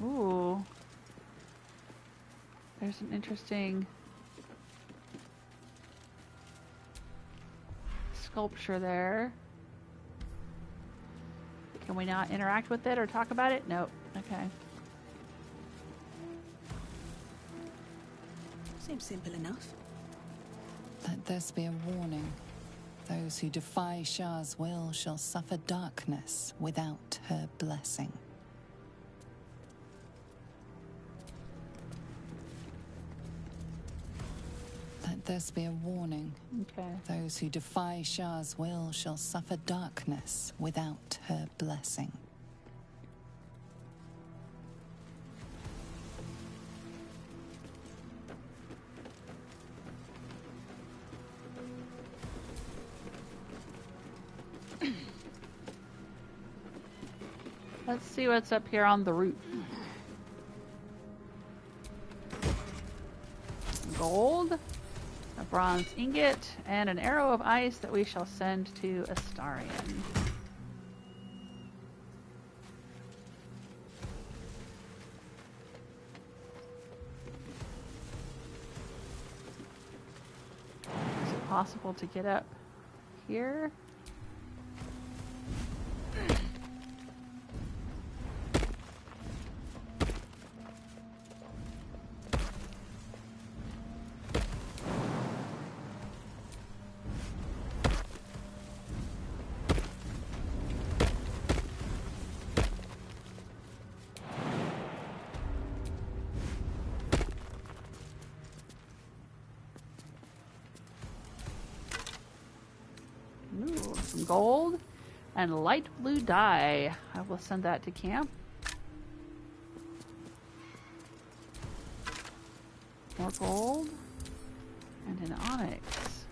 Ooh. There's an interesting sculpture there. Can we not interact with it or talk about it? Nope. Okay. Seems simple enough. Let this be a warning. Those who defy Shah's will shall suffer darkness without her blessing. Let this be a warning. Okay. Those who defy Shah's will shall suffer darkness without her blessing. Let's see what's up here on the roof. Gold, a bronze ingot, and an arrow of ice that we shall send to Astarion. Is it possible to get up here? Ooh, some gold and light blue dye. I will send that to camp. More gold and an onyx.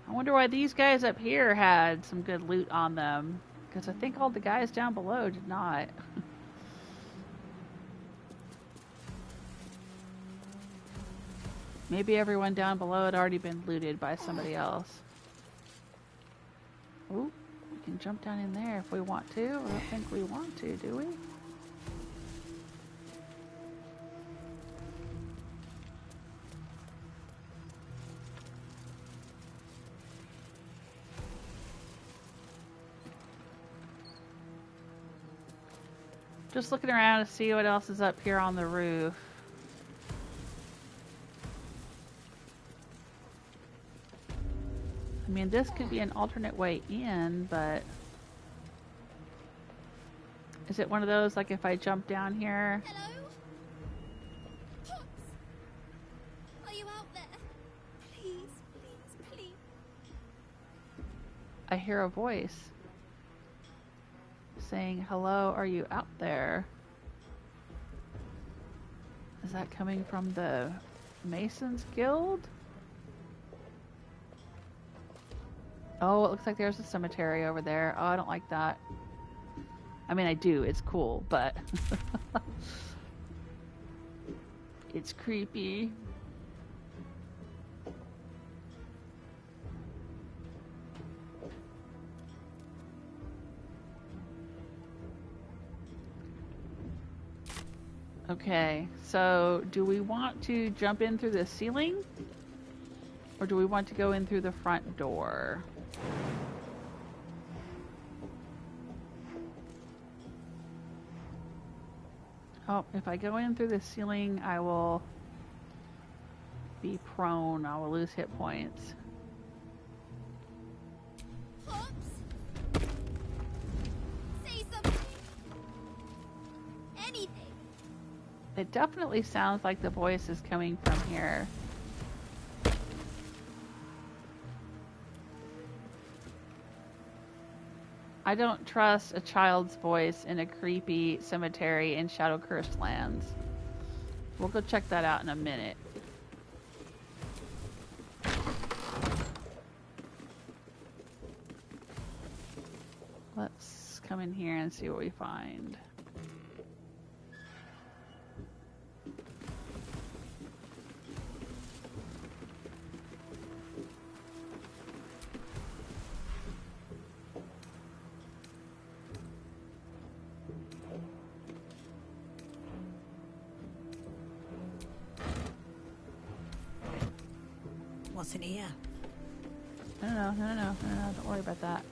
I wonder why these guys up here had some good loot on them, because I think all the guys down below did not. Maybe everyone down below had already been looted by somebody else. Ooh, we can jump down in there if we want to. I don't think we want to, do we? Just looking around to see what else is up here on the roof. I mean, this could be an alternate way in, but is it one of those, like if I jump down here? Hello? Pops? Are you out there? Please, please, please. I hear a voice saying, hello, are you out there? Is that coming from the Masons Guild? Oh, it looks like there's a cemetery over there. Oh, I don't like that. I mean, I do. It's cool, but it's creepy. Okay, so do we want to jump in through the ceiling? Or do we want to go in through the front door? Oh, if I go in through the ceiling, I will be prone. I will lose hit points. Pops? Say something. Anything. It definitely sounds like the voice is coming from here. I don't trust a child's voice in a creepy cemetery in Shadow-Cursed lands. We'll go check that out in a minute. Let's come in here and see what we find. What's in here? No, don't worry about that.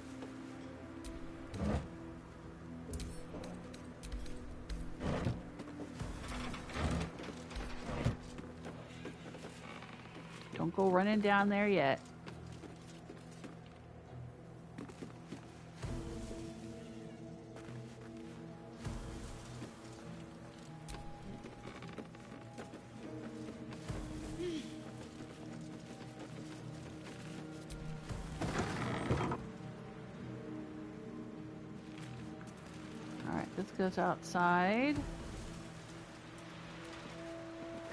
Don't go running down there yet. This goes outside.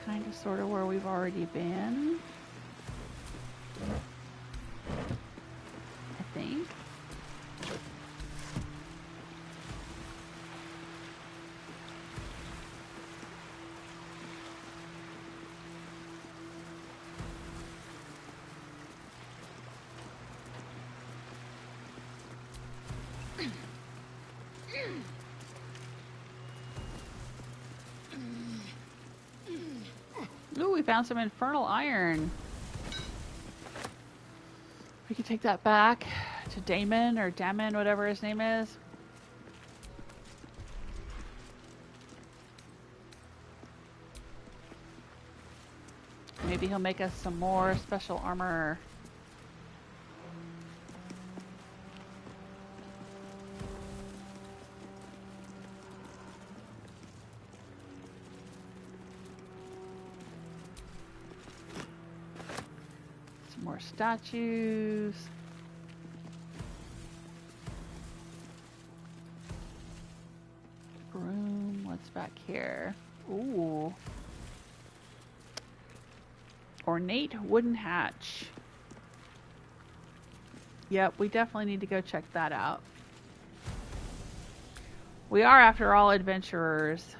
Kind of sort of where we've already been. I think. Ooh, we found some infernal iron. We could take that back to Damon or Damon, whatever his name is. Maybe he'll make us some more special armor. More statues. Room. What's back here? Ooh. Ornate wooden hatch. Yep, we definitely need to go check that out. We are, after all, adventurers.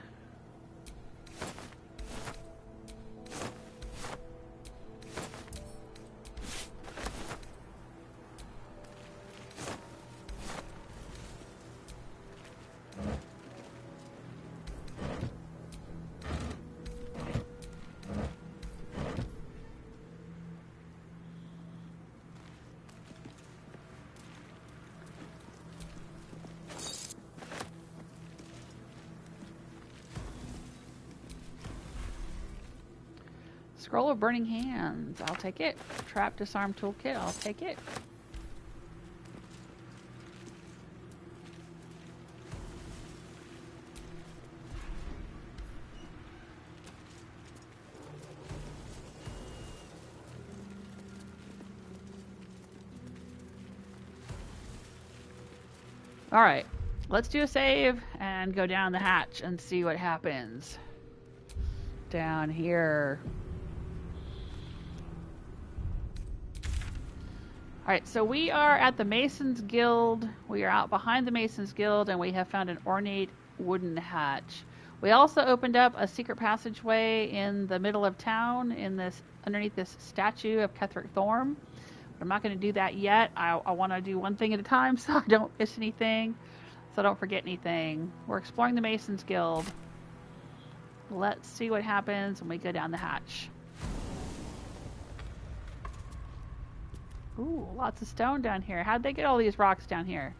Scroll of Burning Hands. I'll take it. Trap Disarm Toolkit. I'll take it. Alright. Let's do a save and go down the hatch and see what happens. Down here. Alright, so we are at the Masons Guild. We are out behind the Masons Guild, and we have found an ornate wooden hatch. We also opened up a secret passageway in the middle of town underneath this statue of Quothe Thorm. But I'm not going to do that yet. I want to do one thing at a time so I don't miss anything, so I don't forget anything. We're exploring the Masons Guild. Let's see what happens when we go down the hatch. Ooh, lots of stone down here. How'd they get all these rocks down here?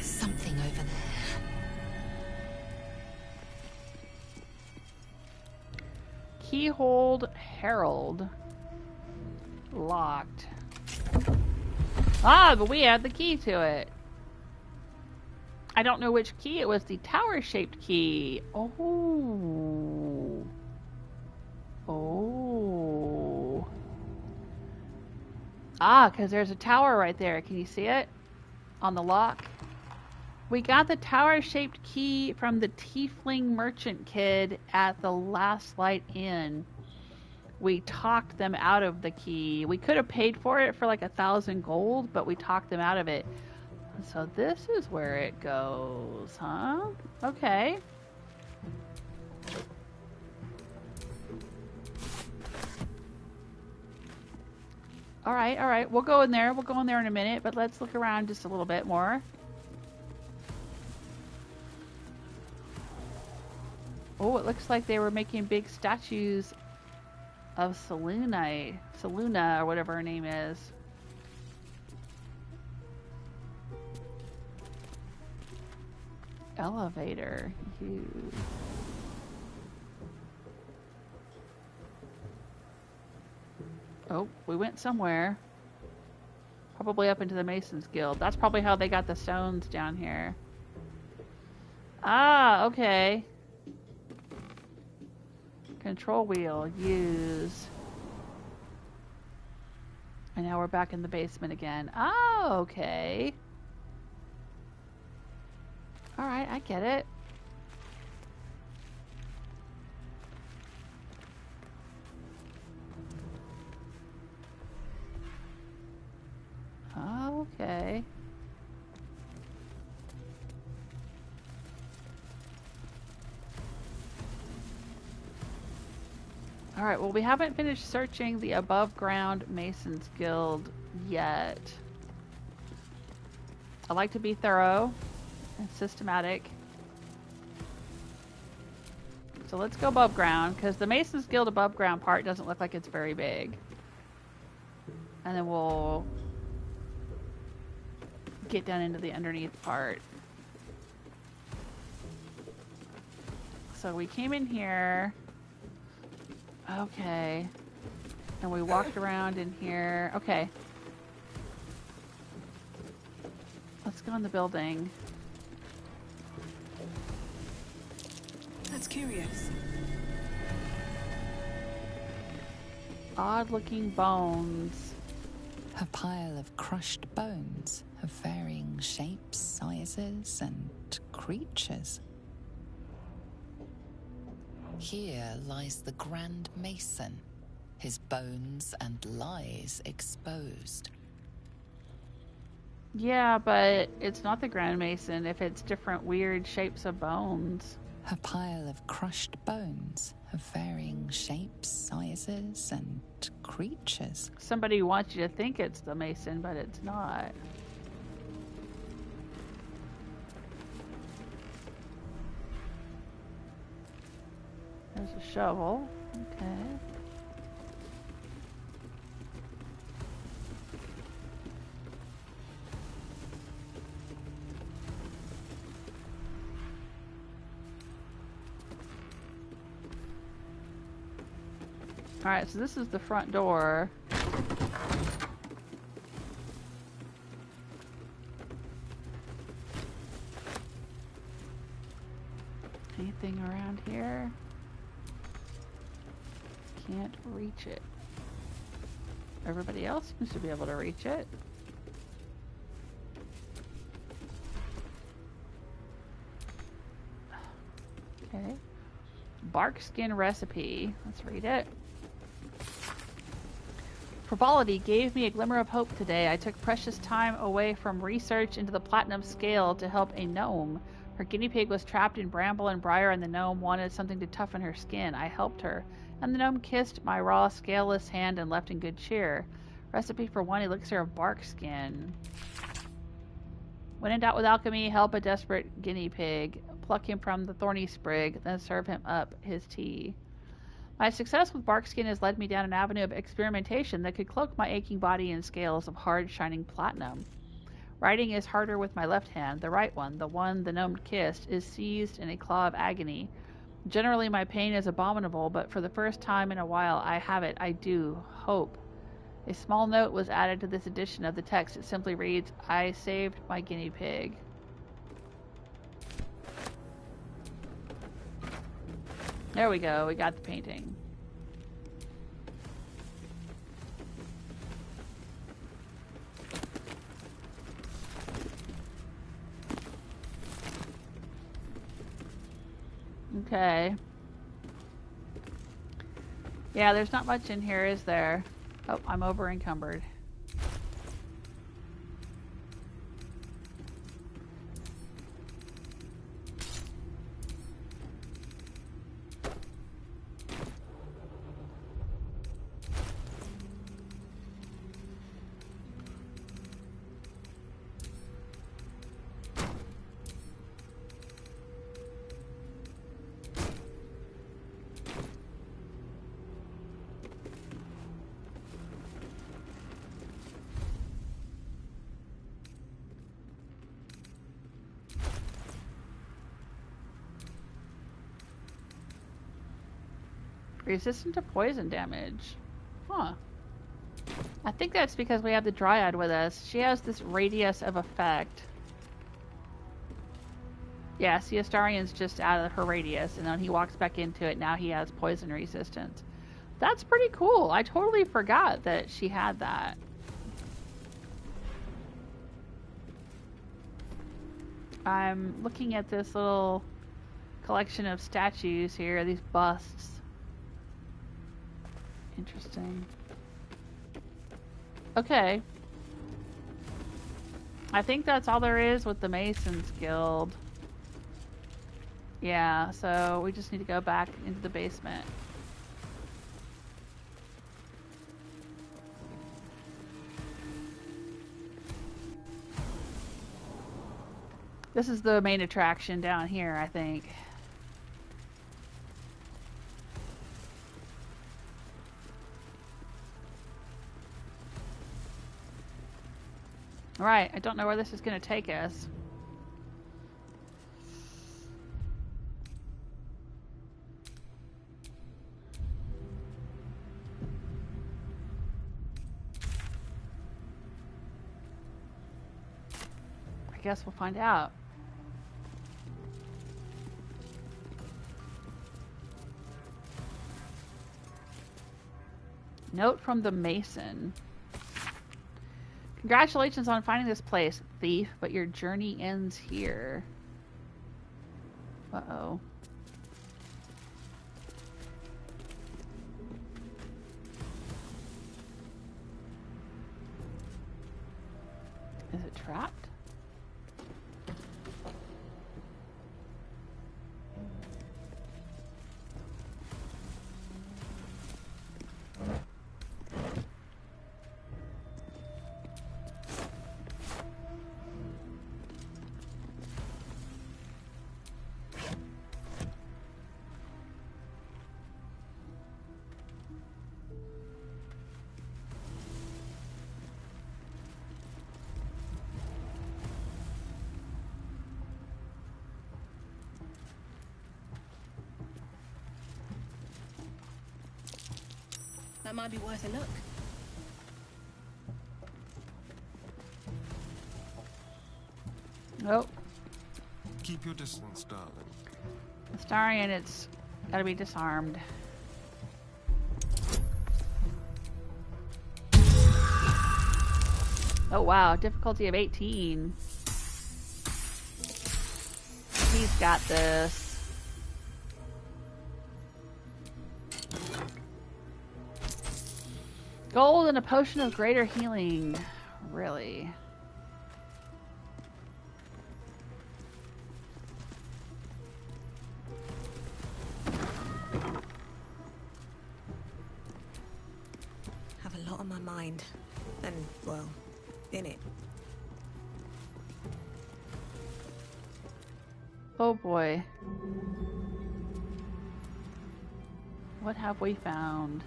Something over there. Keyhold Herald. Locked. Ah, but we had the key to it. I don't know which key. It was the tower-shaped key. Oh. Oh. Ah, because there's a tower right there. Can you see it? On the lock. We got the tower-shaped key from the Tiefling merchant kid at the Last Light Inn. We talked them out of the key. We could have paid for it for like 1,000 gold, but we talked them out of it. So this is where it goes, huh? Okay. All right. We'll go in there. We'll go in there in a minute, but let's look around just a little bit more. Oh, it looks like they were making big statues of Seluna, or whatever her name is. Elevator. Oh, we went somewhere. Probably up into the Masons Guild. That's probably how they got the stones down here. Ah, okay. Control wheel, use. And now we're back in the basement again. Oh, okay. Alright, I get it. Okay. Alright, well, we haven't finished searching the above ground Masons Guild yet. I like to be thorough and systematic. So let's go above ground, because the Masons Guild above ground part doesn't look like it's very big. And then we'll get down into the underneath part. So we came in here. Okay. And we walked around in here. Okay. Let's go in the building. That's curious. Odd looking bones. A pile of crushed bones of varying shapes, sizes, and creatures. Here lies the Grand Mason, his bones and lies exposed. Yeah, but it's not the Grand Mason if it's different weird shapes of bones. A pile of crushed bones of varying shapes, sizes, and creatures. Somebody wants you to think it's the Mason, but it's not. There's a shovel. Okay. Alright, so this is the front door. Anything around here? Can't reach it. Everybody else seems to be able to reach it. Okay. Bark skin recipe. Let's read it. Frivolity gave me a glimmer of hope today. I took precious time away from research into the platinum scale to help a gnome. Her guinea pig was trapped in bramble and briar, and the gnome wanted something to toughen her skin. I helped her, and the gnome kissed my raw, scaleless hand and left in good cheer. Recipe for 1 elixir of bark skin. When in doubt with alchemy, help a desperate guinea pig. Pluck him from the thorny sprig, then serve him up his tea. My success with bark skin has led me down an avenue of experimentation that could cloak my aching body in scales of hard, shining platinum. Writing is harder with my left hand. The right one, the one the gnome kissed, is seized in a claw of agony. Generally, my pain is abominable, but for the first time in a while, I have it. I do. Hope. A small note was added to this edition of the text. It simply reads, I saved my guinea pig. There we go. We got the painting. Okay. Yeah, there's not much in here, is there? Oh, I'm over encumbered. Resistant to poison damage. Huh. I think that's because we have the Dryad with us. She has this radius of effect. Yeah, see, Astarian's just out of her radius, and then he walks back into it. Now he has poison resistance. That's pretty cool. I totally forgot that she had that. I'm looking at this little collection of statues here, these busts. Interesting. Okay. I think that's all there is with the Masons Guild. Yeah, so we just need to go back into the basement. This is the main attraction down here, I think. Alright, I don't know where this is going to take us. I guess we'll find out. Note from the Mason. Congratulations on finding this place, thief, but your journey ends here. Uh-oh. Is it trapped? That might be worth a look. Nope. Keep your distance, darling. Astarian, it's gotta be disarmed. Oh wow, difficulty of 18. He's got this. Gold and a potion of greater healing. Really? Have a lot on my mind. And, well, in it. Oh boy. What have we found?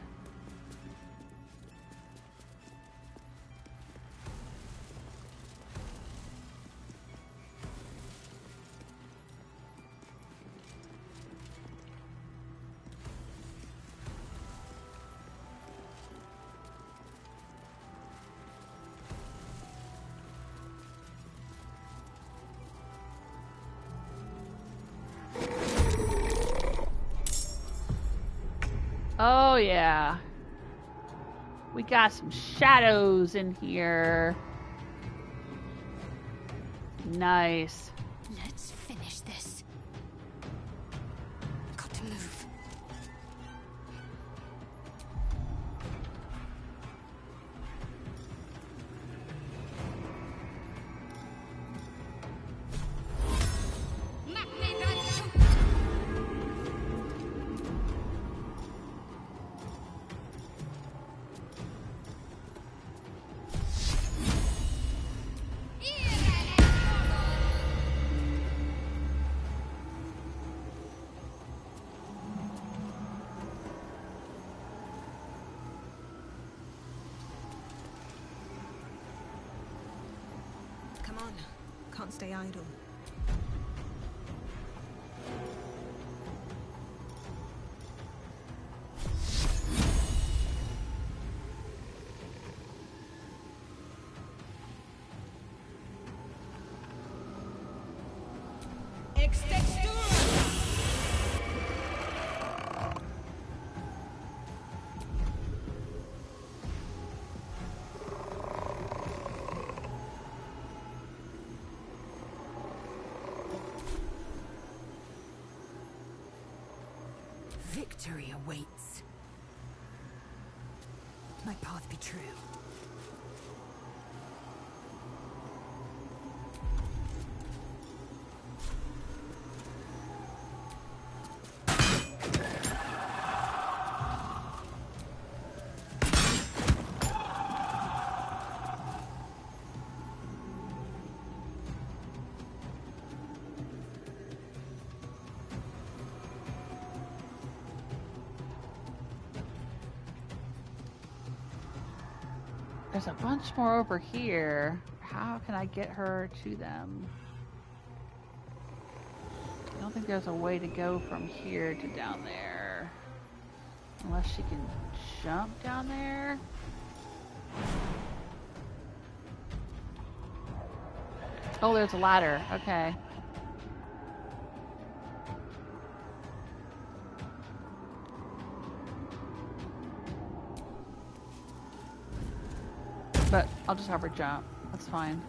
Oh yeah. We got some shadows in here. Nice. Let's finish this. Got to move. Come on. Can't stay idle. Ex textura! Victory awaits. My path be true. There's a bunch more over here. How can I get her to them? I don't think there's a way to go from here to down there. Unless she can jump down there. Oh, there's a ladder. Okay. But I'll just have her jump. That's fine.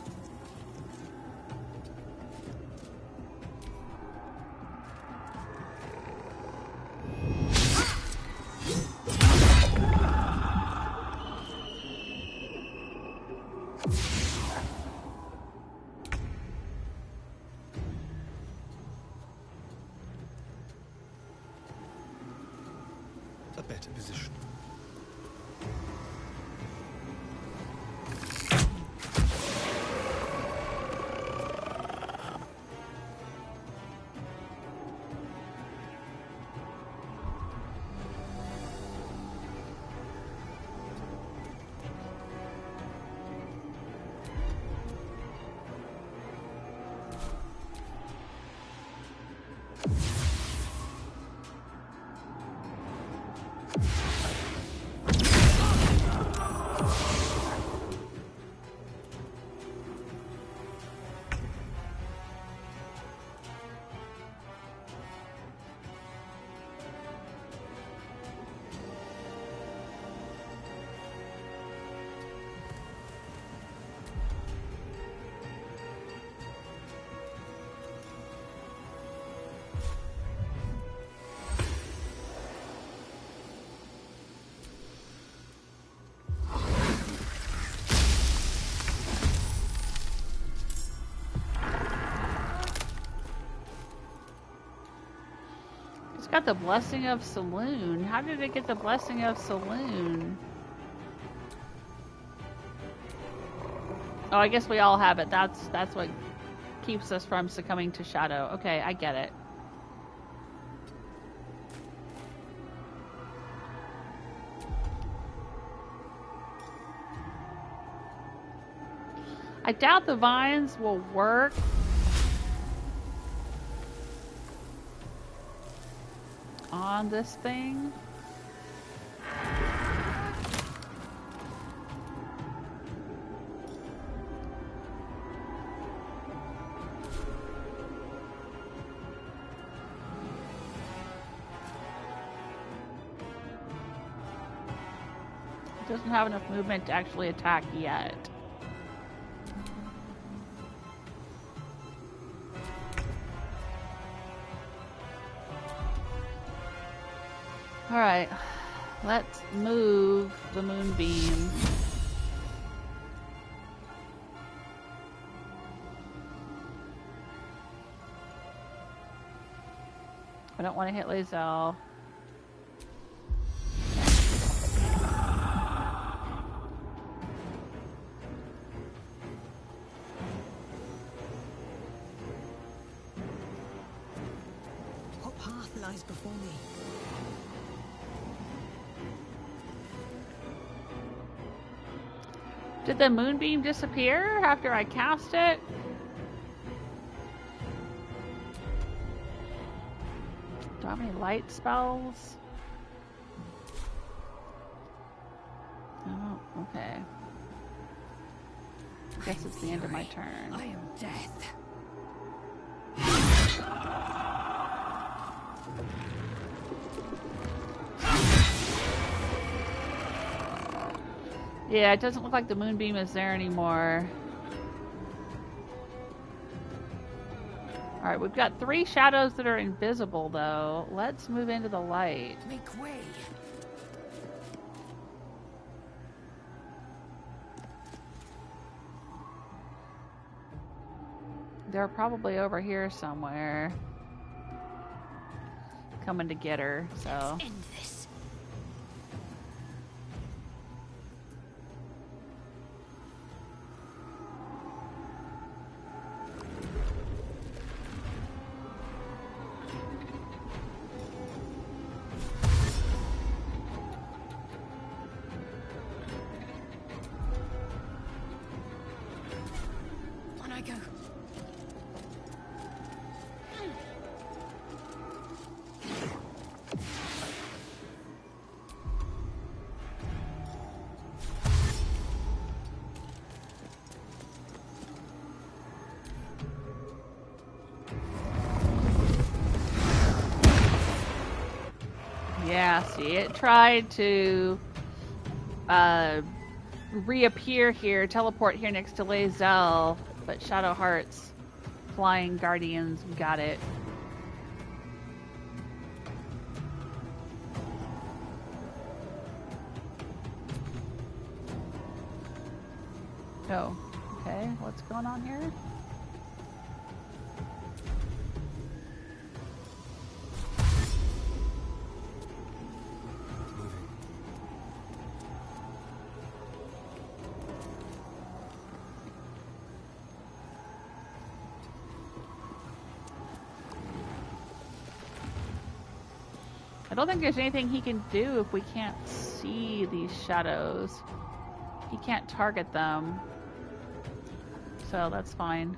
A better position. It's got the blessing of Selune. How did it get the blessing of Selune? Oh, I guess we all have it. That's what keeps us from succumbing to shadow. Okay, I get it. I doubt the vines will work. On this thing. It doesn't have enough movement to actually attack yet. Alright, let's move the moonbeam. I don't want to hit Lae'zel. What path lies before me? Did the moonbeam disappear after I cast it? Do I have any light spells? Oh, okay. I guess it's the end of my turn. I am death. Yeah, it doesn't look like the moonbeam is there anymore. Alright, we've got 3 shadows that are invisible, though. Let's move into the light. Make way. They're probably over here somewhere. Coming to get her, so. Let's end this. On I go. Yeah, see, it tried to reappear here, teleport here next to Lae'zel, but Shadowheart's flying guardians got it. Oh, okay, what's going on here? I don't think there's anything he can do if we can't see these shadows. He can't target them. So that's fine.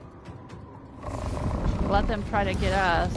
Let them try to get us.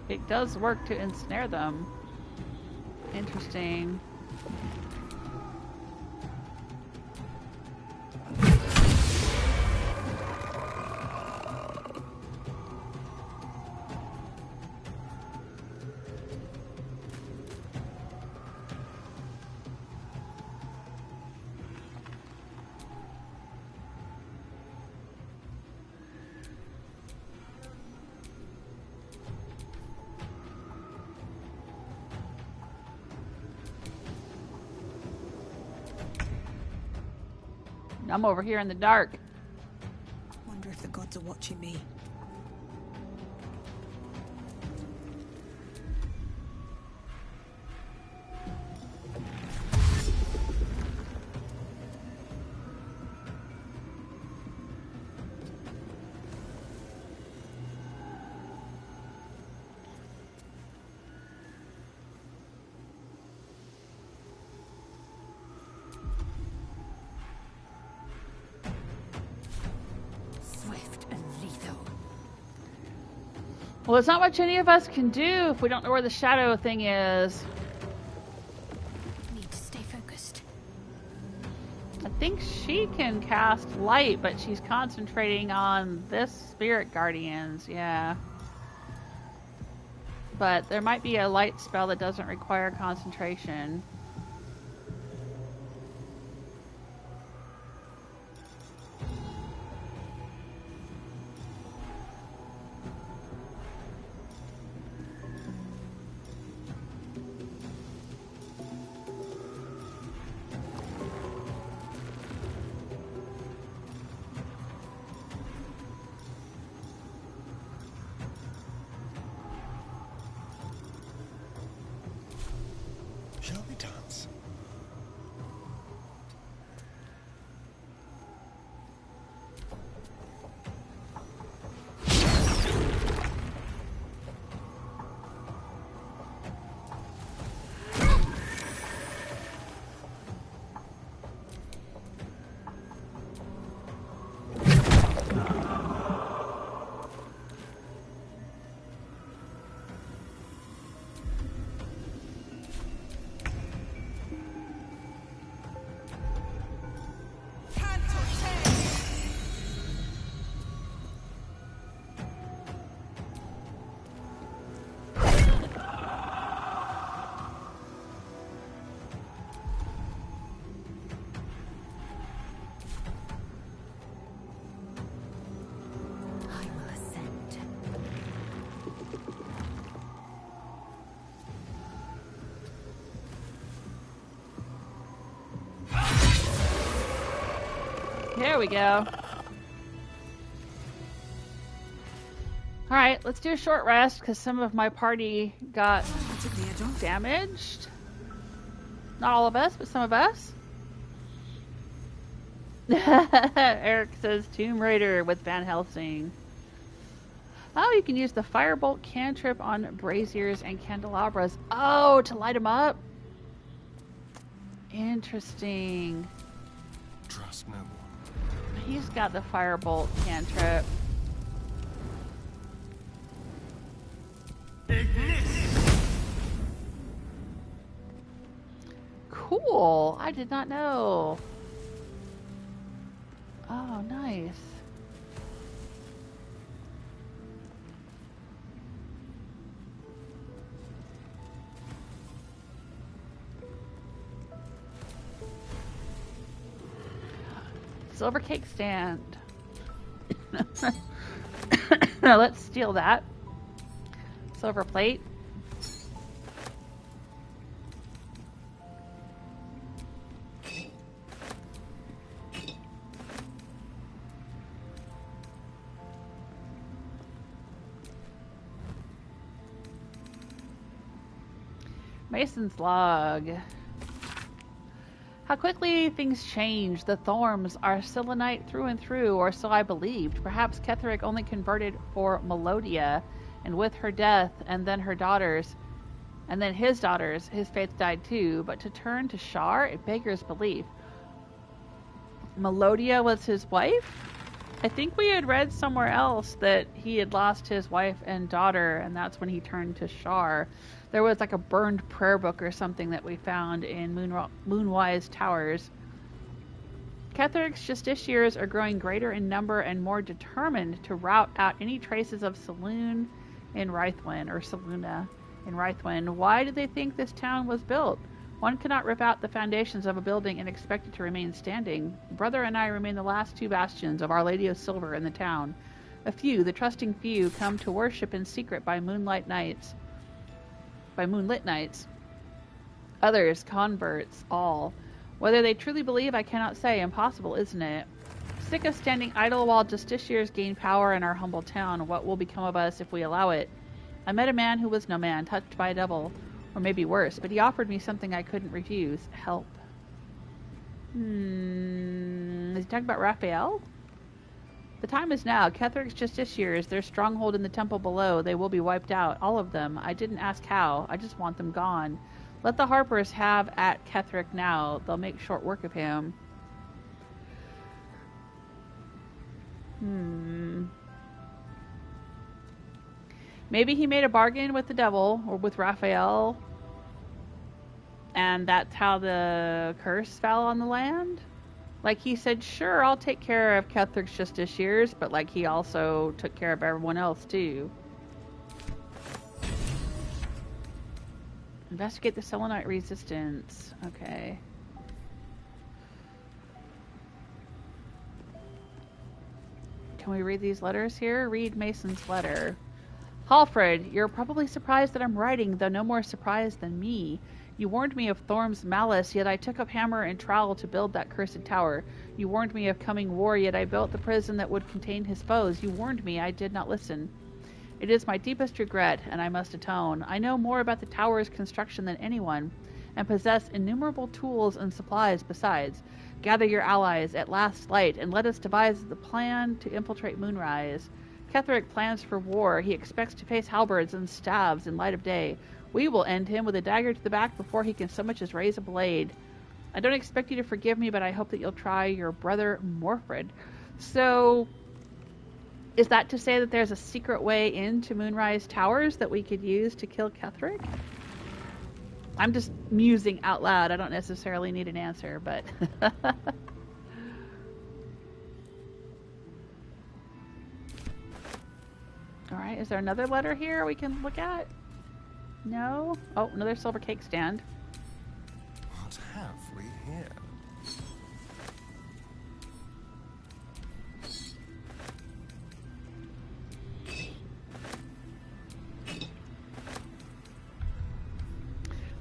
It does work to ensnare them. Interesting. I'm over here in the dark. Wonder if the gods are watching me. Well, there's not much any of us can do if we don't know where the shadow thing is. Need to stay focused. I think she can cast light, but she's concentrating on this spirit guardians, yeah. But there might be a light spell that doesn't require concentration. Shall we dance. There we go. Alright, let's do a short rest because some of my party got damaged. Not all of us, but some of us. Eric says Tomb Raider with Van Helsing. Oh, you can use the Firebolt cantrip on braziers and candelabras. Oh, to light them up? Interesting. Trust no one. He's got the Firebolt cantrip. Cool. I did not know. Oh, nice. Silver cake stand. Now let's steal that. Silver plate. Mason's log. How quickly things change. The Thorms are Selunite through and through, or so I believed. Perhaps Ketheric only converted for Melodia, and with her death, and then her daughters, and then his daughters, his faith died too. But to turn to Shar, it beggars belief. Melodia was his wife? I think we had read somewhere else that he had lost his wife and daughter, and that's when he turned to Shar. There was like a burned prayer book or something that we found in Moonwise Towers. Ketheric's justiciars are growing greater in number and more determined to rout out any traces of Selune in Wraithwind, or Seluna in Wraithwind. Why do they think this town was built? One cannot rip out the foundations of a building and expect it to remain standing. Brother and I remain the last two bastions of Our Lady of Silver in the town. A few, the trusting few, come to worship in secret by moonlit nights. Others, converts, all. Whether they truly believe, I cannot say. Impossible, isn't it? Sick of standing idle while justiciars gain power in our humble town. What will become of us if we allow it? I met a man who was no man, touched by a devil. Or maybe worse, but he offered me something I couldn't refuse. Help. Is he talking about Raphael? The time is now. Ketheric's justiciars, their stronghold in the temple below, they will be wiped out. All of them. I didn't ask how. I just want them gone. Let the Harpers have at Ketheric now. They'll make short work of him. Maybe he made a bargain with the devil, or with Raphael, and that's how the curse fell on the land? Like, he said, sure, I'll take care of Ketheric's justiciars, but, like, he also took care of everyone else, too. Investigate the Selunite Resistance. Okay. Can we read these letters here? Read Mason's letter. Hallfred, you're probably surprised that I'm writing, though no more surprised than me. You warned me of Thorm's malice, yet I took up hammer and trowel to build that cursed tower. You warned me of coming war, yet I built the prison that would contain his foes. You warned me, I did not listen. It is my deepest regret, and I must atone. I know more about the tower's construction than anyone. and possess innumerable tools and supplies besides. Gather your allies at last light, and let us devise the plan to infiltrate Moonrise. Ketheric plans for war. He expects to face halberds and staves in light of day. We will end him with a dagger to the back before he can so much as raise a blade. I don't expect you to forgive me, but I hope that you'll try your brother Morfred. So, is that to say that there's a secret way into Moonrise Towers that we could use to kill Ketheric? I'm just musing out loud. I don't necessarily need an answer, but... Alright, is there another letter here we can look at? No? Oh, another silver cake stand. What have we here?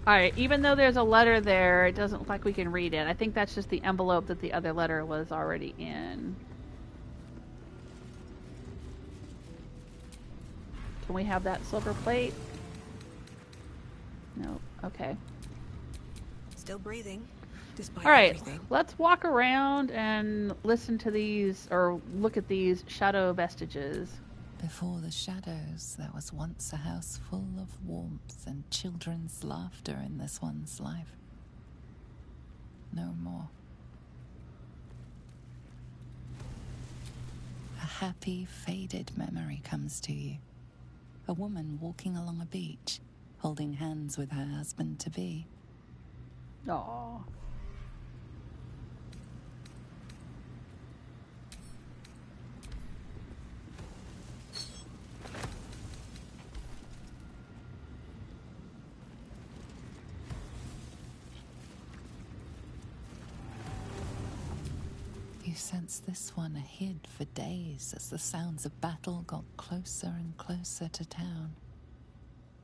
Alright, even though there's a letter there, it doesn't look like we can read it. I think that's just the envelope that the other letter was already in. Can we have that silver plate? No. Okay. Still breathing, despite Alright, everything. let's walk around and listen to these, or look at these shadow vestiges. Before the shadows, there was once a house full of warmth and children's laughter in this one's life. No more. A happy, faded memory comes to you. A woman walking along a beach, holding hands with her husband-to-be. Aww. You sense this one hid for days as the sounds of battle got closer and closer to town.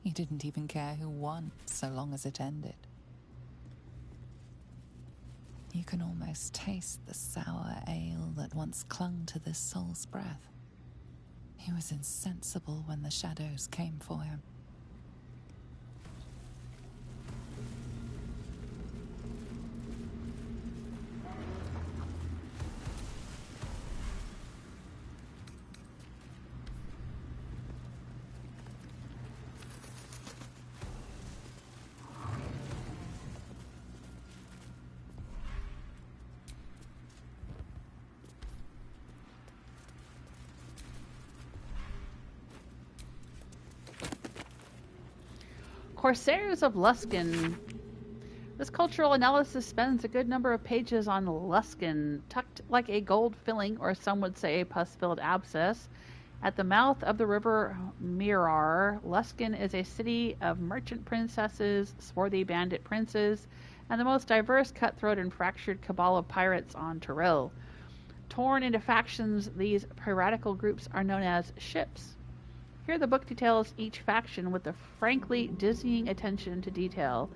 You didn't even care who won, so long as it ended. You can almost taste the sour ale that once clung to this soul's breath. He was insensible when the shadows came for him. Corsairs of Luskan. This cultural analysis spends a good number of pages on Luskan, tucked like a gold filling, or some would say a pus-filled abscess. At the mouth of the river Mirar, Luskan is a city of merchant princesses, swarthy bandit princes, and the most diverse cutthroat and fractured cabal of pirates on Tyrell. Torn into factions, these piratical groups are known as ships. Here the book details each faction with a frankly dizzying attention to detail.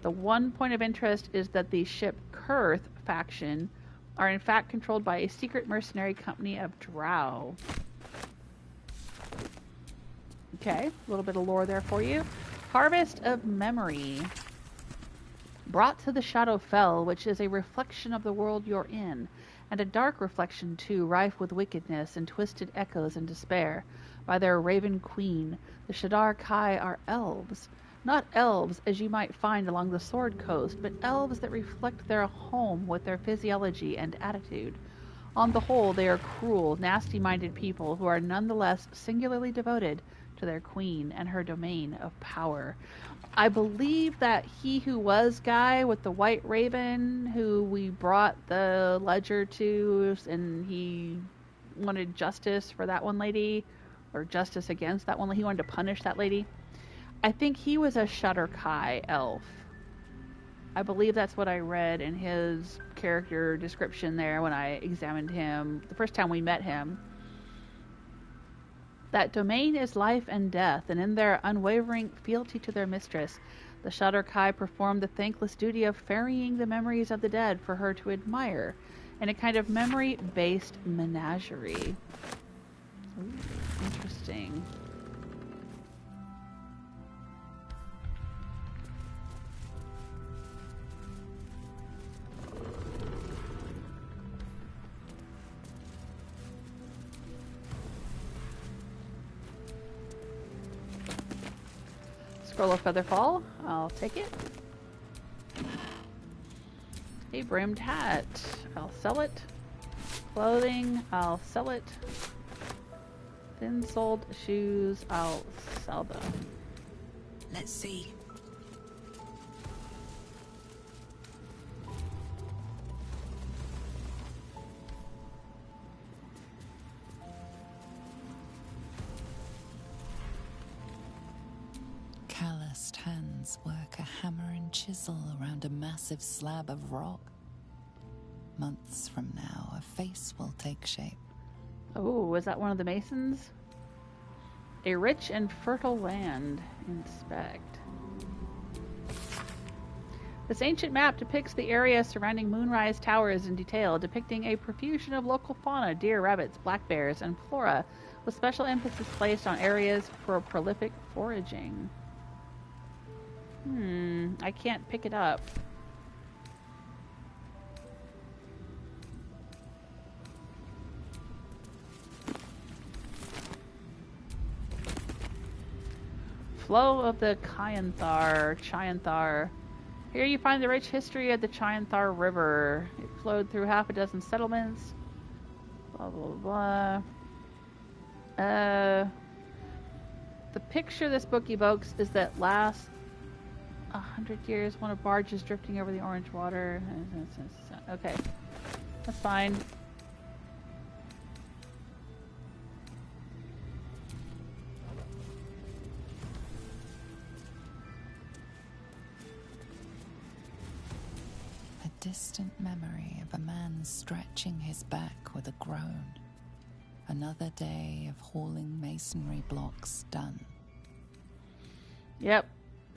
The one point of interest is that the ship Quothe faction are in fact controlled by a secret mercenary company of drow. Okay, a little bit of lore there for you. Harvest of Memory. Brought to the Shadowfell, which is a reflection of the world you're in, and a dark reflection too, rife with wickedness and twisted echoes and despair. By their Raven Queen, the Shadar Kai are elves. Not elves as you might find along the Sword Coast, but elves that reflect their home with their physiology and attitude. On the whole, they are cruel, nasty-minded people who are nonetheless singularly devoted to their queen and her domain of power. I believe that he who was guy with the white raven, who we brought the ledger to, and he wanted justice for that one lady, or justice against that one. He wanted to punish that lady. I think he was a Shadar Kai elf. I believe that's what I read in his character description there when I examined him the first time we met him. That domain is life and death, and in their unwavering fealty to their mistress, the Shadar Kai perform the thankless duty of ferrying the memories of the dead for her to admire, in a kind of memory-based menagerie. Ooh, interesting. Scroll of Featherfall. I'll take it. A brimmed hat. I'll sell it. Clothing. I'll sell it. Thin-soled shoes. I'll sell them. Let's see. Calloused hands work a hammer and chisel around a massive slab of rock. Months from now, a face will take shape. Oh, was that one of the masons? A rich and fertile land. Inspect. This ancient map depicts the area surrounding Moonrise Towers in detail, depicting a profusion of local fauna, deer, rabbits, black bears, and flora, with special emphasis placed on areas for prolific foraging. I can't pick it up. Flow of the Chianthar. Here you find the rich history of the Chianthar River. It flowed through half a dozen settlements. Blah, blah, blah. The picture this book evokes is that last 100 years, one of barges drifting over the orange water. Okay, that's fine. A distant memory of a man stretching his back with a groan. Another day of hauling masonry blocks done. Yep.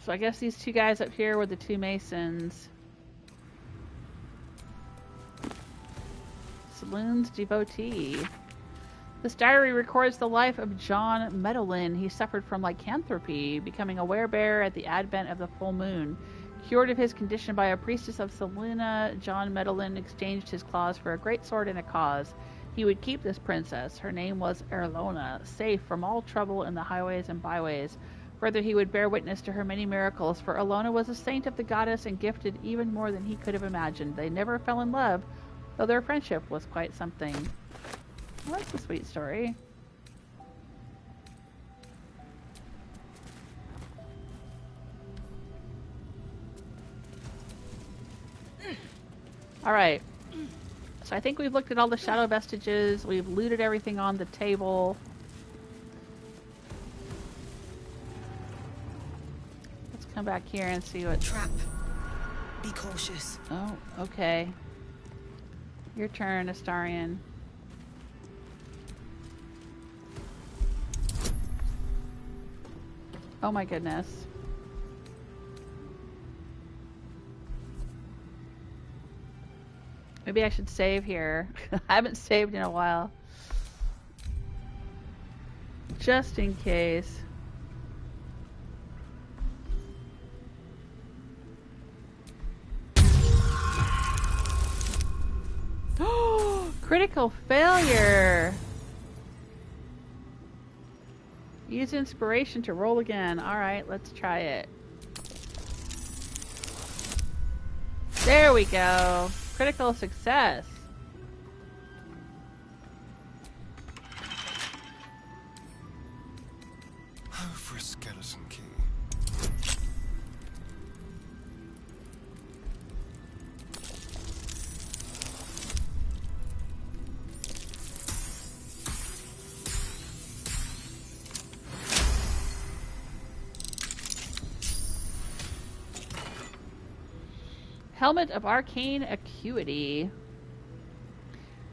So I guess these two guys up here were the two masons. Saloon's devotee. This diary records the life of John Madeline. He suffered from lycanthropy, becoming a werebear at the advent of the full moon. Cured of his condition by a priestess of Seluna, John Madeline exchanged his claws for a great sword and a cause. He would keep this princess. Her name was Erlona, safe from all trouble in the highways and byways. Further, he would bear witness to her many miracles, for Erlona was a saint of the goddess and gifted even more than he could have imagined. They never fell in love, though their friendship was quite something. Well, that's a sweet story. Alright. So I think we've looked at all the shadow vestiges. We've looted everything on the table. Let's come back here and see what... Trap. Be cautious. Oh, okay. Your turn, Astarion. Oh my goodness. Maybe I should save here. I haven't saved in a while. Just in case. Critical failure! Use inspiration to roll again. Alright, let's try it. There we go. Critical success. Oh, for a skeleton key. Helmet of Arcane Acuity.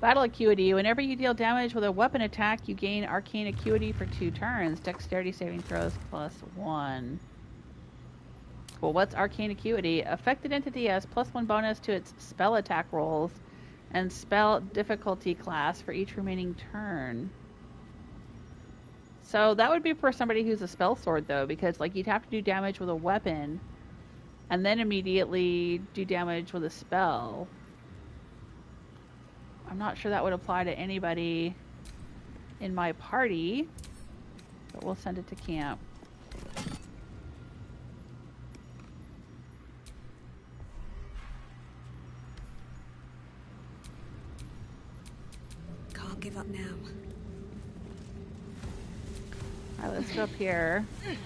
Battle Acuity. Whenever you deal damage with a weapon attack, you gain Arcane Acuity for 2 turns. Dexterity saving throws +1. Cool. What's Arcane Acuity? Affected entity has +1 bonus to its spell attack rolls and spell difficulty class for each remaining turn. So that would be for somebody who's a spell sword, though, because like you'd have to do damage with a weapon and then immediately do damage with a spell. I'm not sure that would apply to anybody in my party, but we'll send it to camp. give up now. Alright, let's go up here. See if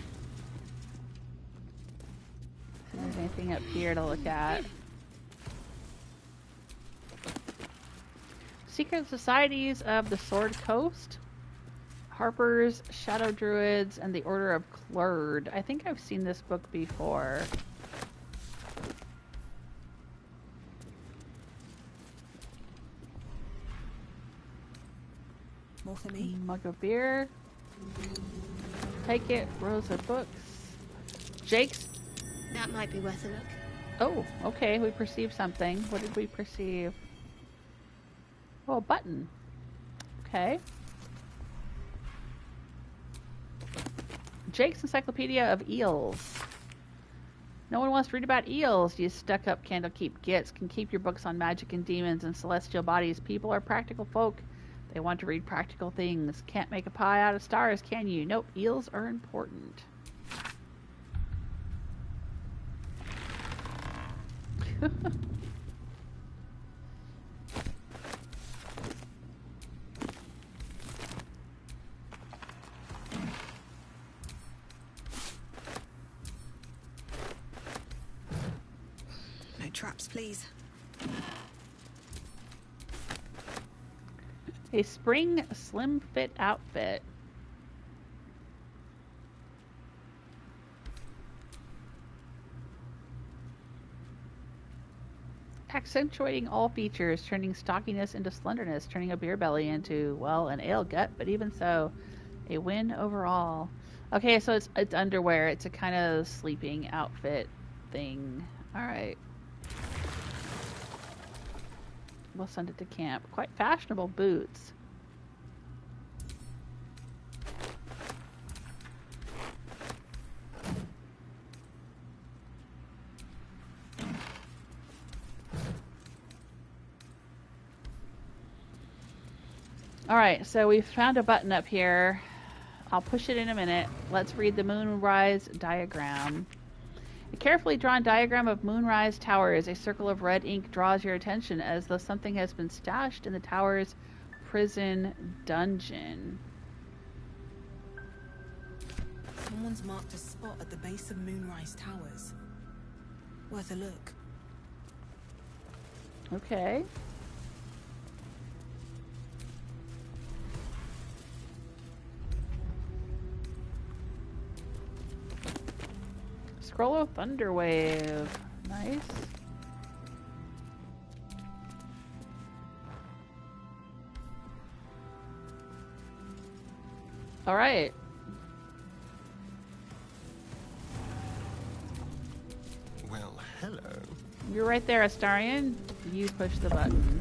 there's anything up here to look at. Secret Societies of the Sword Coast, Harpers, Shadow Druids, and the Order of Clerd. I think I've seen this book before. More for me. Mug of beer. Take it. Rows of books. Jake's. That might be worth a look. Oh, okay. We perceived something. What did we perceive? Oh, a button. Okay. Jake's Encyclopedia of Eels. No one wants to read about eels. You stuck-up Candlekeep gits can keep your books on magic and demons and celestial bodies. People are practical folk. They want to read practical things. Can't make a pie out of stars, can you? Nope. Eels are important. No traps, please. A spring slim fit outfit. Accentuating all features, turning stockiness into slenderness, turning a beer belly into, well, an ale gut, but even so, a win overall. Okay, so it's underwear. It's a kind of sleeping outfit thing. Alright. We'll send it to camp. Quite fashionable boots. Alright, so we found a button up here. I'll push it in a minute. Let's read the moonrise diagram. A carefully drawn diagram of moonrise towers. A circle of red ink draws your attention as though something has been stashed in the tower's prison dungeon. Someone's marked a spot at the base of Moonrise Towers. Worth a look. Okay. Scroll of Thunderwave. Nice. Alright. Well, hello. You're right there, Astarion. You push the button.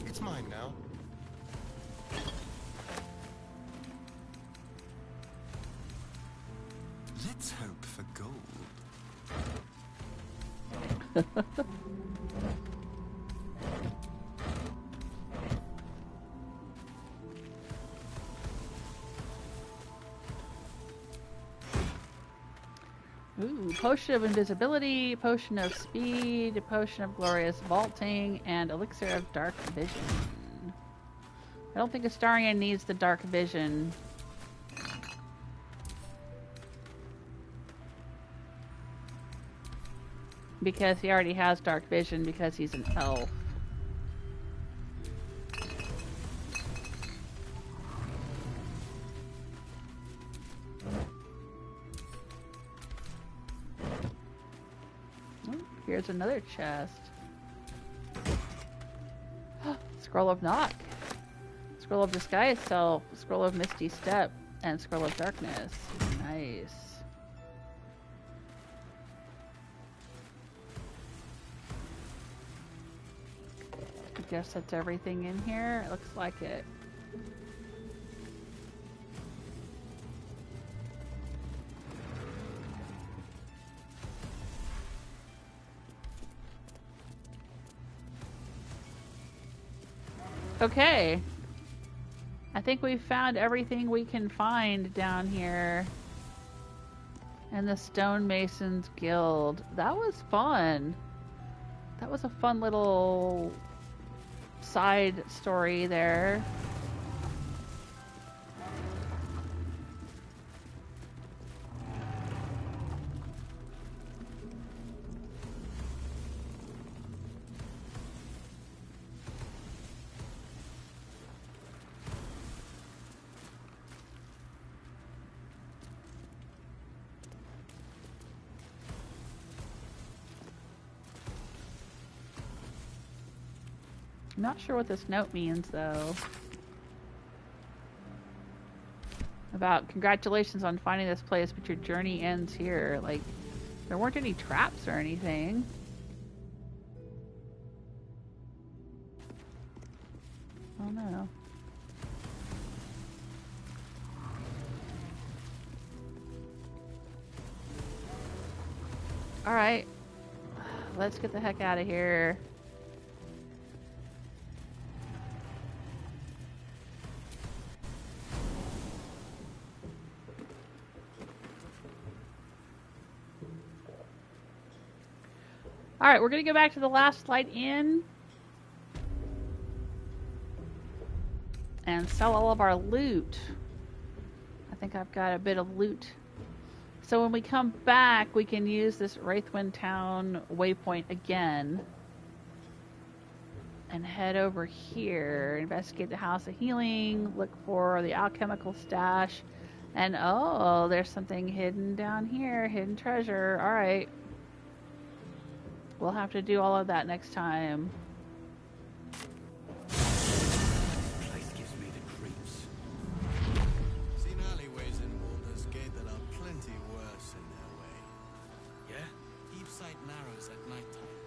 It's mine now. Let's hope for gold. Ooh, Potion of Invisibility, Potion of Speed, Potion of Glorious Vaulting, and Elixir of Dark Vision. I don't think Astarion needs the Dark Vision. Because he already has Dark Vision because he's an elf. Here's another chest. Scroll of Knock. Scroll of Disguise Self. Scroll of Misty Step. And Scroll of Darkness. Nice. I guess that's everything in here. It looks like it. Okay. I think we've found everything we can find down here. And the Stonemasons Guild. That was fun. That was a fun little side story there. I'm not sure what this note means, though. About congratulations on finding this place, but your journey ends here. Like, there weren't any traps or anything. Oh no. Alright. Let's get the heck out of here. Alright, we're going to go back to the last light inn and sell all of our loot. I think I've got a bit of loot. So when we come back, we can use this Wraithwind Town waypoint again and head over here, investigate the House of Healing, look for the alchemical stash, and oh, there's something hidden down here, hidden treasure. Alright. We'll have to do all of that next time. Place gives me the creeps. Seen alleyways in Baldur's Gate that are plenty worse in their way. Yeah? Deep sight narrows at nighttime.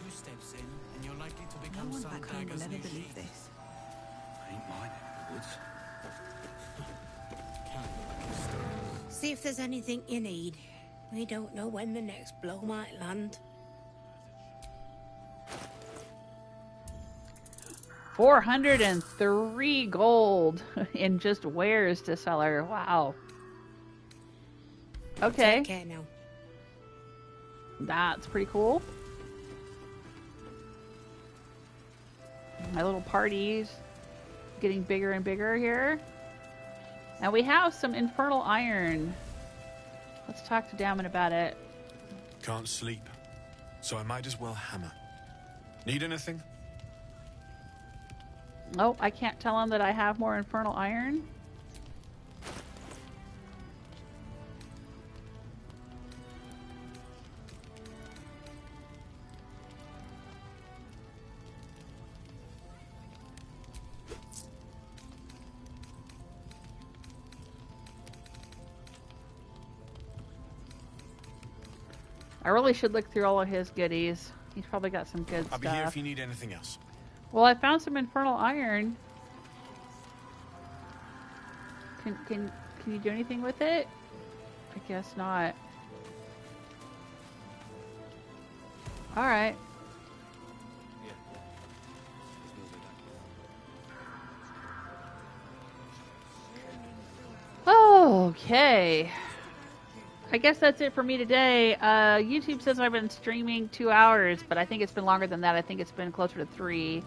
2 steps in, and you're likely to become No one some back home will dagger's ever new believe sheath. this. Ain't mine in the woods. Can't look like stones. See if there's anything you need. We don't know when the next blow might land. 403 gold in just wares to sell her. Wow. Okay. Take care now. That's pretty cool. My little party's getting bigger and bigger here. And we have some infernal iron. Let's talk to Damon about it. Can't sleep, so I might as well hammer. Need anything? Oh, I can't tell him that I have more infernal iron. I really should look through all of his goodies. He's probably got some good I'll stuff. be here if you need anything else. Well, I found some infernal iron. Can you do anything with it? I guess not. All right. Okay. I guess that's it for me today. YouTube says I've been streaming 2 hours, but I think it's been longer than that. I think it's been closer to 3.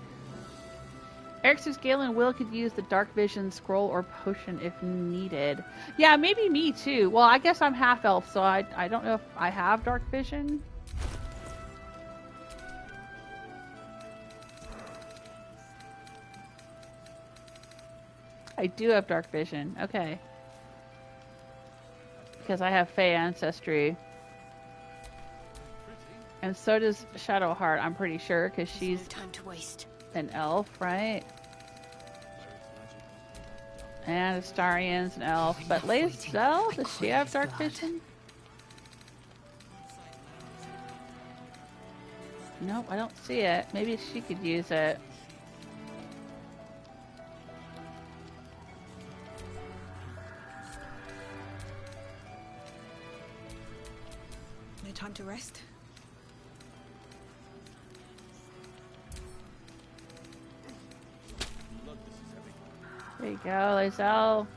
Eric says Galen Will could use the Dark Vision scroll or potion if needed. Yeah, maybe me too. Well, I guess I'm half elf, so I don't know if I have Dark Vision. I do have Dark Vision. Okay. Because I have Fey ancestry. And so does Shadowheart, I'm pretty sure, because she's no time to waste. An elf, right? And Astarian's an elf. But Lae'zel, does she have Dark Vision? Nope, I don't see it. Maybe she could use it. No time to rest? There you go, Lae'zel.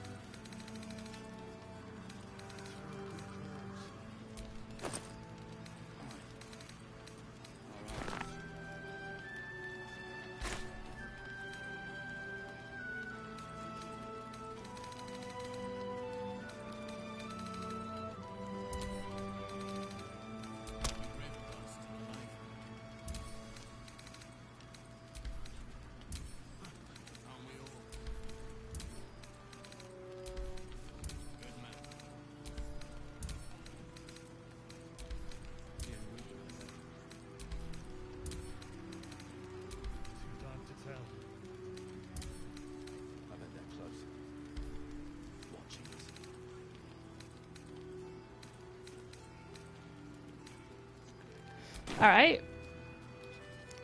Alright.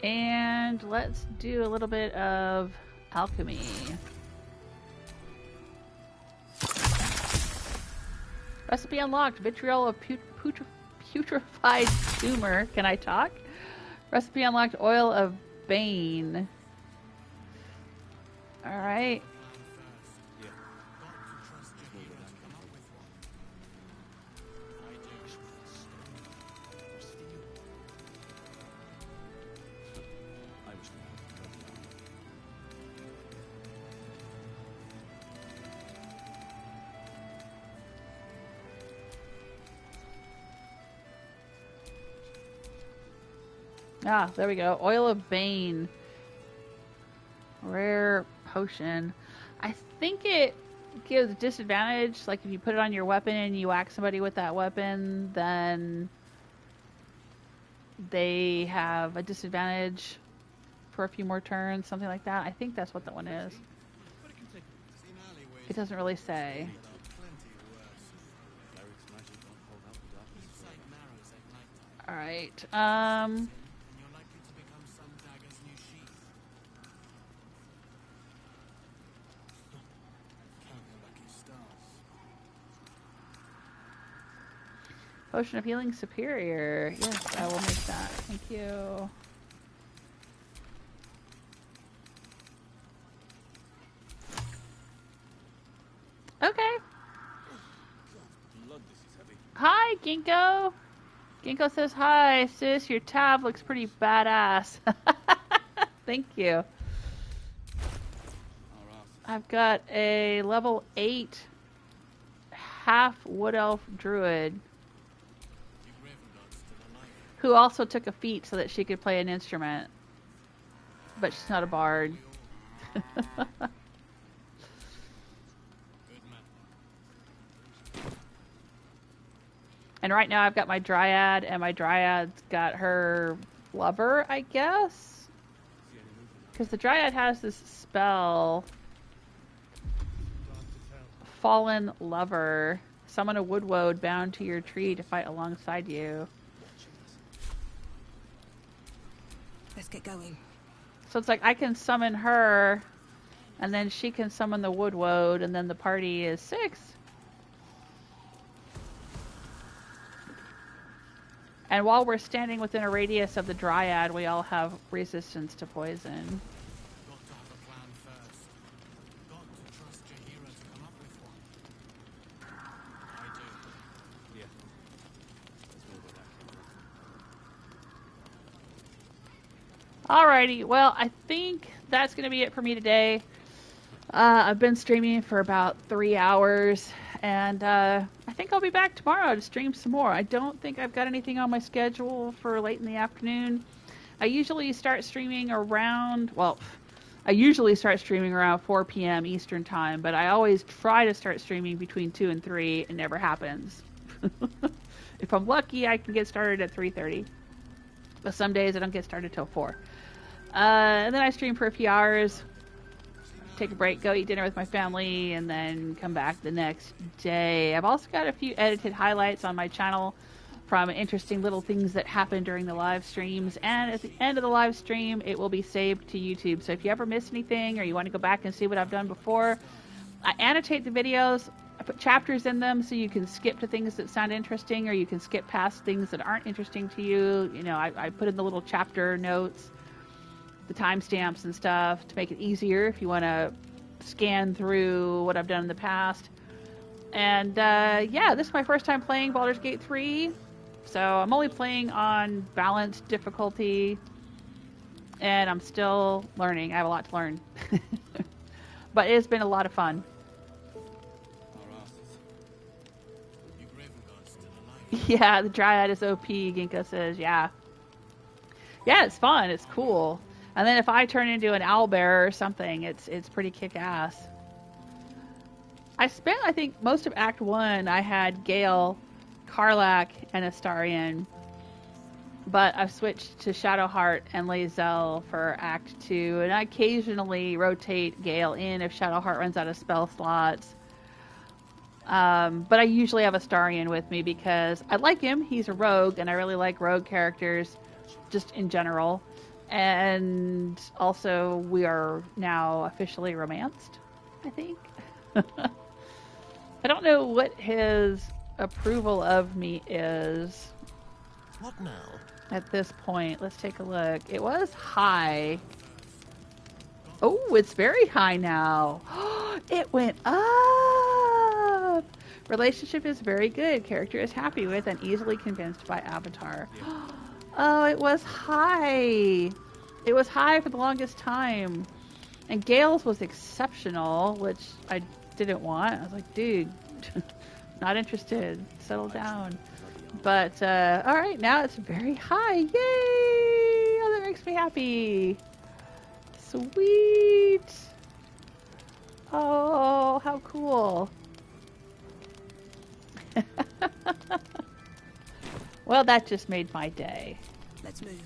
And let's do a little bit of alchemy. Recipe unlocked. Vitriol of putrefied tumor. Can I talk? Recipe unlocked. Oil of bane. Alright. Ah, there we go. Oil of Bane. Rare potion. I think it gives disadvantage. Like if you put it on your weapon and you whack somebody with that weapon, then they have a disadvantage for a few more turns, something like that. I think that's what that one is. It doesn't really say. Alright, Potion of Healing Superior. Yes, I will make that. Thank you. Okay. Hi, Ginkgo. Ginkgo says, hi, sis. Your tab looks pretty badass. Thank you. I've got a level 8 half wood elf druid who also took a feat so that she could play an instrument. But she's not a bard. And right now I've got my dryad, and my dryad's got her lover, I guess? Because the dryad has this spell, Fallen Lover. Summon a woodwode bound to your tree to fight alongside you. Let's get going. So it's like I can summon her, and then she can summon the woodwode, and then the party is 6. And while we're standing within a radius of the dryad, we all have resistance to poison. Alrighty, well, I think that's going to be it for me today. I've been streaming for about 3 hours, and I think I'll be back tomorrow to stream some more. I don't think I've got anything on my schedule for late in the afternoon. I usually start streaming around, well, I usually start streaming around 4 p.m. Eastern Time, but I always try to start streaming between 2 and 3. It never happens. If I'm lucky, I can get started at 3:30. But some days I don't get started till 4. And then I stream for a few hours, take a break, go eat dinner with my family, and then come back the next day. I've also got a few edited highlights on my channel from interesting little things that happen during the live streams. And at the end of the live stream, it will be saved to YouTube. So if you ever miss anything or you want to go back and see what I've done before, I annotate the videos. I put chapters in them so you can skip to things that sound interesting, or you can skip past things that aren't interesting to you. You know, I put in the little chapter notes, the timestamps and stuff to make it easier if you want to scan through what I've done in the past. And yeah, this is my first time playing Baldur's Gate 3. So I'm only playing on balanced difficulty. And I'm still learning. I have a lot to learn. But it's been a lot of fun. Yeah, the Dryad is OP, Ginkgo says. Yeah. Yeah, it's fun. It's cool. And then if I turn into an owlbear or something, it's pretty kick-ass. I spent, I think, most of Act 1, I had Gale, Karlach, and Astarion. But I've switched to Shadowheart and Lae'zel for Act 2. And I occasionally rotate Gale in if Shadowheart runs out of spell slots. But I usually have Astarion with me because I like him. He's a rogue, and I really like rogue characters just in general. And also, we are now officially romanced, I think. I don't know what his approval of me is. What now? At this point, let's take a look. It was high. Oh, it's very high now. It went up. Relationship is very good. Character is happy with and easily convinced by avatar. Oh, it was high. It was high for the longest time. And Gale's was exceptional, which I didn't want. I was like, dude, not interested. Settle down. But, alright, now it's very high. Yay! Oh, that makes me happy. Sweet. Oh, how cool. Well, that just made my day. Let's move.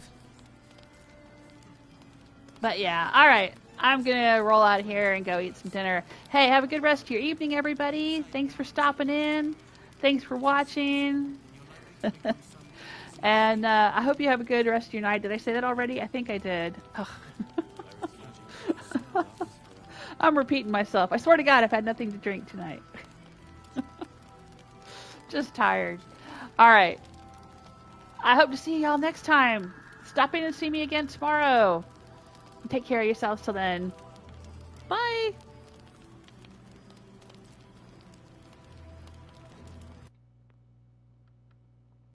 But yeah, alright. I'm gonna roll out of here and go eat some dinner. Hey, have a good rest of your evening, everybody. Thanks for stopping in. Thanks for watching. And I hope you have a good rest of your night. Did I say that already? I think I did. I'm repeating myself. I swear to God, I've had nothing to drink tonight. Just tired. Alright. I hope to see y'all next time. Stop in and see me again tomorrow. Take care of yourselves till then. Bye!